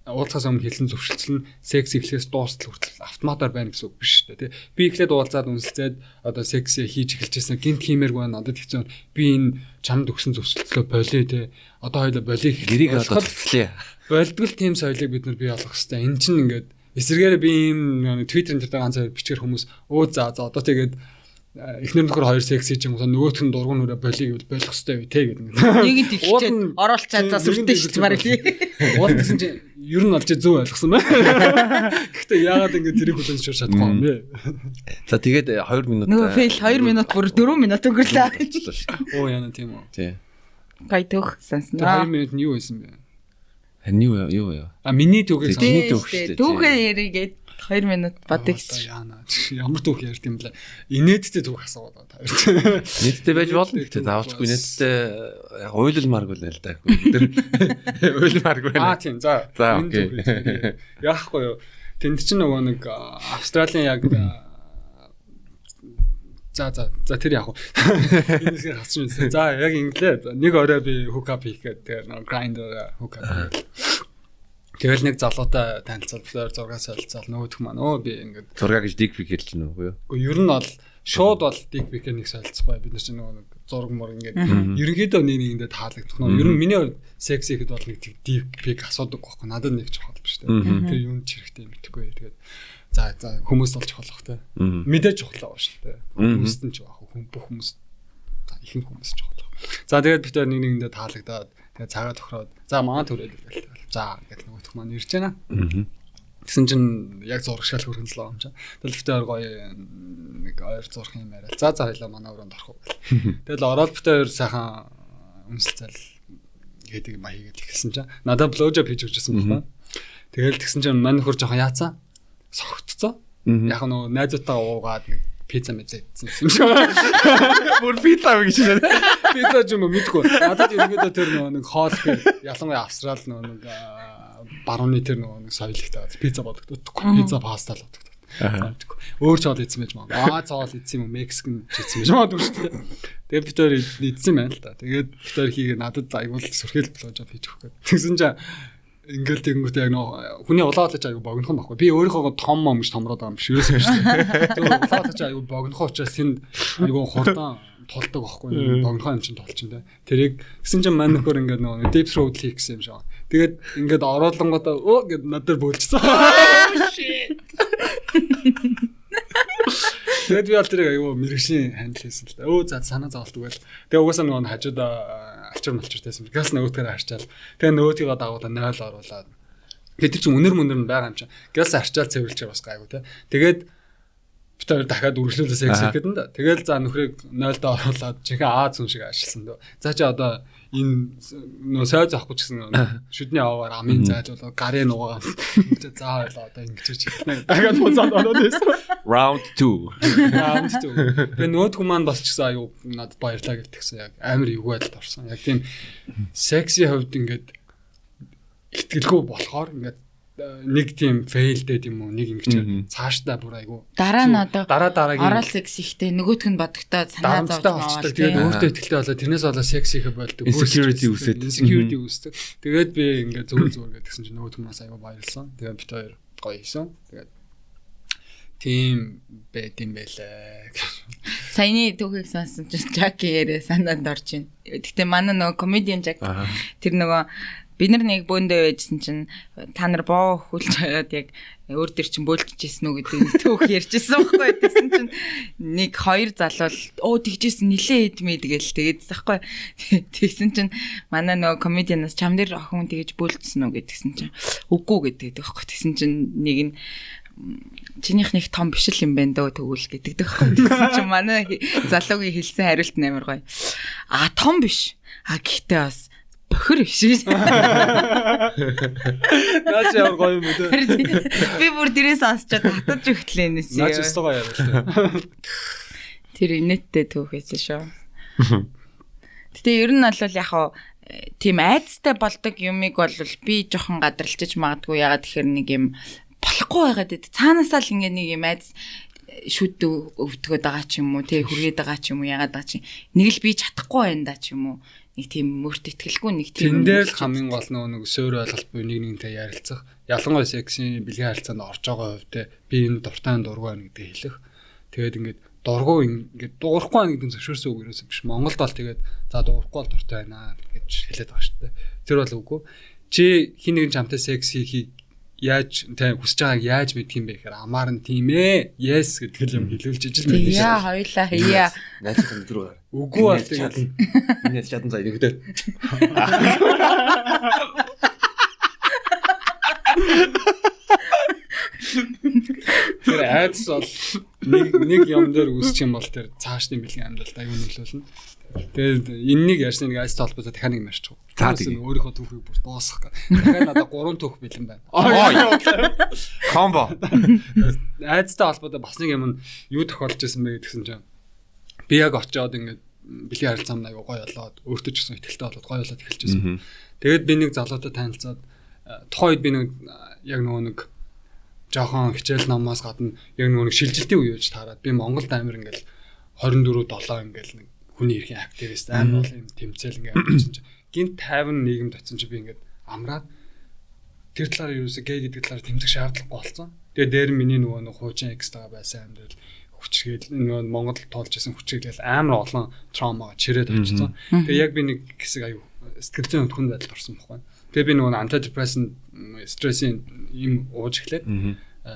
уулзахаас өмнө хэлсэн зөвшөлтөл нь секс эхлэхээс дуустал хүртэл автоматар байна гэсэн үг биш шүү дээ. Би эхлээд уулзаад үнэлцээд одоо секси хийж эхэлжсэн гинт хиймээргүй надад хэцүү би энэ чамд өгсөн зөвшөлтлөө болиё те. Одоо хоёлоо болиё гэрийг одоо төслөө. Болдгол тийм соёлыг бид нар бий болгох хэрэгтэй. Энэ чинь ингээд эсрэгээр би ийм Twitter-ын дээр ганц бичгээр хүмүүс за одоо тэгээд эхнэр нөхөр хоёр секс хийж байгаа нөгөөх нь дургуун нүрэ болиг болох хэрэгтэй те гэдэг. Нэг нь тэгчээд оруулчаад за сүртэй шиж бараг тий. Уулзсан чинь ер нь олж зөв ойлгосон байна. Гэхдээ яагаад ингэ тэрийг хүлээн зөвшөөрч чадахгүй юм бэ? За тэгээд 2 минут. Нөгөө фейл 2 минут бүр 4 минут өнгөрлөө. Оо яна тийм үү. Тий. Гайдох санснаа. 2 минут нь юу байсан бэ? Юу юу. Миний түүхээс миний түүх шүү дээ. Түүхээ яригээд 2 минут бодъё гэж. Ямар түүх ярьд юм бэ? Инээдтэй түүх асууад байна. Нийтдээ байж болно. Гэтэ заавалчгүй нийтдээ яг уйлалмааргүй л л да. Тэр уйлалмааргүй. Тийм. За. Окей. Яахгүй юу. Тэнд чинь нөгөө нэг Австралийн яг За тэр яг уу. Энэсээ хасч юмсэн. За яг инглээ. Нэг орой би hook up хийх гэдэг нэг grinder hook up. Тэгэл нэг залуутай танилцуулбаар зураг солилцоол нөгөөх маань би ингээд зураг гэж dick pic хэлж байна уу юу? Уу ер нь бол шууд бол dick pic-ийг нэг солилцохгүй бид нар чинь нөгөө нэг зураг мөр ингээд ерөнхийдөө нэгэндээ таалагдах нь. Ер нь миний хувьд секс хийхэд бол нэг dick pic асуудаг байхгүй. Надад нэг чухал биш үү? Тэр юунд ч хэрэгтэй юм битгүй. Тэгээд за хүмүүс болж болох те. Мэдээж чухал аа шүү дээ. Хүмүүст нь ч баг бүх хүмүүс ихэнх хүмүүс чухал. За тэгээд бид нэг нэгэндээ таалагдаад тэгээд цагаа тохироод за маа төрөөд гэлээ. За гэдэг нөгөөх маань ирж байна. Тэгсэн чинь яг зурагшаал хөргөн л байгаа юм чинь. Тэгэл битээр гоё нэг ойр зурх юм яриа. За хоёлаа манай өрөөнд орох уу. Тэгэл ороод битээр сайхан үнсэлцэл гэдэг юм хийгээд ихсэн чинь. Надад блоужоп хийж өгчсэн байна. Тэгэл тэгсэн чинь мань нөхөр жоохон яацсан. Согтцоо. Яг нөгөө найзуудтайгаа уугаад нэг пицца мэдсэн юм шиг. Бүр пицца гэж байна. Пицца ч юм уу мэдгүй. Надад ерөнхийдөө тэр нэг хоол гэх ялангуяа Австрал нэг барууны тэр нэг соёлтой байгаа. Пицца бодогдохгүй. Пицца паста л бодогддог. Өөр ч хоол идсэн байж магадгүй. Цоол идсэн юм уу? Мексикэн ч идсэн байж магадгүй шүү дээ. Тэгээд бид хоёр идсэн байна л да. Тэгээд бид хоёр хийгээ надад айгуул сүрхэл блоужоп хийж өгөх гээд. Тэгсэн чинь ингээл тэгэнгүүт яг нөө хүний улаалж айгу богинохон байхгүй. Би өөрийнхөө том момж томроод байгаа юм шивээс юм шүү дээ. Тэгээд улаалж айгу богинохон учраас энд айгу хурдан тулдаг байхгүй. Богинохон юм чинь тулчин дээ. Тэрийг гэсэн чинь мань нөхөр ингээд нөө deep throat хийх гэсэн юм шиг. Тэгээд ингээд ороолонгуудаа оо гэд надад бөөлчихсөн. Тэгээд би аль тэрийг айгу мэрэгшин хандл хийсэн л да. Өө за санаа зовлт үгээл. Тэгээд угаасаа нөгөө хажууд алчир малчиртайсан. Газ нөгөөдгөө харчаал. Тэгээ нөгөөдгөө дагуулаа 0 оруулаад. Тэгээд тэр чинь өнөр мөнөр нь байгаа юм чинь. Газ харчаал цэвэрлж бас гайгүй те. Тэгээд бид хоёр дахиад үргэлжлүүлээ секс хийх гэдэг нь да. Тэгээд за нөхрийг 0-д оруулаад чихээ Аз хүн шиг ашигласан дөө. За чи одоо энэ нөө сайз авахгүй ч гэсэн шүдний аваар амын зайлуулаа гарын нугаа. За ойлоо одоо ингэж хийх. Дахиад буцаад ороод байсан. Round 2. Тэгээ нөөдгөө маань болчихсон аюу надад баярлаа гэдгийгсэн яг амар эвгүй байдалд орсон. Яг тийм секси хувьд ингээд итгэлгүй болохоор ингээд нэг тийм fail дээд юм уу нэг ингэж цаашдаа бүр айгу дараа нь одоо дараагийн орал секс ихтэй нөгөөх нь бодогдоод санаа зовж аваад тэгээд өөртөө ихтэй болоо тэрнээс болоо секс их болдог insecurity үүсээд тэгээд би ингээд зүгээр гэдгсэн чинь нөгөө хүмүүс айгу баярлсан тэгээд бит хоёр гоё хийсэн тэгээд тийм байт юм байлаа. Саяны түүхийг сонсон чинь Жаки ярээ санаанд орж байна. Гэхдээ манай нөгөө комедиан Жак тэр нөгөө бид нар нэг бөөндөө байжсэн чинь та нар боо хөлж хаяад яг өөр төр чинь бөөлчихсэн үү гэдэг түүх ярьжсэн байхгүй. Тэгсэн чинь нэг хоёр залуу тэгжсэн нилээ идмээ тэгэл тэгээдсэн байхгүй. Тэгсэн чинь манай нөгөө комедианаас чам дээр охин тэгэж бөөлчихсэн үү гэдгсэн чинь үгүй гэдэг байхгүй. Тэгсэн чинь нэг нь чинийх нэг том биш л юм байна дөө тэгвэл гэдэг байхгүй. Тэгсэн чинь манай залуугийн хэлсэн хариулт амар гоё. Том биш. Гэхдээ бас бохир биш. Наач ямар гоё юм бэ? Би бүр дээрээс сонсчод татаж өгтлээ нэсээ. Наач өстөгөө яриа. Тэр инээдтэй түүхээс шүү. Гэтэ ер нь бол яг хаа тийм айцтай болдог юмыг бол би жоохон гадралчиж магадгүй ягаад тэгэхээр нэг юм болохгүй байгаад байд. Цаанаасаа л ингээ нэг юм айц шүд өвтгöd байгаа ч юм уу, тэг хүргээд байгаа ч юм уу, ягаад байгаа чи нэг л би чадахгүй байна да ч юм уу. Нэг тийм мөрт итгэлгүй нэг тийм. Тэндээ л хамгийн гол нэг сөөр ойлголт буюу нэг нэгнтэй ярилцах. Ялангуяа сексийн бэлгийн харилцаанд орж байгаа хувьд би энэ дуртай дургүй байна гэдэг хэлэх. Тэгээд ингээд дургүй ингээд дуурахгүй байна гэдэг зөвшөөрсөн үг ерөөсөө биш. Монголд бол тэгээд за дуурахгүй бол дуртай байна гэж хэлээд байгаа шүү дээ. Тэр бол үгүй. Чи хин нэгэн чамтай секс хийхийг яаж тэ хүсэж байгааг яаж мэдх юм бэ гэхээр амаар нь тийм ээ. Yes гэдэг юм хэлүүлж ижил байдаг шүү. Яа хоёлаа хийя. Найзын өдрөөр. Үгүй бол тэгээд энэ чадан цаа нэгдээ. Тэр айдс бол нэг юм дээр үсчих юм бол тэр цаашдын бэлгийн амьдралд аюу нөлөөлнө. Тэгээд энэнийг ярьсан нэг айдстай холбоотой дахиад нэг марч. Өөрийнхөө түүхийг бүр дуусгах гэх. Дахиад надад 3 түүх бэлэн байна. Комбо. Айдстай холбоотой бас нэг юм юу тохиолж байсан бэ гэдгсэн чинь би яг очиод ингээд бэлгийн харилцаанд аюу гоё болоод өөртөө ч гэсэн ихтэй болоод гоё болоод эхэлж байсан. Тэгээд би нэг залуутай танилцаад тухайд би нэг яг нэг жоохон хичээл намаас гадна яг нэг шилжилтийн үе үеж таарад би Монголд амир ингээл 24/7 ингээл нэг хүний эрхийн активист амар бол юм тэмцээл ингээд авчихсан чинь гинт 50 нийгэм татсан чи би ингээд амраад тэр талаар ерөөсө гей гэдэг талаар тэмцэх шаардлагагүй болсон. Тэгээ дээр миний нөгөө хуучин экстра байсан амьдрал хүчгээл нөгөө Монголд тоолж исэн хүчгээл амар олон травмага чирээд авчихсан. Тэгээ яг би нэг хэсэг аюу сэтгэл зүйн өвдгөн байдалд орсон байхгүй. Тэгээ би нөгөө антидепрессант стрессийн юм ууж эхлээд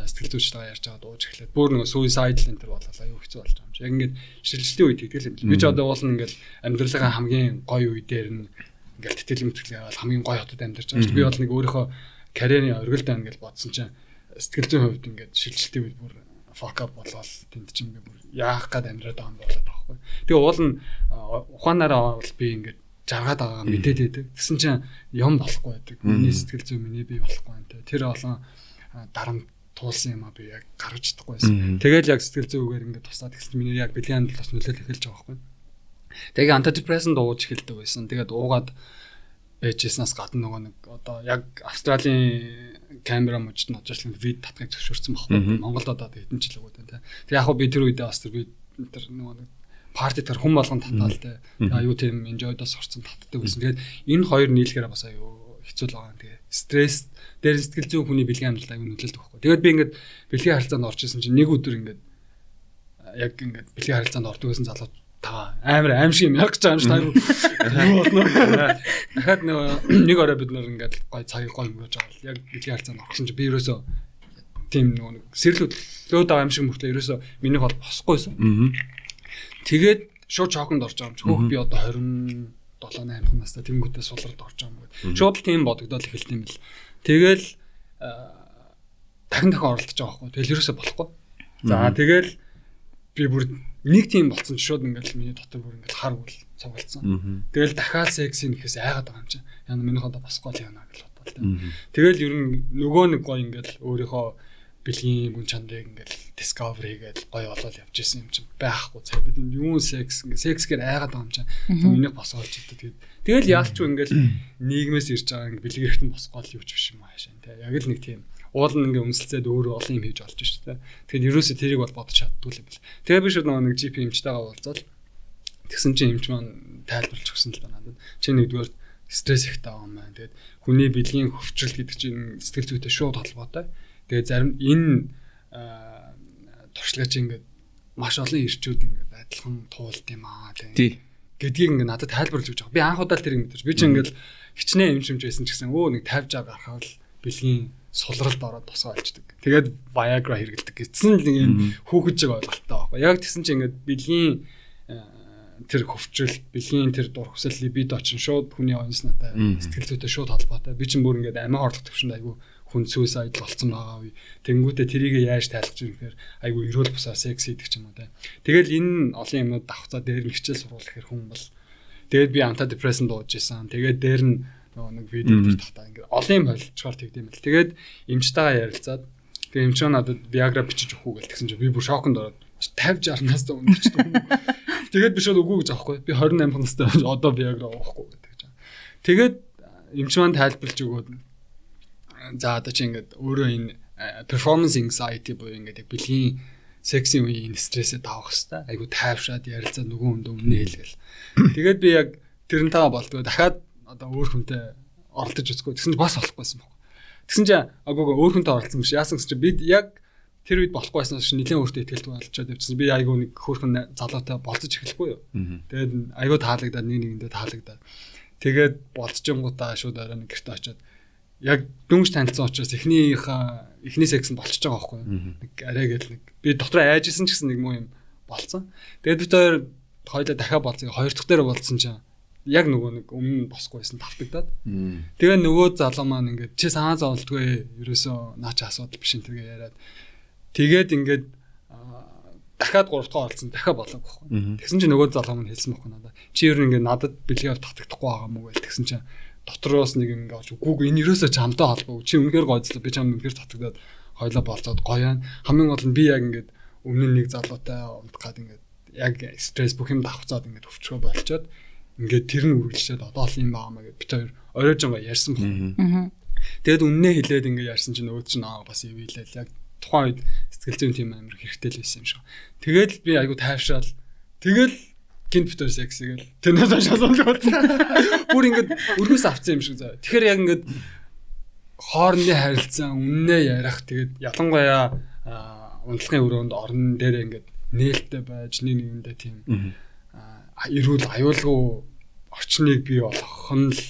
сэтгэл зүйчтэйгээ ярьж байгаад ууж эхлээд бүр нөгөө suicidal энэ төр болоо аюу хэцүү болж байгаа юм чи. Яг ингээд шилжилтийн үед тэгэл юм. Би ч одоо уулна ингээд амьдралынхаа хамгийн гоё үе дээр нь ингээд тэтгэл мэтгэлээ аваад хамгийн гоё хотод амьдарч байгаа шүү. Би бол нэг өөрийнхөө карьерийн оргилд байна гэж бодсон чинь сэтгэл зүйн хувьд ингээд шилжилтийн үед бүр fuck up болоод тэнд чинь би бүр яах гээд амьдраад байгаа юм болоод байгаа байхгүй. Тэгээ уулна ухаанаараа бол би ингээд жаргаад байгаа мэдээд байдаг. Тэгсэн чинь юм болохгүй байдаг. Миний сэтгэл зүй миний бий болохгүй байна. Тэр олон дарамт туулсан юм а би яг гаргаж чадахгүйсэн. Тэгэл яг сэтгэл зүйгээр ингээд тусаад гэсэн миний яг бэлгийн хандлт бас нөлөөлөх эхэлж байгаа байхгүй. Тэгээ антидепрессант ууж эхэлдэг байсан. Тэгээд уугаад байжсанаас гадна нөгөө нэг одоо яг Австралийн камера мужид нь очиж вид татхыг зөвшөөрсөн байхгүй. Монголд одоо хэдэн жил өгөөд байна. Тэгээ яг би тэр үедээ бас тэр нөгөө нэг парти тэр хүн болгон татаал те. Аюу тийм enjoy-дос орсон татдаг гэсэн. Тэгээд энэ хоёр нийлэхээр бас аюу хэцүү л байгаа. Тэгээ стресс дээр сэтгэл зүйн хүний бэлгийн амьдралд аюу нөлөөлдөг байхгүй. Тэгээд би ингээд бэлгийн харилцаанд орж исэн чинь нэг өдөр ингээд яг ингээд бэлгийн харилцаанд ордог гэсэн залуу та амар аимшиг юм яг гэж байгаа юм шиг та юу болно. Дахиад нэг орой бид нар ингээд гой цагийг гой өнгөрөөж байгаа. Яг бэлгийн харилцаанд орсон чинь би ерөөсөө тийм нэг сэрлүүд аимшиг мөртлөө ерөөсөө минийх бол босхгүйсэн. Тэгээд шууд шоконд орж байгаа юм чи. Хөөх би одоо 27 8 настай тэнгуүтээ сулраад орж байгаа юм. Шууд л тийм бодогдоод эхэлт юм бэл. Тэгэл дахин оролдож байгаа байхгүй. Тэгэл ерөөсөө болохгүй. За тэгэл би бүр нэг тийм болсон ч шууд ингээл миний дотор бүр ингээл хар үл цугалцсан. Тэгэл дахиад сексийн гэхээс айгаад байгаа юм чи. Яна минийх одоо босхгүй л яана гэж бодлоо. Тэгэл ер нь нөгөө нэг гой ингээл өөрийнхөө бэлгийн гүн чанарыг ингээл discover хийгээл гоё болоод явж исэн юм чинь байхгүй цаа бид юу секс гэхээр айгаад байгаа юм чинь миний босгоолж идэв тэгэл яалч ингээл нийгмээс ирж байгаа ингээл бэлгийн хэрэгтэн босгоол юу ч биш юм аашаа тий яг л нэг тийм уул нь ингээ өмсөлцөөд өөрөө олон юм хийж болж шүү дээ тэгэхээр ерөөсөө тэрийг бол бодож чаддгүй юм бэл тэгээ би шууд нэг GP эмчтэйгээ уулзаад тэгсэн чинь эмч маань тайлбарлаж өгсөн л да надад чи нэгдүгээр стресс ихтэй байгаа юм байна тэгээд хүний бэлгийн хөвчрөл гэдэг чинь сэтгэл зүйтэй шууд холбоотой тэгээ зарим энэ туршлагач ингээд маш олон ирчүүд ингээд адилхан туулд юм аа тий гэдгийг ингээд надад тайлбарлаж өгч байгаа. Би анх удаа л тэрийг мэдэрч. Би ч ингээд хичнээн эмшимж байсан ч гэсэн нэг 50 жаг гарахад л бэлгийн сулралд ороод босгоо олждаг. Тэгээд Viagra хэрэгэлдэг гэсэн нэг юм хүүхэд шиг ойлголттой байхгүй. Яг тэгсэн чинь ингээд бэлгийн тэр хөвчрөл бэлгийн тэр дур хүсэл либидо ч шууд хүний онцнотой сэтгэл зүйтэй шууд холбоотой. Би чинь бүр ингээд амиа орлох төвшөнд айгүй хүн suicide болсон байгаа үе. Тэнгүүтээ тэрийг яаж тайлбарч ирэх айгүй эрүүл бусаа секс хийдэг ч юм уу те. Тэгэл энэ олон юмнууд давхцаа дээр нь хичээл сурвал гэхэр хүн бол тэгээд би антидепрессант дууж исэн. Тэгээд дээр нь нэг видео дээр татаа ингээд олон юм болчоор тэгдэм бэл. Тэгээд эмчтэйгээ ярилцаад тэгээд эмч надад Viagra бичиж өгөх үү гэл тэгсэн чинь би бүр шоконд ороод 50 60-наас өмнөчтэй юм. Тэгээд би шууд үгүй гэж аахгүй. Би 28 настай одоо Viagra уухгүй гэдэг чинь. Тэгээд эмч маань тайлбарлаж өгөөд за одоо чи ингээд өөрөө энэ performance anxiety буюу ингээд бэлгийн секси үеийн стрессээ давах хэвээр айгу тайвшаад ярилцаад нөгөө хүнд өмнө хэлгээл. Тэгээд би яг тэрнтэйгээ болдгоо дахиад одоо өөр хүнтэй оролдож үзэхгүй. Тэгсэн чинь бас болохгүйсэн байхгүй. Тэгсэн чинь агуугаа өөр хүнтэй оролцсон биш. Яасан гэсэн чинь бид яг тэр үед болохгүйсэн чинь нэлээд өөртөө ихтэлтэй болчиход явчихсан. Би айгу нэг хөөрхөн залуутай болцож эхлэхгүй юу. Тэгээд айгу таалагдаад нэгэндээ таалагдаад. Тэгээд болцчихгоотаа шууд арай нэг гэрте очиод яг дүнж танилцсан учраас эхний секс нь болчихж байгаа байхгүй юу. Нэг арай гэл нэг би дотроо айжсэн ч гэсэн нэг муу юм болцсон. Тэгээд бид хоёулаа дахиад болцсон. Хоёр дахь дээр болцсон чинь яг нөгөө нэг өмнө босгүйсэн тавтагдаад. Тэгээ нөгөө залуу маань ингээд чи санаа зовлтгүй ерөөсөө наач асуудал биш энэ тэргээ яриад. Тэгээд ингээд дахиад 3 дахь оролцсон дахиад болоогүй байхгүй. Тэгсэн чинь нөгөө залуу маань хэлсэн байхгүй надад. Чи ер нь ингээд надад бэлгийн тавтагдахгүй байгаа мүү гэл тэгсэн чинь дотроос нэг ингэ авч үгүй энэ ерөөсөө чамтай холбоо. Чи үнэхээр гойцлоо. Би чамд үнэхээр татагдаад хойлоо болцоод гоё байна. Хамгийн гол нь би яг ингээд өмнө нэг залуутай унтгаад ингээд яг стресс бүх юм давхцаад ингээд өвчгөө болчоод ингээд тэр нь үргэлжлээд одоо л юм баамаа гэж бид хоёр оройжонго ярьсан байна. Тэгэд үннээ хэлээд ингээд ярьсан чинь нөгөө чинь бас ивэлээл яг тухайн үед сэтгэл зүйн тийм амар хэрэгтэй л байсан юм шиг. Тэгэл би айгу тайвшраал. Тэгэл гинт битэр секс гээл тэрнээс шалгуулж байна. Бүр ингээд өргөөс авцсан юм шиг заа. Тэгэхээр яг ингээд хоорондын харилцаа үннээ ярих тэгээд ялангуяа унтлагын өрөөнд орон дээр ингээд нээлттэй байж нэгэндээ тийм эрүүл аюулгүй орчныг бий болгох нь л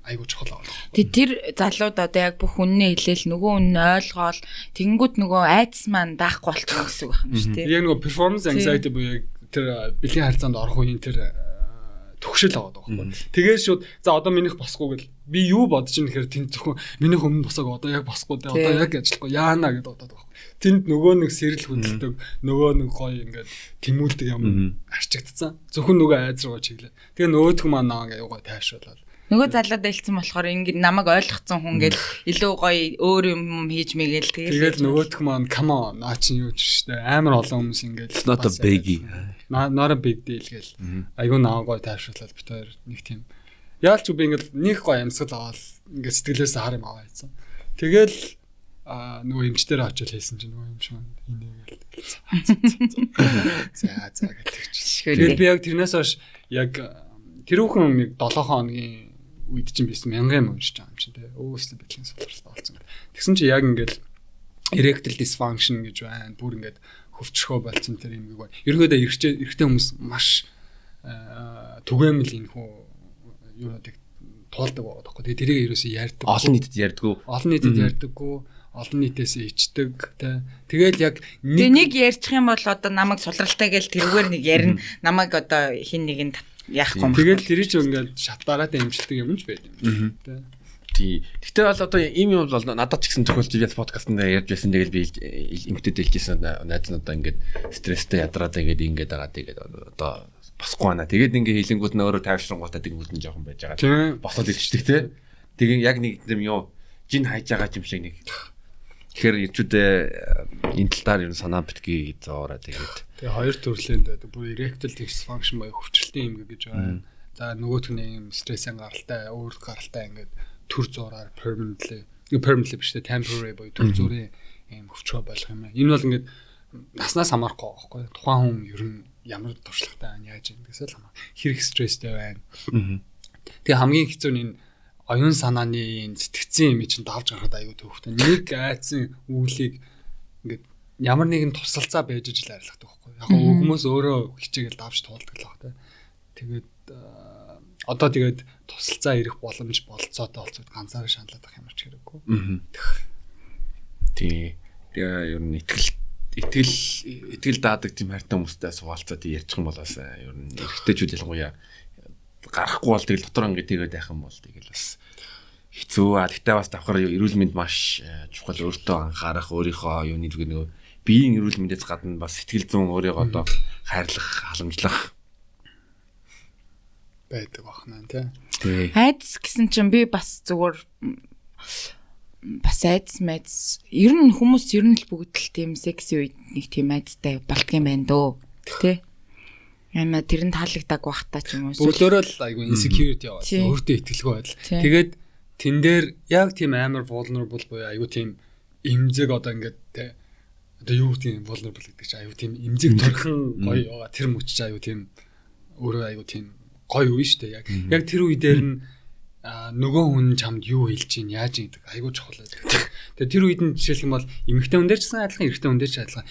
айгуу чухал байна. Тэр залууд одоо яг бүх үннээ хэлээл нөгөө үннээ ойлгоол тэгэнгүүт нөгөө айдас маань даахгүй болчих гэсэн үг байна шүү дээ. Яг нөгөө performance anxiety буюу тэр бэлгийн харилцаанд орох үеийн тэр төгшөл аваад байгаа байхгүй. Тэгээд шууд за одоо минийх босгүй гэл би юу бодож ин гэхээр тэнд зөвхөн минийх өмнө босоог одоо яг босгүй дээ одоо яг ажиллахгүй яана гэдээ бодоод байгаа байхгүй. Тэнд нөгөө нэг сэрэл хөдөлдөг нөгөө нэг гоё ингээд тэмүүлдэг юм арчигдсан. Зөвхөн нөгөө айз руугаа чиглээ. Тэгээ нөгөөх маань наа ингээ гоё тайвшруулаад нөгөө залууд дэлсэн болохоор ингэ намайг ойлгоцсон хүн гэл илүү гоё өөр юм хийж мэгээл тэгээд нөгөөх маань come on наа чи юу ч штэ амар олон хүмүүс ингээл not a biggie not a big deal гэл айгуу наа гоё тайвшруулаад бит хоёр нэг тийм яалч би ингээл нэг гоё амьсгал аваад ингээд сэтгэлээс хар юм аваа хийсэн тэгэл нөгөө эмчтэр очил хэлсэн чинь нөгөө эмч маань инээгээл за гэдэг чинь тэгэл би яг тэрнээс хойш яг тэрүүхэн нэг 7 хоногийн үед чинь биш 1000 юм уншиж байгаа юм чинь те. Өөстө бэлгийн сулралтай болсон. Тэгсэн чи яг ингээд erectile dysfunction гэж байна. Бүр ингээд хөвчрөхөө болсон тэр юм гээд. Ерөнхийдөө эрэгтэй хүмүүс маш түгээмэл энэ хүү юу гэдэг туулдаг байгаа байхгүй. Тэгээ тэрийг ерөөсөө ярьдаг. Олон нийтэд ярьдаггүй. Олон нийтэд ярьдаггүй. Олон нийтээс ичдэг те. Тэгэл яг нэг ярьчих юм бол одоо намайг сулралтай гэл тэрүүгээр нэг ярина. Намайг одоо хин нэгэнд яахгүй юм. Тэгэл тэр чинь ингээд шатаараад амжилтдаг юм ч байд юм тий. Тий. Гэхдээ бол одоо ийм юм бол надад ч гэсэн тохиолж ивэс подкастт ярьж байсан. Тэгэл би эмгтээд хэлжсэн найз надаа ингээд стресстэй ядраад ингээд байгаа. Тэгээд одоо босхгүй байна. Тэгээд ингээд хилэнгүүд нь өөрөө тайвшрангуудаа тэгвэл нь жоохон байж байгаа. Босоод илчдэг тий. Тэгээд яг нэг юм юу жин хайж байгаа юм шиг нэг Тэгэхээр ирчүүдээ энэ талаар ер нь санаа битгий зоороо тэгээд. Тэгээ хоёр төрлийн байдаг. Бүр erectile dysfunction боёо хөвчлөлтийн эмгэг гэж байна. За нөгөөх нь юм стрессийн гаралтай, өөр гаралтай ингээд төр зураар permanently биш тэ temporary боёо төр зургийн юм хөвчөө болох юм. Энэ бол ингээд наснаас хамаарахгүй байхгүй. Тухайн хүн ер нь ямар туршлагатай байна, яаж юм гэсэн л хамаа. Хэрэг стресстэй байна. Тэгээ хамгийн хэцүү нь энэ оюун санааны сэтгцэн юм чинь давж гарахад аюу төвхтэй. Нэг айцсан үүлийг ингээд ямар нэгэн тусалцаа байж ижил арилгадаг байхгүй. Яг хүмүүс өөрөө хичээгээл давж туулдаг л баг тэ. Тэгээд одоо тэгээд тусалцаа ирэх боломж болцоотой болцоод ганцаараа шаналаад байх ямар ч хэрэггүй. Тэгээ ер нь итгэл даадаг тийм хайртай хүмүүстэй суулцаад ярьчих юм бол бас ер нь эрэгтэйчүүд ялангуяа гарахгүй бол тэгэл дотор ингээд тэгээд байх юм бол тэгэл бас хэцүү. Гэхдээ бас давхар эрүүл мэнд маш чухал, өөртөө анхаарах, өөрийнхөө юуны нэг биеийн эрүүл мэндээс гадна бас сэтгэл зүйн өөрийгөө одоо хайрлах, халамжлах байдаг бахна тий. Айдс гэсэн чинь би бас зүгээр бас айдс мэдс ер нь хүмүүс ер нь л бүгд л тийм секси үед нэг тийм айдстай болдгийм байна дөө тий. Яна тэр нь таалагддаг бахтаа ч юм уу. Бүгдөө л айгу insecurity яваад өөртөө итгэлгүй байдал. Тэгээд тэн дээр яг тийм амар vulnerable буюу айгу тийм эмзэг одоо ингээд тий. Одоо юу тийм vulnerable гэдэг чинь айгу тийм эмзэг төрхөн гоё яваа тэр мөч чинь айгу тийм өөрөө айгу тийм гоё үе шүү дээ. Яг тэр үе дээр нь нөгөө хүн чамд юу хэлж чинь яаж юм гэдэг айгу чухал байдаг. Тэгээ тэр үед нь жишээлх юм бол эмэгтэй хүн дээр ч гэсэн адилхан, эрэгтэй хүн дээр ч адилхан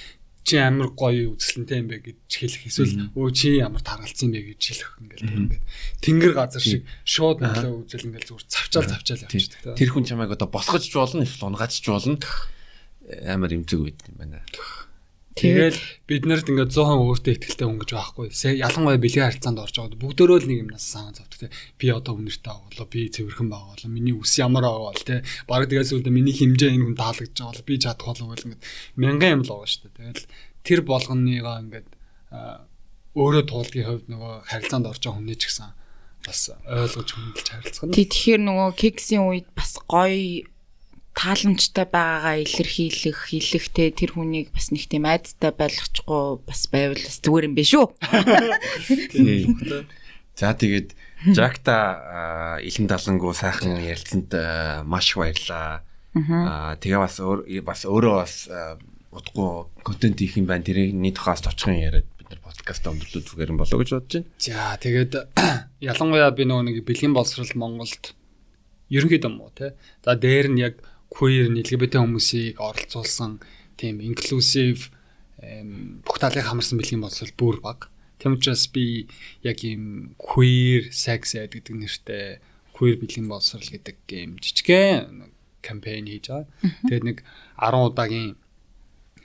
чи амар гоё үзэсгэлэнтэй юм бэ гэж хэлэх эсвэл өө чи ямар таргалцсан юм бэ гэж хэлэх ингээд тэнгэр газар шиг шууд нөлөө үзэл ингээд зүгээр цавчаал явчихдаг. Тэр хүн чамайг одоо босгож болно, эсвэл унгаач болно. Амар эмзэг үед юм байна. Тэгэл бид нарт ингээд 100% өөртөө ихтэй хүн гэж байхгүй. Ялангуяа бэлгийн харилцаанд орж байгаад бүгдөө л нэг юмнаас саан завдаг те. Би одоо хүнэртэй авуулаа, би цэвэрхэн байгуулаа, миний үс ямар аваал те. Бараг тэгээс үлдээ миний хэмжээ энэ хүн таалагдж байгаа бол би чадах болов гэл ингээд мянган юм л байгаа шүү дээ. Тэгэл тэр болгоныгаа ингээд өөрөө туулдгийн хувьд нөгөө харилцаанд орж байгаа хүнээ ч гэсэн бас ойлгож хүндэлж харилцах нь. Тэгэхээр нөгөө кексийн үед бас гоё тааламжтай байгаагаа илэрхийлэх, хэлэхтэй тэр хүнийг бас нэг тийм айдастай байлгачихгүй бас байвал бас зүгээр юм биш үү? За тэгээд Жакта илэн далангуу сайхан ярилцсанд маш баярлаа. Тэгээ бас өөрөө бас удахгүй контент хийх юм байна. Тэрний тухаас товчхон яриад бид нар подкастаа өндөрлөө зүгээр юм болоо гэж бодож байна. За тэгээд ялангуяа би нөгөө нэг бэлгийн боловсрол Монголд ерөнхийдөө муу те. За дээр нь яг queer LGBT хүмүүсийг оролцуулсан тийм inclusive бүх талыг хамарсан бэлгийн боловсрол бүр баг. Тийм учраас би яг ийм queer sex ed гэдэг нэртэй queer бэлгийн боловсрол гэдэг ийм жижигхэн кампайн хийж байгаа. Тэгээд нэг 10 удаагийн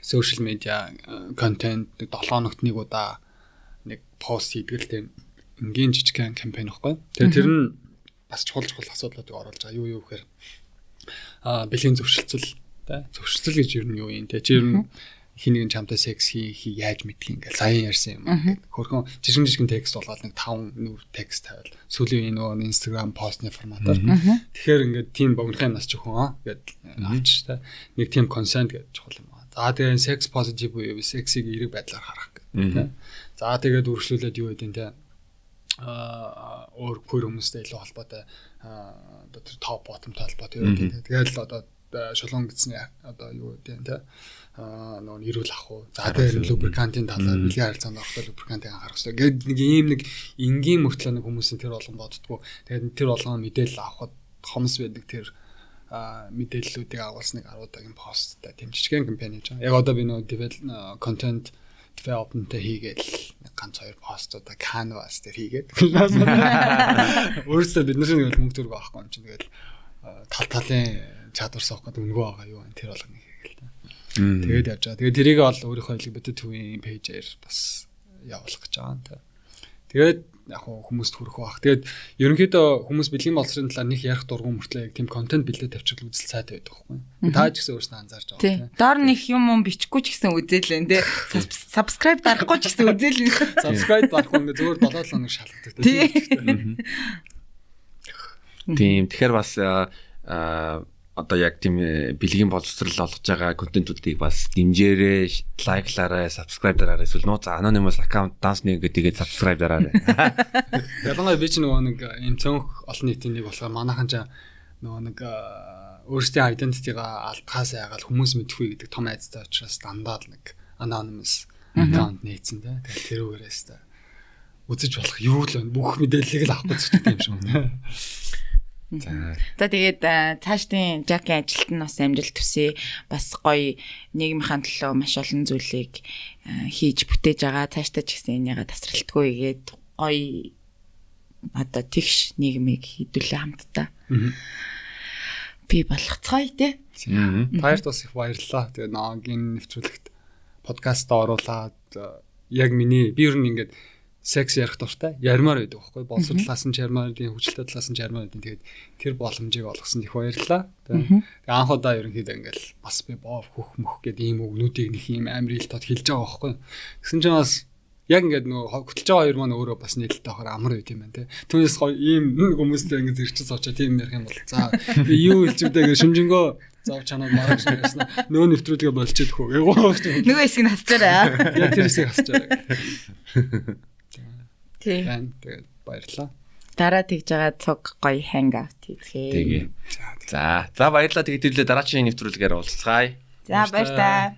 social media content 7 хоногт нэг удаа нэг пост хийдэг л тийм энгийн жижигхэн кампайн байхгүй. Тэгээд тэр нь бас чухал асуудлуудыг оруулж байгаа. Юу гэхээр бэлгийн зөвшөлтсөл зөвшөлтсөл гэж юу юм юу юм те чи ер нь хин нэгэн чамтай секс яаж мэдгийг ингээл саяхан ярьсан юм гэдэг хөрхөн жижигэн текст болоод нэг 5 нүр текст тавиал сүүлийн нөгөө Instagram постны форматаар тэгэхээр ингээд тийм богинохын нас чөхөн гэдэг авч та нэг тийм consent гэж чухал юм байна. За тэгээ sex positive буюу сексийг эерэг байдлаар харах гэдэг. За тэгээд үргэлжлүүлээд юу гэдэг те өөр queer хүмүүстэй илүү холбоотой одоо тэр top bottom талбайд юу гэдэг. Тэгээд л одоо шулуун гэсэн одоо юу гэдэг те нөгөө нэрүүл ах уу. За тэгээд lubricant-ийн талаар бэлгийн харилцаанд орохтой lubricant-ийг анхаарах хэрэгтэй. Гэт нэг ийм нэг энгийн мөртлөө нэг хүмүүсийн тэр болгон боддгоо. Тэгээд тэр болгон мэдээлэл авахд хомс байдаг тэр мэдээллүүдийг агуулсныг 10 удаагийн посттай тийм жижигхэн кампань хийж байгаа. Яг одоо би нөгөө content development хийгээл нэг ганц хоёр постуудаа Canvas дээр хийгээд өөрөөсөө бид нар нэг мөнгө төгрөг авахгүй юм чинь тэгэл талын чадвар соох гэдэг өнгөө байгаа юу тэр болгоно хийгээл та. Тэгээд явж байгаа. Тэгээд тэрийг бол өөрийнхөө LGBT төвийн пэйжээр бас явуулах гэж байгаа та. Тэгээд яг хүмүүст хүрэх байх. Тэгээд ерөнхийдөө хүмүүс бэлгийн боловсролын талаар нэг ярих дургуун мөртлөө яг тийм контент бэлдээд тавьчихвал үзэл сайтай байдаг байхгүй. Та ч гэсэн өөрснөө анзаарч байгаа тийм. Доор нэг юм бичихгүй ч гэсэн үзээлэн тий. Subscribe дарахгүй ч гэсэн үзээлэн. Subscribe дарахгүй ингээ зөвөр 7 хоног шалгадаг тийм. Тийм. Тэгэхээр бас одоо яг тийм бэлгийн боловсрал олгож байгаа контентуудыг бас дэмжээрэй, лайклаарай, subscribe дараарай. Эсвэл нууц anonymous account dancing гэдгийг subscribe дараарай. Ялангуяа би ч нэг юм цөөнх олон нийтийн нэг болохоор манайхан ч нэг өөрсдийн identity-га алдхаас яагаад хүмүүс мэдхгүй гэдэг том айцтай учраас дандаа л нэг anonymous account нээсэн тэ. Тэгэл тэрүүгээрээс та үзэж болох юу л байна. Бүх мэдээллийг л авахгүй зүгтэй юм шиг байна. За тэгээд цаашдын Жакийн ажилд нь бас амжилт төсөө. Бас гоё нийгмийн төлөө маш олон зүйлийг хийж бүтээж байгаа. Цаашдаа ч гэсэн энийгээ тасралтгүй игээд гоё одоо тэгш нийгмийг хэдүүлээ хамтдаа. Би болгоцгоё те. Баярт бас их баярлалаа. Тэгээд ногийн нэвтрүүлэгт подкаст оруулаад яг миний би ер нь ингээд секс ярих дуртай ярмаар байдаг байхгүй боловсруулаас нь ярмаар гэдэг хүчлээ талаас нь ярмаар гэдэг. Тэгээд тэр боломжийг олгосон их баярлалаа. Тэгээд анх удаа ерөнхийдөө ингээл бас би боо хөх мөх гэдэг ийм үгнүүдийг нэг ийм амар ил тод хэлж байгаа байхгүй. Тэгсэн чинь бас яг ингээд нөгөө хөтлж байгаа хоёр маань өөрөө бас нийлэлтэй ахаар амар байт юм байна те. Түүнээс гоё ийм хүмүүстэй ингээд зэрчс очоо тийм ярих юм бол за би юу хэлж үдэ гэж шүмжингөө зав чанаа маргааш гэсэн нөө нэвтрүүлгээ болчиход хөө. Нөгөө хэсгийг хасчаарай. Яг тэр хэсгийг хасчаарай. Тийм. Тэгээд баярлалаа. Дараа тэгж байгаа цог гоё hangout хийгээ. Тэгээ. За баярлалаа. Тэгээд тэрлээ дараагийн нэвтрүүлгээр уулзцгаая. За баяр та.